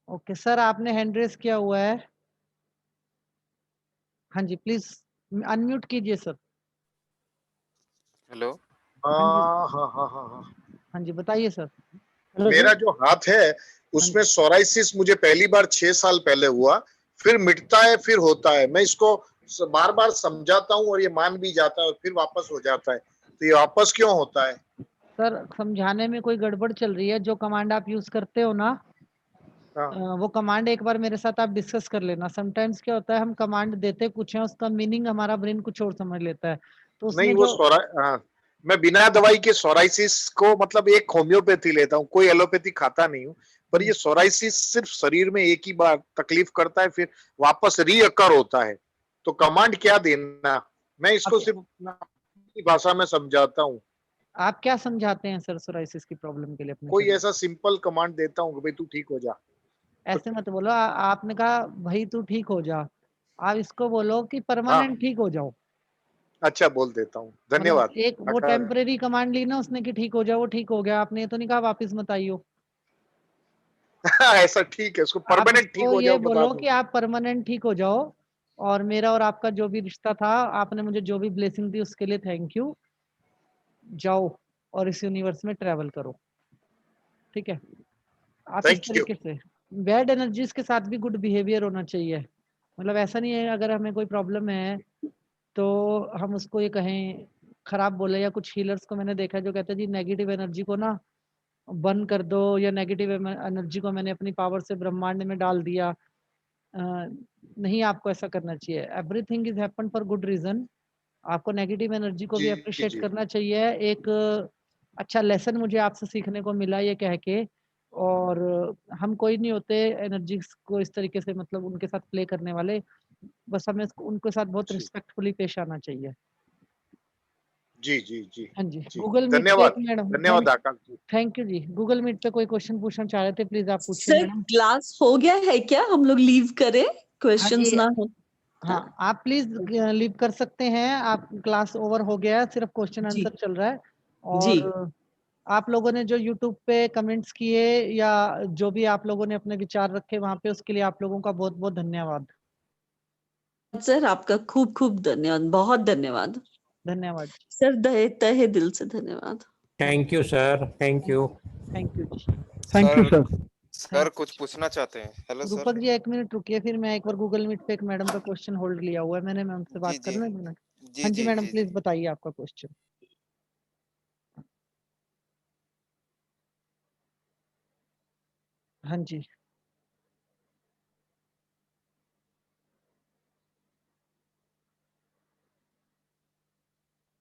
Speaker 2: Okay sir, आपने हैंड रेस किया हुआ है। हाँ जी, प्लीज अनम्यूट कीजिए सर।
Speaker 4: हेलो।
Speaker 2: हाँ जी,
Speaker 5: हाँ।
Speaker 2: हाँ जी, बताइए सर।
Speaker 5: मेरा जो हाथ है उसमें सोराइसिस मुझे पहली बार 6 साल पहले हुआ, फिर मिटता है फिर होता है। मैं इसको बार बार समझाता हूँ और ये मान भी जाता है और फिर वापस हो जाता है, तो ये वापस क्यों होता है?
Speaker 2: सर समझाने में कोई गड़बड़ चल रही है। जो कमांड आप यूज करते हो ना, वो कमांड एक बार मेरे साथ आप डिस्कस कर लेना। समटाइम्स क्या होता है, हम कमांड देते कुछ है, उसका मीनिंग हमारा ब्रेन कुछ और समझ लेता है। तो
Speaker 5: नहीं,
Speaker 2: उसमें
Speaker 5: वो
Speaker 2: जो
Speaker 5: मैं बिना दवाई के सोराइसिस को मतलब एक होम्योपैथी लेता हूँ, कोई एलोपैथी खाता नहीं हूँ, पर ये सोराइसिस सिर्फ शरीर में एक ही बार तकलीफ करता है, फिर वापस रीअकर होता है। तो कमांड क्या देना? मैं इसको सिर्फ अपनी भाषा में समझाता हूँ।
Speaker 2: आप क्या समझाते हैं सर सोराइसिस की प्रॉब्लम के लिए अपने
Speaker 5: कोई
Speaker 2: शरीर?
Speaker 5: ऐसा सिंपल कमांड देता हूँ कि भाई तू ठीक हो जा।
Speaker 2: ऐसे मत बोलो। आपने कहा भाई तू ठीक हो जा, आप इसको बोलो कि परमानेंट ठीक हो जाओ।
Speaker 5: अच्छा, बोल देता हूँ,
Speaker 2: मतलब
Speaker 5: धन्यवाद।
Speaker 2: एक वो टेम्परेरी कमांड ली ना उसने कि ठीक हो जाओ, वो ठीक हो गया। आपने ये तो नहीं कहा वापस मत आइयो।
Speaker 5: ऐसा ठीक है, उसको
Speaker 2: आप
Speaker 5: परमानेंट ठीक
Speaker 2: उसको
Speaker 5: हो
Speaker 2: ये
Speaker 5: जाओ बता
Speaker 2: बोलो
Speaker 5: दो।
Speaker 2: कि आप परमानेंट ठीक हो जाओ, और मेरा और आपका जो भी रिश्ता था, आपने मुझे जो भी ब्लेसिंग दी उसके लिए थैंक यू। जाओ और इस यूनिवर्स में ट्रेवल करो। ठीक है, आप इस
Speaker 5: थैंक यू।
Speaker 2: तरीके से। बैड एनर्जीज के साथ भी गुड बिहेवियर होना चाहिए। मतलब ऐसा नहीं है अगर हमें कोई प्रॉब्लम है तो हम उसको ये कहें खराब बोले। या कुछ हीलर्स को मैंने देखा है जो कहते हैं जी नेगेटिव एनर्जी को ना बंद कर दो, या नेगेटिव एनर्जी को मैंने अपनी पावर से ब्रह्मांड में डाल दिया। नहीं, आपको ऐसा करना चाहिए। Everything is happen for good reason. आपको नेगेटिव एनर्जी को भी अप्रिशिएट करना चाहिए। एक अच्छा लेसन मुझे आपसे सीखने को मिला ये कह के। और हम कोई नहीं होते एनर्जी को इस तरीके से मतलब उनके साथ प्ले करने वाले। बस हमें उनके साथ बहुत रिस्पेक्टफुली पेश आना चाहिए।
Speaker 5: जी जी जी
Speaker 2: हाँ जी,
Speaker 5: जी,
Speaker 2: गूगल मीट पे एक
Speaker 5: धन्यवाद।
Speaker 2: मैडम।
Speaker 5: धन्यवाद आकाश जी।
Speaker 2: थैंक यू जी। गूगल मीट पे कोई क्वेश्चन पूछना चाह रहे थे, प्लीज आप पूछिए
Speaker 6: सर
Speaker 2: मैडम।
Speaker 6: क्लास हो गया है क्या? हम लोग लीव करें,
Speaker 2: हाँ
Speaker 6: क्वेश्चंस
Speaker 2: जी,
Speaker 6: ना हो।
Speaker 2: हाँ आप प्लीज लीव कर सकते हैं। आप क्लास ओवर हो गया है, सिर्फ क्वेश्चन
Speaker 6: जी
Speaker 2: आंसर चल रहा है।
Speaker 6: जी
Speaker 2: और आप लोगों ने जो यूट्यूब पे कमेंट्स किए या जो भी आप लोगों ने अपने विचार रखे वहां पे, उसके लिए आप लोगों का बहुत बहुत धन्यवाद।
Speaker 6: सर आपका खूब खूब धन्यवाद, बहुत धन्यवाद
Speaker 2: धन्यवाद
Speaker 6: सर, तहे दिल से धन्यवाद।
Speaker 15: Thank you sir, thank you.
Speaker 2: Thank you जी।
Speaker 21: Thank you sir.
Speaker 4: सर कुछ पूछना चाहते हैं? Hello sir.
Speaker 2: रूपक जी एक मिनट रुकिए, फिर मैं एक बार गूगल मीट पे एक मैडम का क्वेश्चन होल्ड लिया हुआ है मैंने, मैं उनसे
Speaker 4: जी
Speaker 2: बात
Speaker 4: जी
Speaker 2: करना है मिनट।
Speaker 4: जी
Speaker 2: हाँ जी
Speaker 4: जी
Speaker 2: मैडम,
Speaker 4: जी
Speaker 2: प्लीज
Speaker 4: जी।
Speaker 2: बताइए आपका क्वेश्चन। हाँ जी,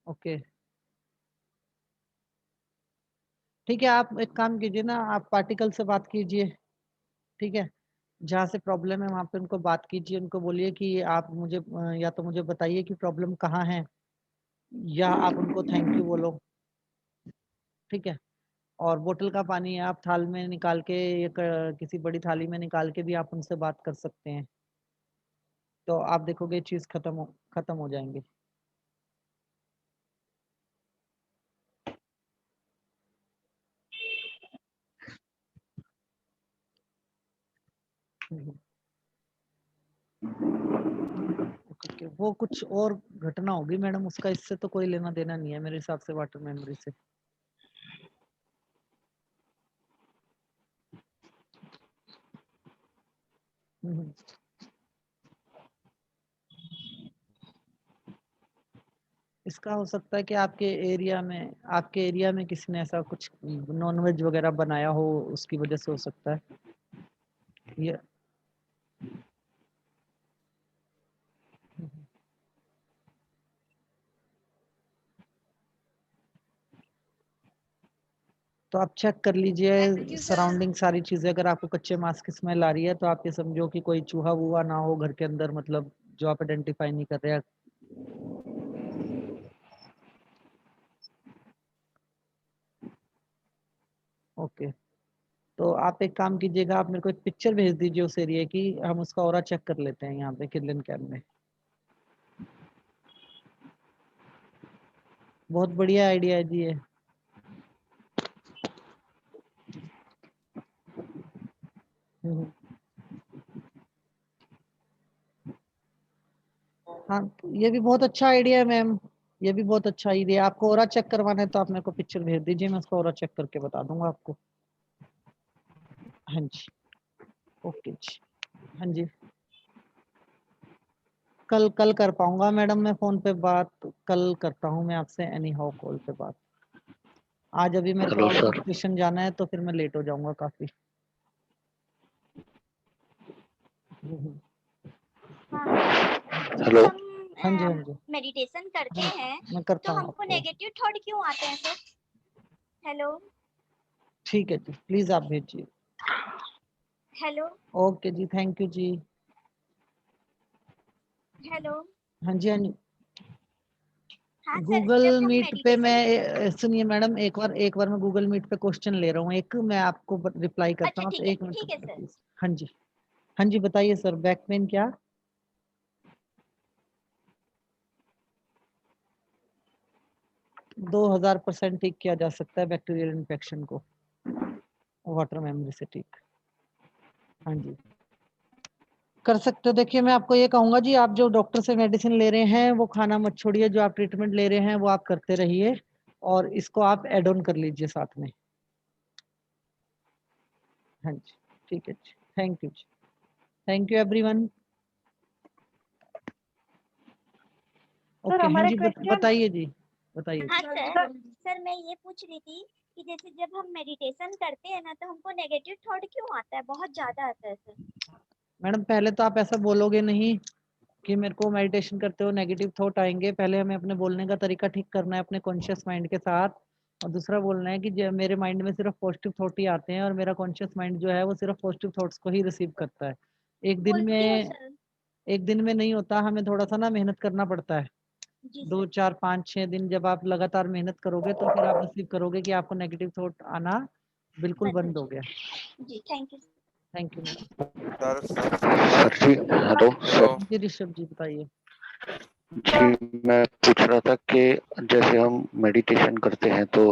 Speaker 2: ओके ठीक है। आप एक काम कीजिए ना, आप पार्टिकल से बात कीजिए। ठीक है, जहाँ से प्रॉब्लम है वहाँ पे उनको बात कीजिए। उनको बोलिए कि आप मुझे या तो मुझे बताइए कि प्रॉब्लम कहाँ है, या आप उनको थैंक यू बोलो। ठीक है, और बोतल का पानी आप थाल में निकाल के या किसी बड़ी थाली में निकाल के भी आप उनसे बात कर सकते हैं। तो आप देखोगे चीज खत्म हो जाएंगे। ओके, वो कुछ और घटना होगी मैडम, उसका इससे तो कोई लेना देना नहीं है मेरे हिसाब से वाटर मेमोरी से। हम्म। इसका हो सकता है कि आपके एरिया में किसी ने ऐसा कुछ नॉनवेज वगैरह बनाया हो, उसकी वजह से हो सकता है ये। तो आप चेक कर लीजिए सराउंडिंग सारी चीजें। अगर आपको कच्चे मांस की स्मेल आ रही है तो आप ये समझो कि कोई चूहा वूहा ना हो घर के अंदर, मतलब जो आप आइडेंटिफाई नहीं कर रहे हैं। ओके, तो आप एक काम कीजिएगा, आप मेरे को एक पिक्चर भेज दीजिए उस एरिया की, हम उसका ऑरा चेक कर लेते हैं यहाँ पे किडलन कैम्प में। बहुत बढ़िया आइडिया है जी ये। ये भी बहुत अच्छा आइडिया है मैम, ये भी बहुत अच्छा आइडिया है। आपको ओरा चेक करवाना है तो आप मेरे को पिक्चर भेज दीजिए, मैं उसको ओरा चेक करके बता दूंगा आपको। हाँ जी, ओके जी, हाँ जी। कल कर पाऊंगा मैडम मैं फोन पे बात, कल करता हूँ मैं आपसे एनी हाउ कॉल पे बात। आज अभी मेरे को
Speaker 20: hello
Speaker 2: out of
Speaker 20: sir.
Speaker 2: Station जाना है तो फिर मैं लेट हो जाऊंगा काफी।
Speaker 20: हेलो।
Speaker 2: हाँ जी, हाँ जी,
Speaker 23: मेडिटेशन करते हैं
Speaker 2: मैं करता
Speaker 23: तो
Speaker 2: हूँ
Speaker 23: हमको
Speaker 2: आपको।
Speaker 23: नेगेटिव थॉट क्यों आते हैं सर? हेलो
Speaker 2: ठीक है जी, प्लीज आप भेजिए।
Speaker 23: हेलो
Speaker 2: ओके जी, थैंक यू जी।
Speaker 23: हेलो
Speaker 2: हाँ जी, हाँ जी।
Speaker 23: हाँ सर,
Speaker 2: गूगल
Speaker 23: जब हम
Speaker 2: मीट पे
Speaker 23: मेडिटेशन
Speaker 2: मैं सुनिए मैडम, एक बार मैं गूगल मीट पे क्वेश्चन ले रहा हूँ, एक मैं आपको रिप्लाई करता
Speaker 23: अच्छा
Speaker 2: हूँ,
Speaker 23: ठीक
Speaker 2: आप
Speaker 23: है,
Speaker 2: 1 मिनट
Speaker 23: ठीक है
Speaker 2: रुकिए
Speaker 23: सर।
Speaker 2: प्लीज। हाँ जी, हाँ जी, बताइए सर, बैक पेन क्या? दो 2000% ठीक किया जा सकता है बैक्टीरियल इन्फेक्शन को वाटर मेमोरी से, ठीक। हाँ जी, कर सकते हो। देखिए मैं आपको ये कहूंगा जी, आप जो डॉक्टर से मेडिसिन ले रहे हैं वो खाना मत छोड़िए, जो आप ट्रीटमेंट ले रहे हैं वो आप करते रहिए, और इसको आप एड ऑन कर लीजिए साथ में। हाँ जी, ठीक है जी, थैंक यू जी, थैंक यू एवरीवन। ओके, हाँ जी, बताइए जी, बताइए।
Speaker 23: हाँ सर, सर मैं ये पूछ रही थी कि जैसे जब हम मेडिटेशन करते हैं ना तो हमको नेगेटिव थॉट क्यों आता है? बहुत ज्यादा आता है सर।
Speaker 2: मैडम पहले तो आप ऐसा बोलोगे नहीं कि मेरे को मेडिटेशन करते हो नेगेटिव थॉट आएंगे, पहले हमें अपने बोलने का तरीका ठीक करना है अपने कॉन्शियस माइंड के साथ, और दूसरा बोलना है कि मेरे माइंड में सिर्फ पॉजिटिव थॉट ही आते हैं और मेरा कॉन्शियस माइंड जो है वो सिर्फ पॉजिटिव थॉट्स को ही रिसीव करता है। एक दिन
Speaker 23: बोलती हूँ
Speaker 2: में
Speaker 23: सर।
Speaker 2: एक दिन में नहीं होता, हमें थोड़ा सा ना मेहनत करना पड़ता है।
Speaker 23: जी
Speaker 2: 2
Speaker 23: सर।
Speaker 2: 4 5 6 दिन जब आप लगातार मेहनत करोगे तो फिर आप रिसीव करोगे कि आपको नेगेटिव थॉट आना बिल्कुल बंद हो गया।
Speaker 23: जी thank you.
Speaker 2: Thank you madam.
Speaker 20: Sir जी हेलो सर।
Speaker 2: जी ऋषभ जी बताइए।
Speaker 20: जी मैं पूछ रहा था कि जैसे हम मेडिटेशन करते हैं तो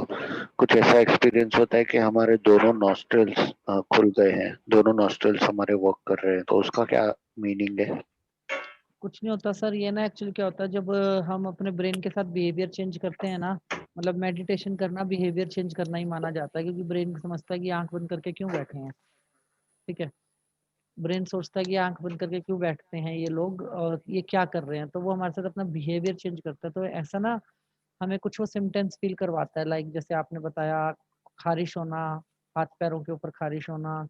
Speaker 20: कुछ ऐसा एक्सपीरियंस होता है कि हमारे दोनों नॉस्ट्रल्स खुल गए हैं, दोनों नॉस्ट्रल्स हमारे वर्क कर रहे हैं, तो उसका क्या मीनिंग है?
Speaker 2: कुछ नहीं होता सर, ये ना एक्चुअली क्या होता है, जब हम अपने ब्रेन के साथ बिहेवियर चेंज करते हैं ना, मतलब मेडिटेशन करना बिहेवियर चेंज करना ही माना जाता है, क्योंकि ब्रेन समझता है कि आंख बंद करके क्यों बैठे हैं, ठीक है। ब्रेन सोचता है कि आंख बंद करके क्यों बैठते हैं ये लोग और ये क्या कर रहे हैं, तो वो हमारे साथ अपना बिहेवियर चेंज करता है। तो ऐसा ना हमें कुछ वो सिम्टम्स फील करवाता है, लाइक जैसे आपने बताया खारिश होना, हाथ पैरों के ऊपर खारिश होना,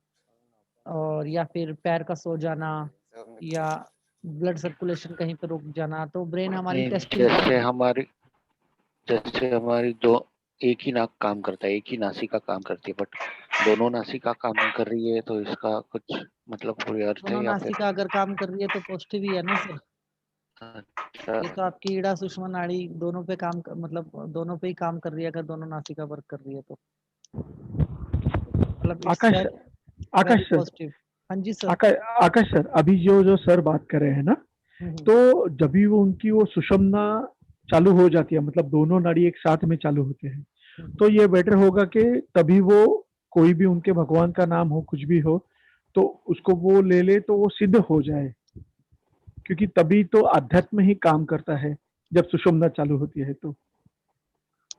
Speaker 2: और या फिर पैर का सो जाना, या ब्लड सर्कुलेशन कहीं पे रुक जाना, तो ब्रेन हमारी
Speaker 20: नहीं,
Speaker 2: टेस्टिंग कर
Speaker 20: जैसे हमारी दो एक ही नाक काम करता है, एक ही नासिका काम करती है, बट दोनों नासिका काम नहीं कर रही है, तो इसका कुछ मतलब कोई अर्थ
Speaker 2: दोनों
Speaker 20: है या फिर?
Speaker 2: नासिका अगर काम कर रही है तो पॉजिटिव ही है ना सर।
Speaker 20: अच्छा
Speaker 2: ये तो आपकी ईड़ा सुषमा नाड़ी दोनों पे मतलब दोनों पे ही काम कर रही है, अगर दोनों नासिका वर्क कर रही है तो मतलब it's
Speaker 21: Akash
Speaker 2: very
Speaker 21: Akash sir
Speaker 2: positive. हाँ जी सर।
Speaker 21: आकाश सर, अभी जो सर बात कर रहे हैं ना, तो जब भी वो उनकी वो सुषुम्ना चालू हो जाती है, मतलब दोनों नाड़ी एक साथ में चालू होते हैं, तो ये बेटर होगा कि तभी वो कोई भी उनके भगवान का नाम हो, कुछ भी हो, तो उसको वो ले ले तो वो सिद्ध हो जाए, क्योंकि तभी तो अध्यात्म ही काम करता है जब सुषुम्ना चालू होती है। तो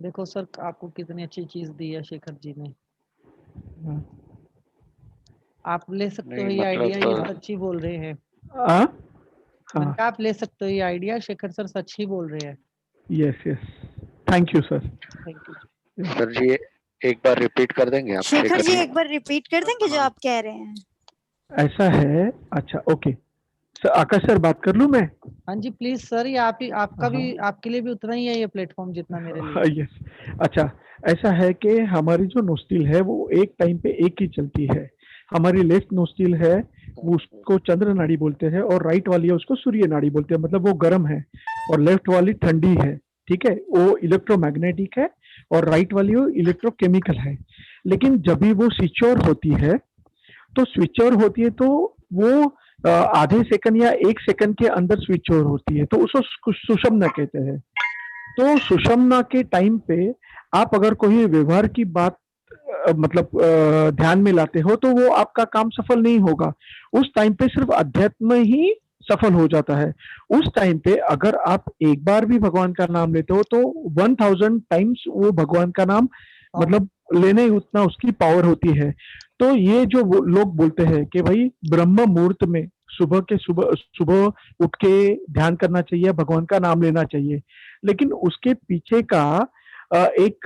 Speaker 2: देखो सर आपको कितनी अच्छी चीज दी है शेखर जी ने, आप ले सकते हो
Speaker 20: नहीं
Speaker 2: ये आइडिया, ये
Speaker 20: मतलब
Speaker 2: सच ही बोल रहे हैं। मैंने
Speaker 21: हाँ
Speaker 2: कहा आप ले सकते हो ये आइडिया, शेखर सर सच ही बोल रहे हैं।
Speaker 21: Yes yes, thank you sir.
Speaker 2: Thank you.
Speaker 20: Sir जी एक बार रिपीट कर देंगे आप?
Speaker 13: शेखर जी एक बार रिपीट कर देंगे जो आप कह रहे हैं?
Speaker 21: ऐसा है, अच्छा ओके सर, आकाश सर बात कर लूं मैं?
Speaker 2: हाँ जी प्लीज सर, ये आप ही आपका भी आपके लिए भी उतना ही है ये प्लेटफॉर्म जितना मेरे लिए।
Speaker 21: यस, अच्छा ऐसा है कि हमारी जो नोस्टिल है वो एक टाइम पे एक ही चलती है। हमारी लेफ्ट नोस्टिल है वो उसको चंद्र नाड़ी बोलते हैं, और राइट वाली है उसको सूर्य नाड़ी बोलते हैं, मतलब वो गर्म है और लेफ्ट वाली ठंडी है, ठीक है, वो इलेक्ट्रोमैग्नेटिक है, और राइट वाली वो इलेक्ट्रोकेमिकल है। लेकिन जब भी वो स्विचोर होती है तो वो आधे सेकंड या 1 सेकंड के अंदर स्विच ओवर होती है, तो उसको सुषुम्ना कहते हैं। तो सुषुम्ना के टाइम पे आप अगर कोई व्यवहार की बात मतलब ध्यान में लाते हो तो वो आपका काम सफल नहीं होगा। उस टाइम पे सिर्फ अध्यात्म ही सफल हो जाता है। उस टाइम पे अगर आप एक बार भी भगवान का नाम लेते हो तो 1000 टाइम्स वो भगवान का नाम मतलब लेने उतना उसकी पावर होती है। तो ये जो लोग बोलते हैं कि भाई ब्रह्म मुहूर्त में सुबह उठ के ध्यान करना चाहिए, भगवान का नाम लेना चाहिए, लेकिन उसके पीछे का एक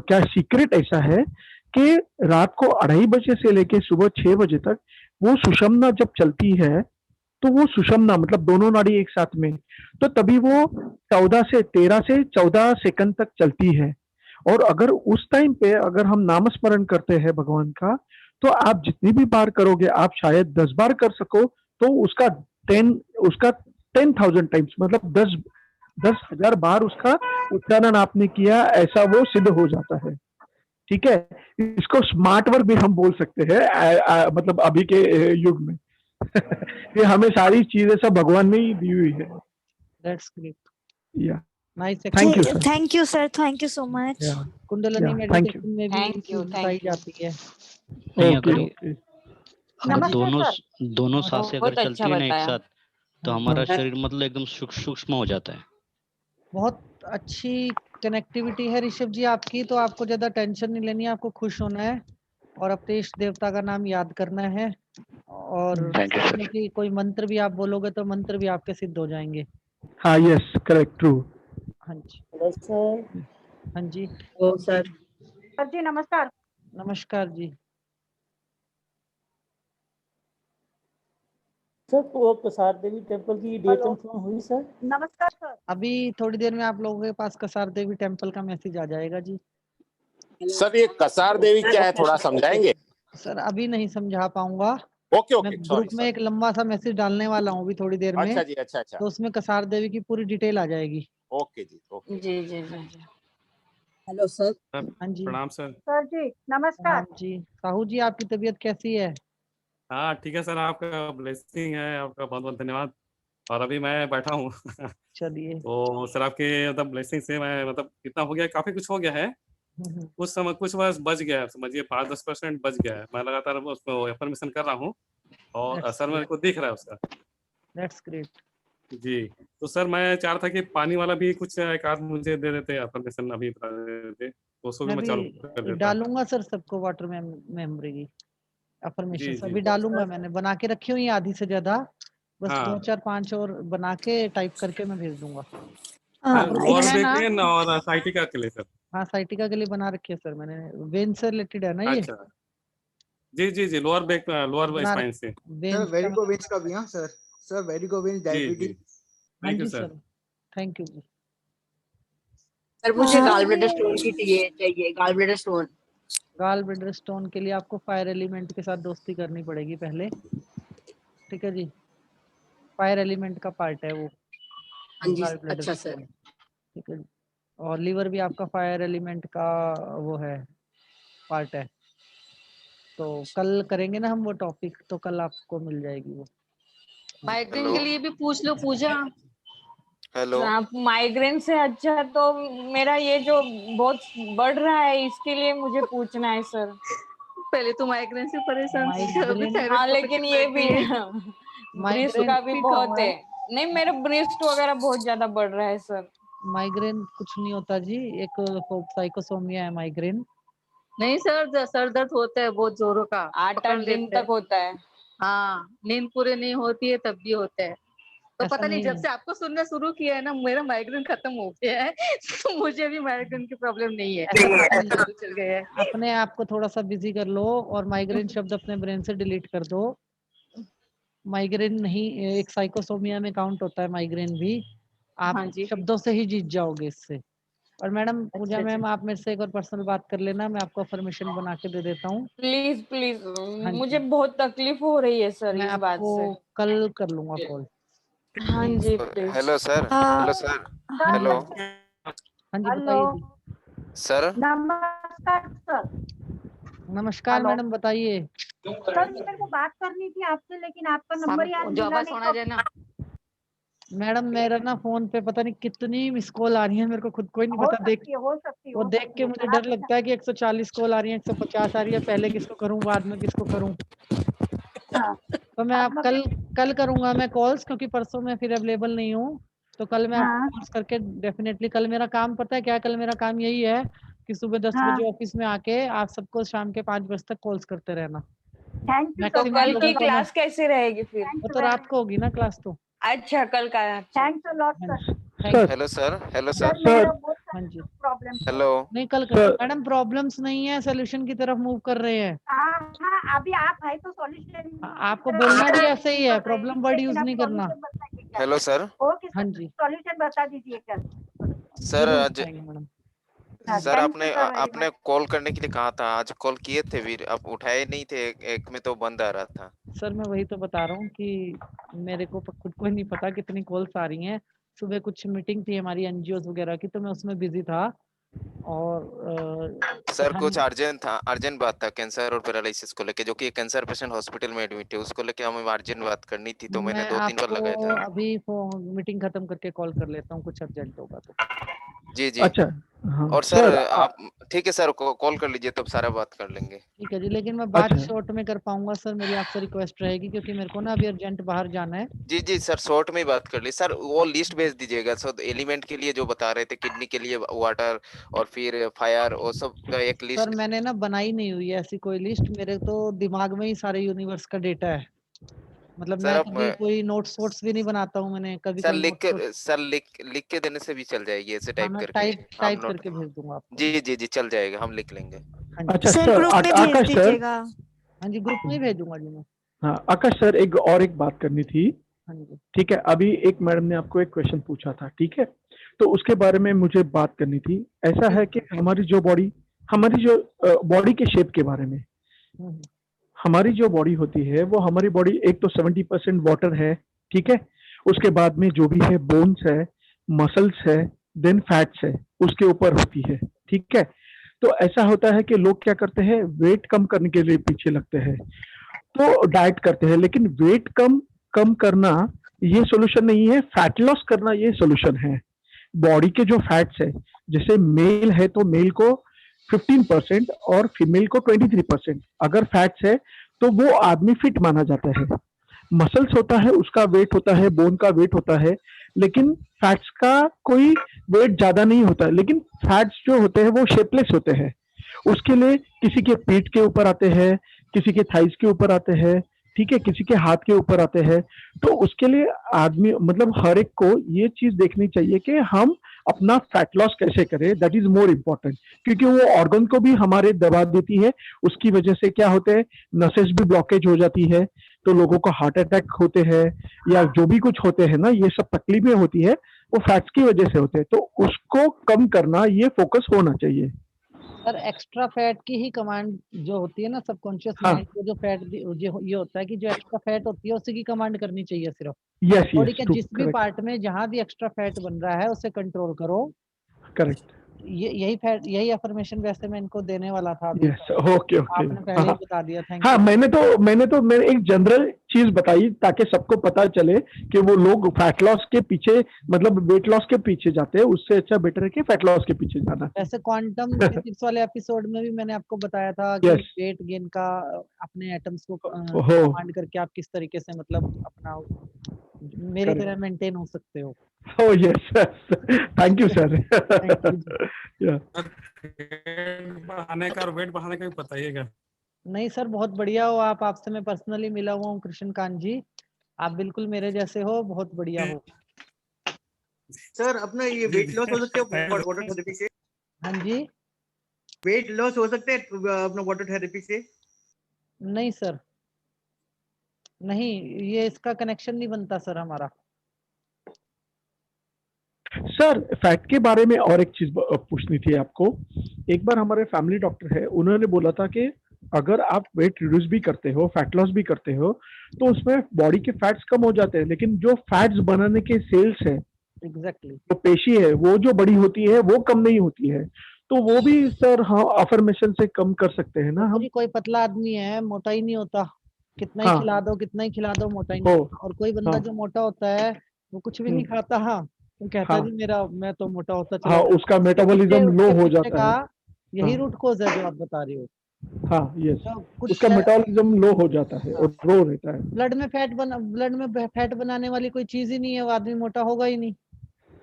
Speaker 21: क्या सीक्रेट ऐसा है कि रात को 2:30 बजे से लेके सुबह 6 बजे तक वो सुषुम्ना जब चलती है तो वो सुषुम्ना मतलब दोनों नाड़ी एक साथ में, तो तभी वो 13 से 14 सेकंड तक चलती है। और अगर उस टाइम पे अगर हम नामस्मरण करते हैं भगवान का, तो आप जितनी भी बार करोगे, आप शायद 10 बार कर सको तो उसका 10,000 टाइम्स मतलब 10,000 बार उसका उच्चारण आपने किया, ऐसा वो सिद्ध हो जाता है। ठीक है, इसको स्मार्ट वर्क भी हम बोल सकते हैं मतलब अभी के युग में। ये हमें सारी चीजें सब भगवान में ही दी हुई है।
Speaker 2: That's great.
Speaker 21: या
Speaker 2: nice.
Speaker 21: Thank you sir.
Speaker 13: Thank you sir, thank you so much.
Speaker 2: Kundalini
Speaker 21: thank you.
Speaker 2: Meditation में भी चीज बताई जाती है।
Speaker 7: नहीं, अगर
Speaker 21: ओके
Speaker 7: अगर
Speaker 2: नमस्ते
Speaker 7: दोनों
Speaker 2: सर।
Speaker 7: दोनों सांसें अगर
Speaker 9: बहुत
Speaker 7: चलती
Speaker 9: अच्छा
Speaker 7: है ना एक
Speaker 9: बताया।
Speaker 7: साथ, तो हमारा शरीर मतलब एकदम सूक्ष्म हो जाता है।
Speaker 2: बहुत अच्छी कनेक्टिविटी है ऋषभ जी आपकी, तो आपको ज्यादा टेंशन नहीं लेनी है, आपको खुश होना है और अपने इष्ट देवता का नाम याद करना है। और
Speaker 20: थैंक यू
Speaker 2: सच
Speaker 20: सर।
Speaker 2: में कि कोई मंत्र भी आप बोलोगे तो मंत्र भी आपके सिद्ध हो जाएंगे।
Speaker 21: हाँ, यस, करेक्ट, ट्रू।
Speaker 2: हाँ जी।
Speaker 3: सर।
Speaker 2: हाँ जी।
Speaker 3: ओ सर। सर जी नमस्कार।
Speaker 2: नमस्कार जी।
Speaker 8: सर वो कसार देवी टेम्पल की डेट कंफर्म हुई सर?
Speaker 3: नमस्कार सर।
Speaker 2: अभी थोड़ी देर में आप लोगों के पास कसार देवी टेम्पल का मैसेज आ जाएगा जी।
Speaker 10: सर ये कसार देवी क्या है, थोड़ा समझाएंगे?
Speaker 2: सर अभी नहीं समझा पाऊंगा।
Speaker 10: ओके
Speaker 2: मैं
Speaker 10: ओके,
Speaker 2: ग्रुप
Speaker 10: सॉरी
Speaker 2: में
Speaker 10: सर।
Speaker 2: एक लंबा सा मैसेज डालने वाला हूँ अभी थोड़ी देर में।
Speaker 10: अच्छा जी, अच्छा अच्छा।
Speaker 2: तो उसमें कसार देवी की पूरी डिटेल आ जाएगी।
Speaker 10: ओके जी, ओके।
Speaker 9: जी जी जी।
Speaker 3: Hello sir.
Speaker 2: हाँ जी।
Speaker 24: प्रणाम सर।
Speaker 3: सर जी नमस्कार।
Speaker 2: प्रणाम जी। साहू जी आपकी तबीयत कैसी है?
Speaker 24: हाँ ठीक है सर, आपका ब्लेसिंग है, आपका बहुत बहुत धन्यवाद। और अभी मैं बैठा हूँ
Speaker 2: चलिए।
Speaker 24: तो सर आपके मतलब ब्लेसिंग से मैं मतलब कितना हो गया, काफी कुछ हो गया है। कुछ समय कुछ बस बच गया है, समझिए 5-10% बच गया है। मैं लगातार उसको एफर्मेशन कर रहा हूँ और असर मेरे को दिख रहा है उसका।
Speaker 2: That's great.
Speaker 24: जी। तो सर मैं चाह रहा था कि पानी वाला भी कुछ एक आध मुझे दे देते एफर्मेशन, अभी बता देते तो उसको भी
Speaker 2: मैं
Speaker 24: मैं चालू कर
Speaker 2: भी
Speaker 24: देता।
Speaker 2: डालूंगा सर सबको वाटर मेमोरी की अफर्मेशन
Speaker 24: जी जी।
Speaker 2: अभी डालूंगा। मैंने बना के रखी हुई है आधी से ज्यादा, बस
Speaker 24: हाँ
Speaker 2: 2-4-5 और बना के टाइप करके मैं भेज दूंगा।
Speaker 24: सर,
Speaker 2: ग्रुप
Speaker 24: लोअर
Speaker 2: में है
Speaker 24: बैक
Speaker 2: ना?
Speaker 24: पेन और साइटिका के लिए सर।
Speaker 2: हाँ साइटिका के लिए बना रखी है सर मैंने। वेन से रिलेटेड है ना ये?
Speaker 24: अच्छा जी जी जी, लोअर बैक, लोअर
Speaker 2: बना
Speaker 24: स्पाइन से।
Speaker 2: वेन्स का।
Speaker 25: वेरिको वेन्स का भी। हाँ सर, सर वेरिको वेन्स,
Speaker 24: जी जी,
Speaker 25: डायबिटीज।
Speaker 2: हाँ
Speaker 24: थैंक यू
Speaker 2: जी
Speaker 24: सर।
Speaker 2: सर, थैंक यू जी।
Speaker 3: सर मुझे गाल ब्लैडर स्टोन की चाहिए gall bladder stone.
Speaker 2: Gall bladder stone के लिए आपको फायर एलिमेंट के साथ दोस्ती करनी पड़ेगी पहले। ठीक है जी, फायर एलिमेंट का पार्ट है वो
Speaker 3: हाँ जी
Speaker 2: गाल ब्लैडर
Speaker 3: अच्छा सर।
Speaker 2: स्टोन। ठीक है जी। और लीवर भी आपका फायर एलिमेंट का वो है, पार्ट है। तो कल करेंगे ना हम वो टॉपिक, तो कल आपको मिल जाएगी वो।
Speaker 11: माइग्रेन के लिए भी पूछ लो पूजा।
Speaker 4: हेलो।
Speaker 9: आप माइग्रेन से अच्छा तो मेरा ये जो बहुत बढ़ रहा है इसके लिए मुझे पूछना है सर।
Speaker 11: पहले तो माइग्रेन से परेशान थी, अभी
Speaker 2: माइग्रेन।
Speaker 11: थायराइड
Speaker 9: हाँ
Speaker 11: का
Speaker 9: लेकिन
Speaker 11: पता
Speaker 9: ये
Speaker 11: लग
Speaker 9: भी
Speaker 11: गई है।
Speaker 9: ब्रेस्ट
Speaker 2: माइग्रेन
Speaker 9: का भी बहुत है। नहीं मेरा ब्रेस्ट वगैरह बहुत ज्यादा बढ़ रहा है सर।
Speaker 2: माइग्रेन कुछ नहीं होता जी, एक साइकोसोमिया है माइग्रेन।
Speaker 11: नहीं सर, सर दर्द होता है बहुत जोरों का,
Speaker 9: 8
Speaker 11: पकड़
Speaker 9: दिन
Speaker 11: लेता है।
Speaker 9: तक होता है।
Speaker 11: हाँ, नींद पूरी नहीं होती है तब भी होता है। तो
Speaker 2: ऐसा
Speaker 11: पता नहीं, जब
Speaker 2: नहीं।
Speaker 11: से आपको सुनना शुरू किया है ना, मेरा माइग्रेन खत्म हो गया है तो मुझे भी माइग्रेन की प्रॉब्लम नहीं है।
Speaker 2: ऐसा कुछ नहीं है।
Speaker 11: चल गया है।
Speaker 2: अपने आप को थोड़ा सा बिजी कर लो और माइग्रेन शब्द अपने ब्रेन से डिलीट कर दो। माइग्रेन नहीं, एक साइकोसोमिया में काउंट होता है माइग्रेन भी। आप
Speaker 11: हाँ जी।
Speaker 2: शब्दों से ही जीत जाओगे इससे। और मैडम पूजा
Speaker 11: अच्छा
Speaker 2: मैम, आप मेरे से एक और पर्सनल बात कर लेना, मैं आपको अफर्मेशन बना के दे देता हूँ।
Speaker 9: प्लीज प्लीज
Speaker 2: हाँ
Speaker 9: मुझे
Speaker 2: जी,
Speaker 9: बहुत तकलीफ हो रही है सर
Speaker 2: मैं
Speaker 9: इस बात
Speaker 2: आपको
Speaker 9: से।
Speaker 2: कल कर लूंगा कॉल।
Speaker 9: हाँ जी please.
Speaker 4: Hello sir. Hello sir. Hello
Speaker 2: हाँ जी
Speaker 3: हेलो।
Speaker 2: बताइए जी।
Speaker 4: सर।
Speaker 3: नमस्कार सर।
Speaker 2: नमस्कार
Speaker 3: हेलो।
Speaker 2: मैडम, बताइए।
Speaker 3: सर मेरे को बात करनी थी आपसे, लेकिन आपका नंबर याद
Speaker 11: जो
Speaker 3: मिला
Speaker 11: आवाज
Speaker 3: नहीं
Speaker 11: होना
Speaker 3: तो।
Speaker 11: जाए ना।
Speaker 2: मैडम मेरा ना फोन पे पता नहीं कितनी मिस कॉल आ रही है, मेरे को खुद को ही नहीं
Speaker 3: हो
Speaker 2: पता।
Speaker 3: सकती है, हो सकती है,
Speaker 2: वो
Speaker 3: हो
Speaker 2: देख
Speaker 3: सकती
Speaker 2: के
Speaker 3: है
Speaker 2: मुझे
Speaker 3: सर।
Speaker 2: डर
Speaker 3: आप
Speaker 2: लगता है कि 140 कॉल आ रही है, 150 आ रही है, पहले किसको करूं बाद में किसको करूं। तो मैं आप कल करूंगा मैं कॉल्स, क्योंकि परसों मैं फिर अवेलेबल नहीं हूँ। तो कल मैं आपको कॉल्स करके डेफिनेटली, कल मेरा काम पता है क्या, कल मेरा काम यही है कि सुबह 10 बजे ऑफिस में आके आप सबको शाम के 5 बजे तक कॉल्स करते रहना।
Speaker 1: तो कल की क्लास कैसे रहेगी फिर?
Speaker 2: वो तो रात को होगी ना क्लास तो।
Speaker 1: अच्छा, कल का।
Speaker 23: Thanks a lot sir.
Speaker 4: Hello sir, hello sir,
Speaker 23: मेरा बहुत
Speaker 2: हाँ जी
Speaker 23: प्रॉब्लम
Speaker 4: हेलो।
Speaker 2: नहीं कल मैडम प्रॉब्लम्स नहीं है, सोल्यूशन की तरफ मूव कर रहे हैं।
Speaker 23: हाँ अभी आप है तो सॉल्यूशन
Speaker 2: आपको बोलना भी ऐसे ही है, प्रॉब्लम वर्ड यूज नहीं करना।
Speaker 4: Hello sir.
Speaker 23: ओके
Speaker 2: हाँ जी
Speaker 23: सॉल्यूशन बता दीजिए कल।
Speaker 4: सर
Speaker 2: जरूर
Speaker 4: आज
Speaker 2: बताएंगे मैडम।
Speaker 4: सर आपने कॉल करने के लिए कहा था, आज कॉल किए थे फिर आप उठाए नहीं थे, एक में तो बंद आ रहा था।
Speaker 2: सर मैं वही तो बता रहा हूँ कि मेरे को खुद को नहीं पता कितनी कॉल्स आ रही हैं। सुबह कुछ मीटिंग थी हमारी एनजीओ वगैरह की, तो मैं उसमें बिजी था। और
Speaker 4: सर
Speaker 2: हाँ
Speaker 4: कुछ अर्जेंट बात था कैंसर और पैरालिसिस को लेके, जो कि कैंसर पेशेंट हॉस्पिटल में एडमिट है, उसको लेके हमें अर्जेंट बात करनी थी, तो मैंने
Speaker 2: मैं
Speaker 4: 2-3 बार
Speaker 2: आपको
Speaker 4: लगाया था।
Speaker 2: अभी मीटिंग खत्म करके कॉल कर लेता हूँ, कुछ अर्जेंट होगा तो।
Speaker 4: जी जी।
Speaker 21: अच्छा हाँ
Speaker 4: और सर आप ठीक है सर, कॉल कर लीजिए तब सारा बात कर लेंगे।
Speaker 2: ठीक है जी, लेकिन मैं बात
Speaker 21: अच्छा
Speaker 2: शॉर्ट में कर पाऊंगा सर, मेरी आपसे रिक्वेस्ट रहेगी, क्योंकि मेरे को ना अभी अर्जेंट बाहर जाना है।
Speaker 4: जी जी सर, शॉर्ट में ही बात कर ली सर। वो लिस्ट भेज दीजिएगा सर, एलिमेंट के लिए जो बता रहे थे, किडनी के लिए वाटर और फिर फायर, वो सब का एक
Speaker 2: सर
Speaker 4: लिस्ट।
Speaker 2: मैंने ना बनाई नहीं हुई है ऐसी कोई लिस्ट, मेरे तो दिमाग में ही सारे यूनिवर्स का डेटा है। मतलब
Speaker 4: सर
Speaker 2: मैं
Speaker 4: आप
Speaker 2: कभी कोई नोट्स वोट्स भी नहीं बनाता हूँ, मैंने कभी
Speaker 4: सर
Speaker 2: कोई
Speaker 4: लिख के देने से भी चल जाएगी, ऐसे
Speaker 2: हाँ
Speaker 4: टाइप
Speaker 2: मैं
Speaker 4: करके आप
Speaker 2: टाइप
Speaker 4: नोट।
Speaker 2: करके भेज दूंगा आपको।
Speaker 4: जी जी जी चल जाएगा, हम लिख लेंगे।
Speaker 21: अच्छा
Speaker 13: सर
Speaker 21: सर
Speaker 13: ग्रुप में भेज
Speaker 21: आकाश सर।
Speaker 13: दीजिएगा।
Speaker 2: हाँ जी ग्रुप में ही भेजूंगा जी मैं।
Speaker 21: हाँ आकाश सर, एक बात करनी थी।
Speaker 2: हाँ जी
Speaker 21: ठीक है, अभी एक मैडम ने आपको एक क्वेश्चन पूछा था, ठीक है, तो उसके बारे में मुझे बात करनी थी। ऐसा है कि हमारी जो बॉडी के शेप के बारे में, हमारी जो बॉडी होती है वो हमारी बॉडी एक तो 70% वाटर है, ठीक है, उसके बाद में जो भी है बोन्स है, मसल्स है, देन फैट्स है, उसके ऊपर होती है, ठीक है। तो ऐसा होता है कि लोग क्या करते हैं, वेट कम करने के लिए पीछे लगते हैं, तो डाइट करते हैं, लेकिन वेट कम करना ये सोल्यूशन नहीं है, फैट लॉस करना ये सोल्यूशन है। बॉडी के जो फैट्स है, जैसे मेल है तो मेल को 15% और फीमेल को 23% अगर फैट्स है तो वो आदमी फिट माना जाता है। मसल्स होता है, उसका वेट होता है, बोन का वेट होता है, लेकिन फैट्स का कोई वेट ज्यादा नहीं होता, लेकिन फैट्स जो होते हैं वो शेपलेस होते हैं। उसके लिए किसी के पीठ के ऊपर आते हैं, किसी के थाइस के ऊपर आते हैं, ठीक है, किसी के हाथ के ऊपर आते हैं। तो उसके लिए आदमी मतलब हर एक को ये चीज देखनी चाहिए कि हम अपना फैट लॉस कैसे करें, दैट इज मोर इम्पोर्टेंट, क्योंकि वो ऑर्गन को भी हमारे दबा देती है। उसकी वजह से क्या होते हैं, नसेस भी ब्लॉकेज हो जाती है, तो लोगों को हार्ट अटैक होते हैं या जो भी कुछ होते हैं ना, ये सब तकलीफें होती है वो फैट्स की वजह से होते हैं। तो उसको कम करना ये फोकस होना चाहिए।
Speaker 2: सर एक्स्ट्रा फैट की ही कमांड जो होती है ना, सबकॉन्शियस
Speaker 21: हाँ।
Speaker 2: माइंड को जो फैट ये होता है कि जो एक्स्ट्रा फैट होती है उसी की कमांड करनी चाहिए सिर्फ।
Speaker 21: यस
Speaker 2: बॉडी
Speaker 21: यस
Speaker 2: के
Speaker 21: ट्रू,
Speaker 2: जिस भी
Speaker 21: करेक्ट
Speaker 2: पार्ट में जहां भी एक्स्ट्रा फैट बन रहा है उसे कंट्रोल करो।
Speaker 21: करेक्ट।
Speaker 2: यही अफर्मेशन वैसे मैं इनको देने वाला था अभी।
Speaker 21: Yes okay okay.
Speaker 2: आपने पहले ही बता दिया, थैंक
Speaker 21: हाँ
Speaker 2: यू।
Speaker 21: मैंने एक जनरल चीज बताई ताकि सबको पता चले कि वो लोग फैट लॉस के पीछे मतलब वेट लॉस के पीछे जाते हैं, उससे अच्छा बेटर है कि फैट लॉस के पीछे जाना।
Speaker 2: वैसे क्वांटम फिजिक्स वाले एपिसोड में भी मैंने आपको बताया था कि
Speaker 21: Yes.
Speaker 2: वेट गेन का अपने एटम्स को
Speaker 21: हो।
Speaker 2: कमांड करके आप किस तरीके से मतलब अपना मेरी
Speaker 21: Correct.
Speaker 2: तरह मेंटेन हो सकते हो।
Speaker 21: Oh yes, thank you sir. Yeah.
Speaker 24: बढ़ाने का और वेट बढ़ाने का भी बताइएगा।
Speaker 2: नहीं सर बहुत बढ़िया हो आप, आपसे मैं पर्सनली मिला हुआ हूँ कृष्णकांत जी, आप बिल्कुल मेरे जैसे हो, बहुत बढ़िया हो।
Speaker 25: सर अपना ये वेट लॉस हो सकते हैं वाटर थेरेपी से?
Speaker 2: हाँ जी
Speaker 25: वेट लॉस हो सकते हैं अपना वाटर थेरेपी से?
Speaker 2: नहीं सर नहीं, ये इसका कनेक्शन नहीं बनता सर हमारा।
Speaker 21: सर फैट के बारे में और एक चीज पूछनी थी आपको। एक बार हमारे फैमिली डॉक्टर है, उन्होंने बोला था कि अगर आप वेट रिड्यूस भी करते हो, फैट लॉस भी करते हो, तो उसमें बॉडी के फैट्स कम हो जाते हैं, लेकिन जो फैट्स बनाने के सेल्स है,
Speaker 2: एग्जैक्टली
Speaker 21: जो पेशी है, वो जो बड़ी होती है वो कम नहीं होती है। तो वो भी सर हाँ अफर्मेशन से कम कर सकते हैं ना हम।
Speaker 2: कोई पतला आदमी है मोटा ही नहीं होता, कितना ही
Speaker 21: हाँ।
Speaker 2: खिला दो कितना ही खिला दो मोटा ही नहीं होता। और कोई बंदा
Speaker 21: हाँ।
Speaker 2: जो मोटा होता है वो कुछ भी नहीं खाता, हाँ वो कहता है
Speaker 21: हाँ।
Speaker 2: जी मैं तो मोटा होता चला
Speaker 21: हाँ
Speaker 2: जा रहा हूँ।
Speaker 21: उसका मेटाबॉलिज्म लो
Speaker 2: उसके
Speaker 21: हो
Speaker 2: पीछे
Speaker 21: जाता
Speaker 2: का
Speaker 21: है।
Speaker 2: यही
Speaker 21: हाँ।
Speaker 2: रूट कोज है जो आप बता रही हो।
Speaker 21: हाँ यस,
Speaker 2: तो कुछ
Speaker 21: उसका मेटाबॉलिज्म लो हो जाता है और रो रहता है।
Speaker 2: ब्लड में फैट बनाने वाली कोई चीज ही नहीं है, वो आदमी मोटा होगा ही नहीं।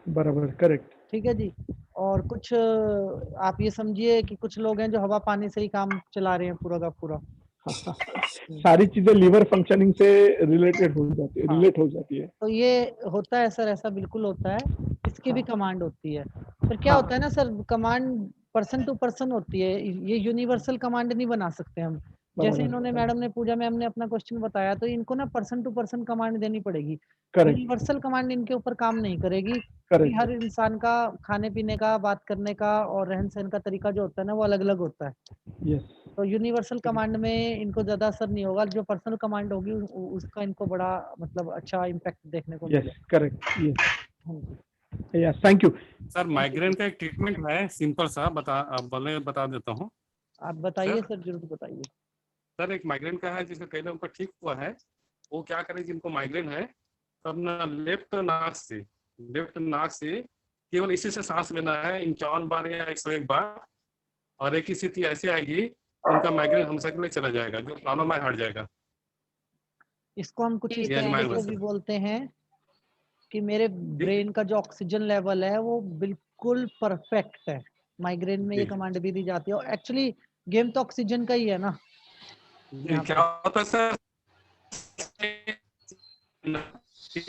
Speaker 21: बराबर, करेक्ट।
Speaker 2: ठीक है जी। और कुछ आप ये समझिए कि कुछ लोग हैं जो हवा पानी से ही काम चला रहे हैं पूरा का पूरा।
Speaker 21: सारी चीजें लीवर फंक्शनिंग से रिलेटेड हो जाती है,
Speaker 2: हाँ।
Speaker 21: रिलेट हो जाती है।
Speaker 2: तो ये होता है सर, ऐसा बिल्कुल होता है। इसकी भी कमांड होती है। फिर क्या
Speaker 21: हाँ।
Speaker 2: होता है ना sir, command person to person होती है, ये यूनिवर्सल कमांड नहीं बना सकते हम। जैसे
Speaker 21: बराबर।
Speaker 2: इन्होंने मैडम ने पूजा मैम ने अपना क्वेश्चन बताया, तो इनको ना पर्सन टू पर्सन कमांड देनी पड़ेगी।
Speaker 21: करेक्ट।
Speaker 2: यूनिवर्सल कमांड इनके ऊपर काम नहीं करेगी, क्योंकि
Speaker 21: करेक्ट।
Speaker 2: हर इंसान का खाने पीने का, बात करने का और रहन सहन का तरीका जो होता है ना, वो अलग अलग होता है।
Speaker 21: यस।
Speaker 2: तो यूनिवर्सल कमांड में इनको ज्यादा असर नहीं होगा, जो पर्सनल कमांड होगी उसका इनको बड़ा मतलब अच्छा इम्पैक्ट देखने को
Speaker 21: यस,
Speaker 2: मिलेगा।
Speaker 21: करेक्ट। यस,
Speaker 2: हाँ जी।
Speaker 21: Yes, thank you.
Speaker 24: Sir migraine का एक ट्रीटमेंट है सिंपल सा, बता देता हूँ।
Speaker 2: आप बताइए सर, जरूर बताइए।
Speaker 24: सर एक माइग्रेन का है जिसका कई लोगों को ठीक हुआ है। वो क्या करें, जिनको माइग्रेन है तो अपना लेफ्ट नाक से केवल इसी से सांस लेना है 51 बार या 101 बार, और एक ही स्थिति ऐसी आएगी उनका माइग्रेन हमेशा के लिए चला जाएगा, जो प्रॉब्लम है हट जाएगा।
Speaker 2: इसको हम कुछ इस
Speaker 24: ये
Speaker 2: तरीके
Speaker 24: माइग्रेन
Speaker 2: से भी बोलते हैं कि मेरे ब्रेन का जो ऑक्सीजन लेवल है वो बिल्कुल परफेक्ट है। माइग्रेन में ये कमांड भी दी जाती है, और एक्चुअली गेम तो ऑक्सीजन का ही है ना।
Speaker 24: क्या होता है सर,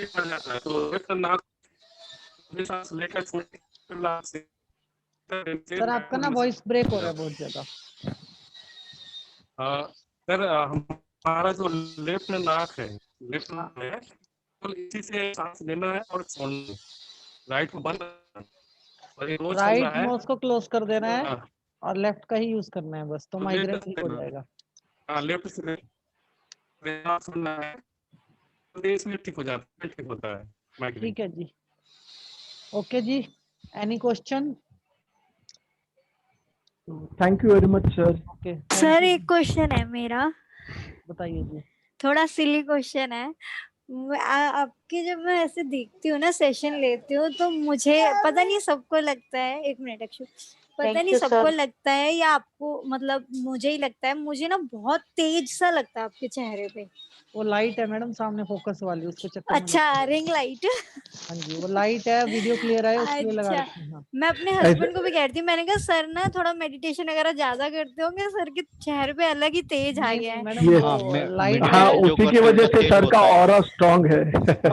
Speaker 24: पड़ जाता है तो लेफ्ट नाक में सांस लेकर
Speaker 2: सर आपका ना वॉइस ब्रेक हो रहा है बहुत ज्यादा।
Speaker 24: सर हमारा जो लेफ्ट नाक है तो इसी से सांस लेना है और छोड़ना है। राइट को बंद और ये रोज करना
Speaker 2: राइट
Speaker 24: है।
Speaker 2: नोज को क्लोज कर देना है
Speaker 24: हाँ।
Speaker 2: और लेफ्ट का ही यूज करना है बस, तो माइग्रेन ठीक हो जाएगा।
Speaker 24: हाँ, लेफ्ट से सुनना है तो इसमें ठीक हो जाता है, ठीक होता है माइग्रेन।
Speaker 2: ठीक है जी, ओके जी। Any question?
Speaker 21: Thank you very much sir.
Speaker 2: Okay
Speaker 13: sir एक क्वेश्चन है मेरा,
Speaker 2: बताइए जी।
Speaker 13: थोड़ा सिली क्वेश्चन है। आपके जब मैं ऐसे देखती हूँ ना, सेशन लेती हूँ, तो मुझे पता नहीं सबको लगता है, एक मिनट अक्षु, पता
Speaker 22: Thank
Speaker 13: नहीं
Speaker 22: you,
Speaker 13: सबको
Speaker 22: sir.
Speaker 13: लगता है या आपको, मतलब मुझे ही लगता है, मुझे ना बहुत तेज सा लगता है आपके चेहरे पे।
Speaker 2: वो लाइट है मैडम सामने फोकस वाली, उसके चक्कर में।
Speaker 13: अच्छा, रिंग लाइट।
Speaker 2: हाँ जी, वो लाइट है, वीडियो क्लियर है उसके लिए लगा
Speaker 13: अच्छा,
Speaker 2: रखी है। हाँ।
Speaker 13: मैं अपने हस्बैंड को भी कहती हूँ, मैंने कहा सर ना थोड़ा मेडिटेशन वगैरह ज्यादा करते होंगे, सर के चेहरे पे अलग ही तेज आ गया है।
Speaker 2: लाइट
Speaker 21: हाँ, उसी की वजह से सर का ऑरा स्ट्रांग है।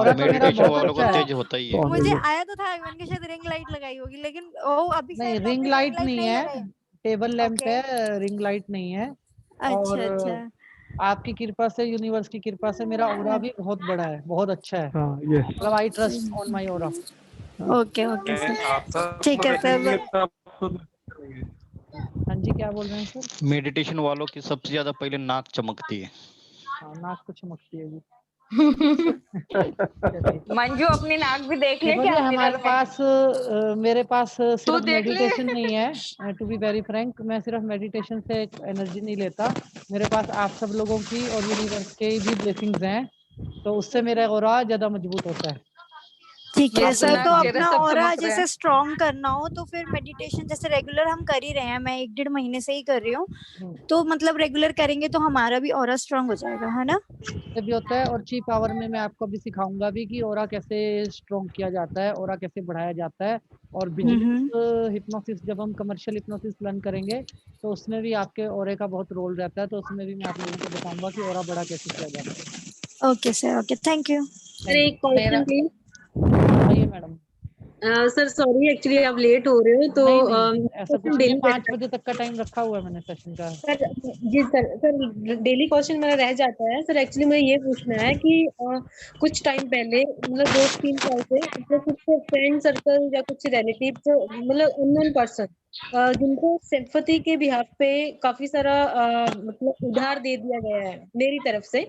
Speaker 7: मेडिटेशन वालों का तेज होता ही है।
Speaker 13: मुझे आया तो था, मैंने कहा शायद रिंग लाइट लगाई होगी, लेकिन ओ अभी
Speaker 2: नहीं, रिंग लाइट नहीं है, टेबल लैंप है, रिंग लाइट नहीं है।
Speaker 13: अच्छा अच्छा।
Speaker 2: आपकी कृपा से, यूनिवर्स की कृपा से मेरा ऑरा भी बहुत बड़ा है, बहुत अच्छा है।
Speaker 21: हाँ, यस।
Speaker 2: मतलब I trust on my aura.
Speaker 13: Okay okay sir, ठीक है सर।
Speaker 2: हाँ जी, क्या बोल रहे हैं सर?
Speaker 7: मेडिटेशन वालों की सबसे ज्यादा पहले नाक चमकती है।
Speaker 2: हाँ, नाक तो चमकती है जी।
Speaker 1: मंजू अपनी नाक भी देख ले क्या?
Speaker 2: हमारे पास मेरे पास सिर्फ
Speaker 1: देख ले।
Speaker 2: मेडिटेशन नहीं है, टू बी वेरी फ्रैंक, मैं सिर्फ मेडिटेशन से एनर्जी नहीं लेता। मेरे पास आप सब लोगों की और यूनिवर्स के भी ब्लेसिंग्स हैं, तो उससे मेरा ऑरा ज्यादा मजबूत होता है।
Speaker 13: ठीक है सर, तो
Speaker 1: नाक
Speaker 13: अपना
Speaker 1: सब
Speaker 13: ऑरा
Speaker 1: चमक रहे
Speaker 13: जैसे
Speaker 1: हैं।
Speaker 13: स्ट्रॉन्ग करना हो तो फिर मेडिटेशन जैसे रेगुलर हम कर ही रहे हैं, मैं 1-1.5 महीने से ही कर रही हूँ, तो मतलब रेगुलर करेंगे तो हमारा भी ऑरा स्ट्रॉन्ग हो जाएगा, है ना?
Speaker 2: ये भी होता है, और ची पावर में मैं आपको भी सिखाऊंगा भी कि ऑरा कैसे स्ट्रॉन्ग किया जाता है, ऑरा कैसे बढ़ाया जाता है। और बिजनेस हिप्नोसिस, जब हम कमर्शियल हिप्नोसिस लर्न करेंगे तो उसमें भी आपके ऑरे का बहुत रोल रहता है, तो उसमें भी मैं आप लोगों को बताऊंगा कि ऑरा बड़ा कैसे किया जाता है।
Speaker 13: Okay sir, okay, thank you.
Speaker 12: एक क्वेश्चन प्लीज।
Speaker 2: बताइए मैडम।
Speaker 12: सर सॉरी, एक्चुअली आप लेट हो रहे हो तो
Speaker 2: ऐसा कुछ नहीं, 5 बजे तक का टाइम रखा हुआ है मैंने सेशन का।
Speaker 12: सर जी सर डेली क्वेश्चन मेरा रह जाता है सर। एक्चुअली मुझे ये पूछना है कि कुछ टाइम पहले, मतलब 2-3 साल से, मतलब कुछ फ्रेंड सर्कल या कुछ रिलेटिव, मतलब अननोन पर्सन जिनको सिंपैथी के बिहाफ पे काफी सारा मतलब उधार दे दिया गया है मेरी तरफ से,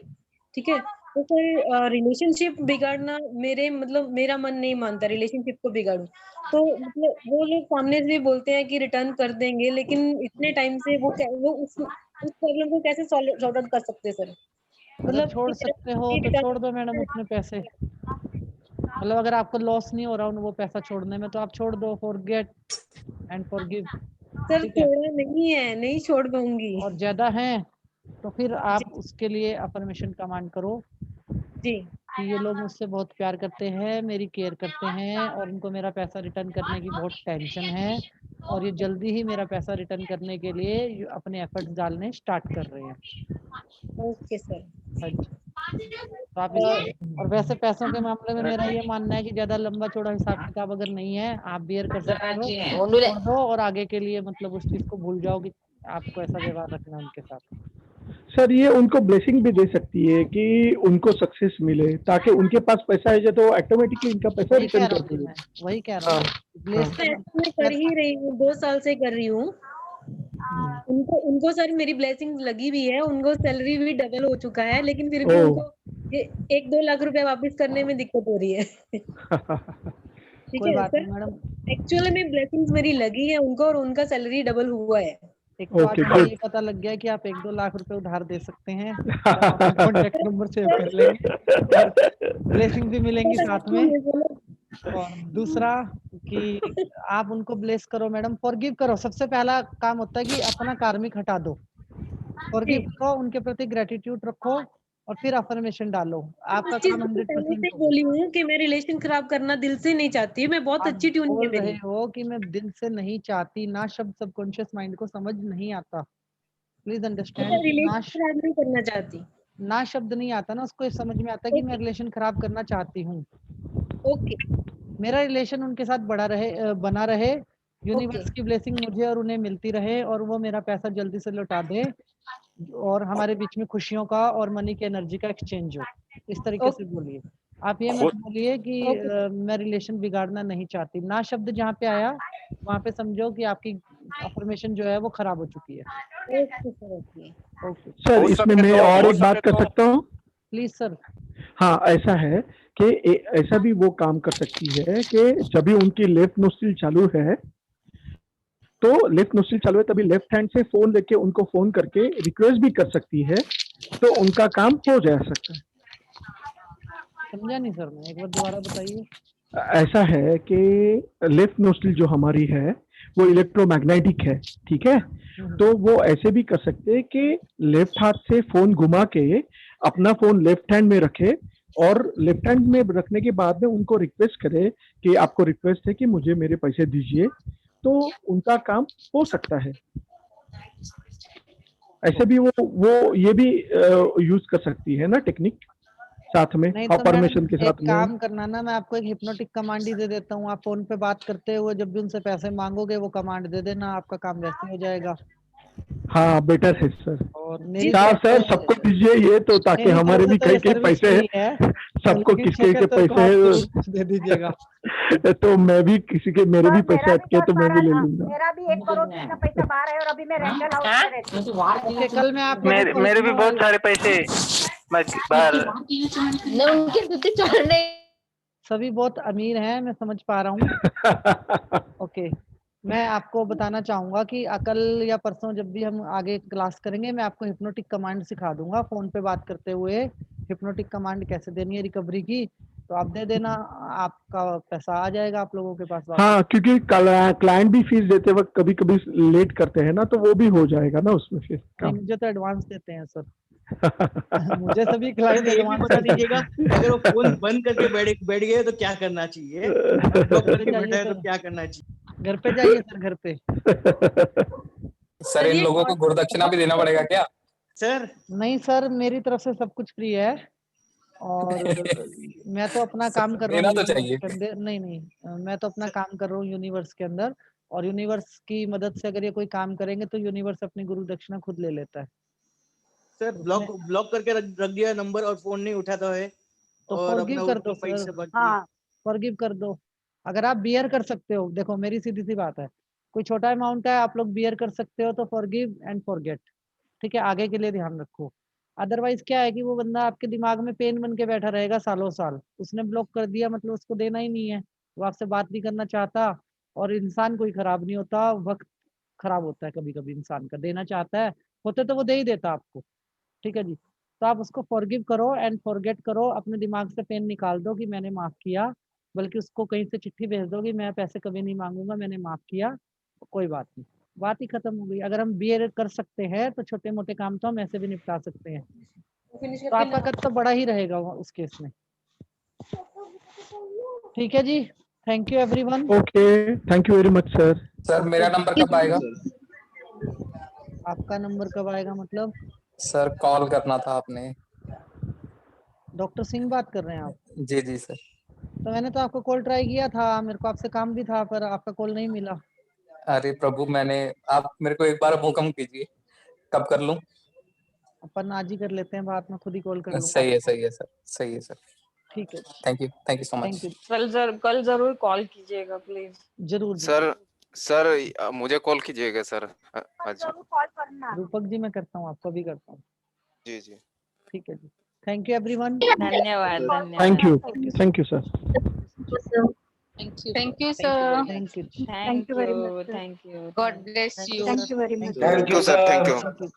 Speaker 12: ठीक है, तो सर रिलेशनशिप बिगाड़ना, मतलब मेरा मन नहीं मानता रिलेशनशिप को बिगाड़ूं, तो मतलब वो लोग सामने से भी बोलते हैं कि रिटर्न कर देंगे, लेकिन इतने टाइम से वो उस प्रॉब्लम को कैसे सॉर्ट आउट कर सकते हैं सर?
Speaker 2: अगर छोड़ सकते हो तो छोड़ दो मैडम उसमें पैसे, मतलब अगर आपको लॉस नहीं हो रहा वो पैसा छोड़ने में तो आप छोड़ दो, फॉरगेट एंड फॉरगिव।
Speaker 12: सर थोड़ा नहीं है, नहीं छोड़ पाऊंगी।
Speaker 2: और ज्यादा है तो फिर आप उसके लिए अफर्मेशन कमांड करो
Speaker 12: जी
Speaker 2: कि ये लोग मुझसे बहुत प्यार करते हैं, मेरी केयर करते हैं और उनको मेरा पैसा रिटर्न करने की बहुत टेंशन है और ये जल्दी ही मेरा पैसा रिटर्न करने के लिए अपने एफर्ट्स डालने स्टार्ट कर रहे हैं।
Speaker 12: Okay sir.
Speaker 2: हाँ जी। तो आप और वैसे पैसों के मामले में मेरा ये मानना है कि ज्यादा लंबा चौड़ा हिसाब किताब अगर नहीं है, आप बियर कर सकते हो, छोड़ दो और आगे के लिए मतलब उस चीज को भूल जाओ कि आपको ऐसा व्यवहार रखना है उनके साथ।
Speaker 21: सर ये उनको ब्लेसिंग भी दे सकती है कि उनको सक्सेस मिले, ताकि उनके पास पैसा है तो ऑटोमेटिकली इनका पैसा रिटर्न कर देंगे।
Speaker 2: वही कह रहा हूँ।
Speaker 12: मैं कर ही रही हूँ, 2 साल से कर रही हूँ। उनको सर मेरी ब्लेसिंग लगी भी है, उनको सैलरी भी डबल हो चुका है, लेकिन फिर भी उनको 1-2 लाख रुपए वापस करने में दिक्कत हो रही है। ठीक है सर, एक्चुअली में ब्लेसिंग्स मेरी लगी है उनको और उनका सैलरी डबल हुआ है।
Speaker 2: एक तो आज मुझे ये पता लग गया कि आप 1-2 लाख रुपए उधार दे सकते हैं, कॉन्टेक्ट नंबर सेव कर लेंगे और ब्लेसिंग भी मिलेंगी साथ में। और दूसरा कि आप उनको ब्लेस करो मैडम, फॉरगिव करो। सबसे पहला काम होता है कि अपना कार्मिक हटा दो, फॉरगिव करो, उनके प्रति ग्रेटिट्यूड रखो और फिर अफर्मेशन डालो। आपका काम 100%
Speaker 12: बोली हूँ कि मैं रिलेशन खराब करना दिल से नहीं चाहती, मैं बहुत अच्छी ट्यूनिंग है
Speaker 2: बोल रहे
Speaker 12: मेरी।
Speaker 2: हो कि मैं दिल से नहीं चाहती, ना शब्द सबकॉन्शियस माइंड को समझ नहीं आता। प्लीज अंडरस्टैंड,
Speaker 12: रिलेशन खराब नहीं करना चाहती।
Speaker 2: ना शब्द नहीं आता ना, उसको समझ में आता है कि मैं रिलेशन खराब करना चाहती हूँ।
Speaker 12: ओके,
Speaker 2: मेरा रिलेशन उनके साथ बना रहे, यूनिवर्स की ब्लेसिंग मुझे और उन्हें मिलती रहे और वो मेरा पैसा जल्दी से लौटा दे और हमारे बीच में खुशियों का और मनी की एनर्जी का एक्सचेंज हो। इस तरीके से बोलिए। आप ये मत बोलिए कि मैं रिलेशन बिगाड़ना नहीं चाहती। ना शब्द जहाँ पे आया वहाँ पे समझो कि आपकी अफर्मेशन जो है वो खराब हो चुकी है। ओके
Speaker 21: सर इसमें मैं और एक बात कर सकता हूँ?
Speaker 2: Please sir.
Speaker 21: हाँ ऐसा है कि ऐसा भी वो काम कर सकती है कि जब भी उनकी लेफ्ट नोस्ट्रिल चालू है तो लेफ्ट नोस्ट्रिल चालू है तभी लेफ्ट हैंड से फोन लेके उनको फोन करके रिक्वेस्ट भी कर सकती है, तो उनका काम हो जा सकता है।
Speaker 2: समझा नहीं सर मैं, एक बार दोबारा बताइए।
Speaker 21: ऐसा है कि लेफ्ट नोस्ट्रिल जो हमारी है वो इलेक्ट्रोमैग्नेटिक है, ठीक है? तो वो ऐसे भी कर सकते हैं कि लेफ्ट हाथ से फोन घुमा के अपना फोन लेफ्ट हैंड में रखे और लेफ्ट हैंड में रखने के बाद में उनको रिक्वेस्ट करे कि आपको रिक्वेस्ट है कि मुझे मेरे पैसे दीजिए, तो उनका काम हो सकता है। ऐसे भी वो ये भी यूज कर सकती है ना टेक्निक साथ में,
Speaker 2: नहीं तो
Speaker 21: अफर्मेशन के साथ
Speaker 2: एक
Speaker 21: में।
Speaker 2: काम करना ना, मैं आपको एक हिप्नोटिक कमांड ही दे देता हूँ। आप फोन पे बात करते हुए जब भी उनसे पैसे मांगोगे वो कमांड दे देना, आपका काम वैसे हो जाएगा।
Speaker 21: हाँ बेटर है सर।
Speaker 2: और मेरी
Speaker 21: सर सबको दीजिए ये तो, ताकि हमारे भी कई कई पैसे हैं, सबको किसके के पैसे हैं
Speaker 2: दे दीजिएगा।
Speaker 21: तो मैं भी किसी के, मेरे भी पैसे अटके तो मैं भी ले लूंगा।
Speaker 14: मेरा भी 1 करोड़ का पैसा बाहर है और अभी मैं रेंटल हाउस में रहती हूँ।
Speaker 2: कल मैं आपको
Speaker 16: मेरे भी बहुत सारे पैसे बाहर।
Speaker 2: सभी बहुत अमीर हैं, मैं समझ पा रहा हूँ। ओके, मैं आपको बताना चाहूंगा कि कल या परसों जब भी हम आगे क्लास करेंगे मैं आपको हिप्नोटिक कमांड सिखा दूंगा। फोन पे बात करते हुए हिप्नोटिक कमांड कैसे देनी है रिकवरी की, तो आप दे देना, आपका पैसा आ जाएगा आप लोगों के पास वापस।
Speaker 21: हाँ, क्योंकि क्लाइंट भी फीस देते वक्त कभी कभी लेट करते हैं ना, तो वो भी हो जाएगा ना उसमें फिर काम।
Speaker 2: मुझे तो एडवांस देते हैं सर। मुझे सभी क्लाइंट
Speaker 25: ये भी बता दीजिएगा, अगर वो फोन बंद करके बैठ गए तो क्या करना चाहिए, ब्लॉक करके बैठा है तो क्या करना चाहिए?
Speaker 2: घर पे जाइए सर, घर पे।
Speaker 10: सर इन लोगों को गुरुदक्षिणा भी देना पड़ेगा क्या?
Speaker 25: सर
Speaker 2: नहीं सर, मेरी तरफ से सब कुछ फ्री है और मैं तो अपना काम कर रहा हूँ
Speaker 10: तो चाहिए।
Speaker 2: नहीं, मैं तो अपना काम कर रहा हूँ यूनिवर्स के अंदर, और यूनिवर्स की मदद से अगर ये कोई काम करेंगे तो यूनिवर्स अपनी गुरु दक्षिणा खुद ले लेता है।
Speaker 25: सर ब्लॉक करके रख दिया नंबर और फोन नहीं उठाता है
Speaker 2: तो
Speaker 25: और
Speaker 2: फॉरगिव कर दो सर। हाँ, फॉरगिव कर दो। अगर आप बियर कर सकते हो, देखो मेरी सीधी सी बात है, कोई छोटा अमाउंट है आप लोग बियर कर सकते हो तो फॉरगिव एंड फॉरगेट, ठीक है? आगे के लिए ध्यान रखो। अदरवाइज क्या है कि वो बंदा आपके दिमाग में पेन बन के बैठा रहेगा सालों साल। उसने ब्लॉक कर दिया मतलब उसको देना ही नहीं है, वो आपसे बात नहीं करना चाहता। और इंसान कोई खराब नहीं होता, वक्त खराब होता है कभी कभी इंसान का। देना चाहता है होते तो वो दे ही देता आपको, ठीक है जी? तो आप उसको फॉरगिव करो एंड फॉरगेट करो, अपने दिमाग से पेन निकाल दो कि मैंने माफ किया, बल्कि उसको कहीं से चिट्ठी भेज दो कि मैं पैसे कभी नहीं मांगूंगा, मैंने माफ किया, कोई बात नहीं, बात ही खत्म हो गई। अगर हम बियर कर सकते हैं तो छोटे मोटे काम तो हम ऐसे भी निपटा सकते हैं। तो आपका कद तो बड़ा ही रहेगा उस केस में। ठीक है जी, thank you everyone.
Speaker 21: Okay, thank you very much sir.
Speaker 5: Sir मेरा नंबर कब आएगा?
Speaker 2: आपका नंबर कब आएगा मतलब?
Speaker 5: सर कॉल करना था आपने।
Speaker 2: डॉक्टर सिंह बात कर रहे हैं आप?
Speaker 5: जी जी सर।
Speaker 2: तो मैंने तो आपको कॉल ट्राई किया था, मेरे को आपसे काम भी था, पर आपका कॉल नहीं मिला।
Speaker 5: अरे प्रभु, आप मेरे को एक बार हुक्म कीजिए, कब कर लूं?
Speaker 2: अपन आज ही कर लेते हैं बात, में खुद ही कॉल कर लूंगा।
Speaker 5: सही है सर, सही है सर।
Speaker 2: ठीक है,
Speaker 5: थैंक यू सो मच।
Speaker 1: कल जरूर कॉल कीजिएगा प्लीज।
Speaker 2: जरूर
Speaker 4: सर मुझे कॉल कीजिएगा सर आज।
Speaker 14: कॉल करना।
Speaker 2: रूपक जी मैं करता हूँ, आपको भी करता हूँ।
Speaker 4: जी जी
Speaker 2: ठीक है जी, थैंक यू एवरीवन।
Speaker 1: धन्यवाद धन्यवाद।
Speaker 21: Thank you sir.
Speaker 9: Thank you, sir.
Speaker 2: Thank you.
Speaker 1: Thank you very much. Thank you.
Speaker 9: God bless you.
Speaker 14: Thank you very much.
Speaker 4: Thank you sir, thank you.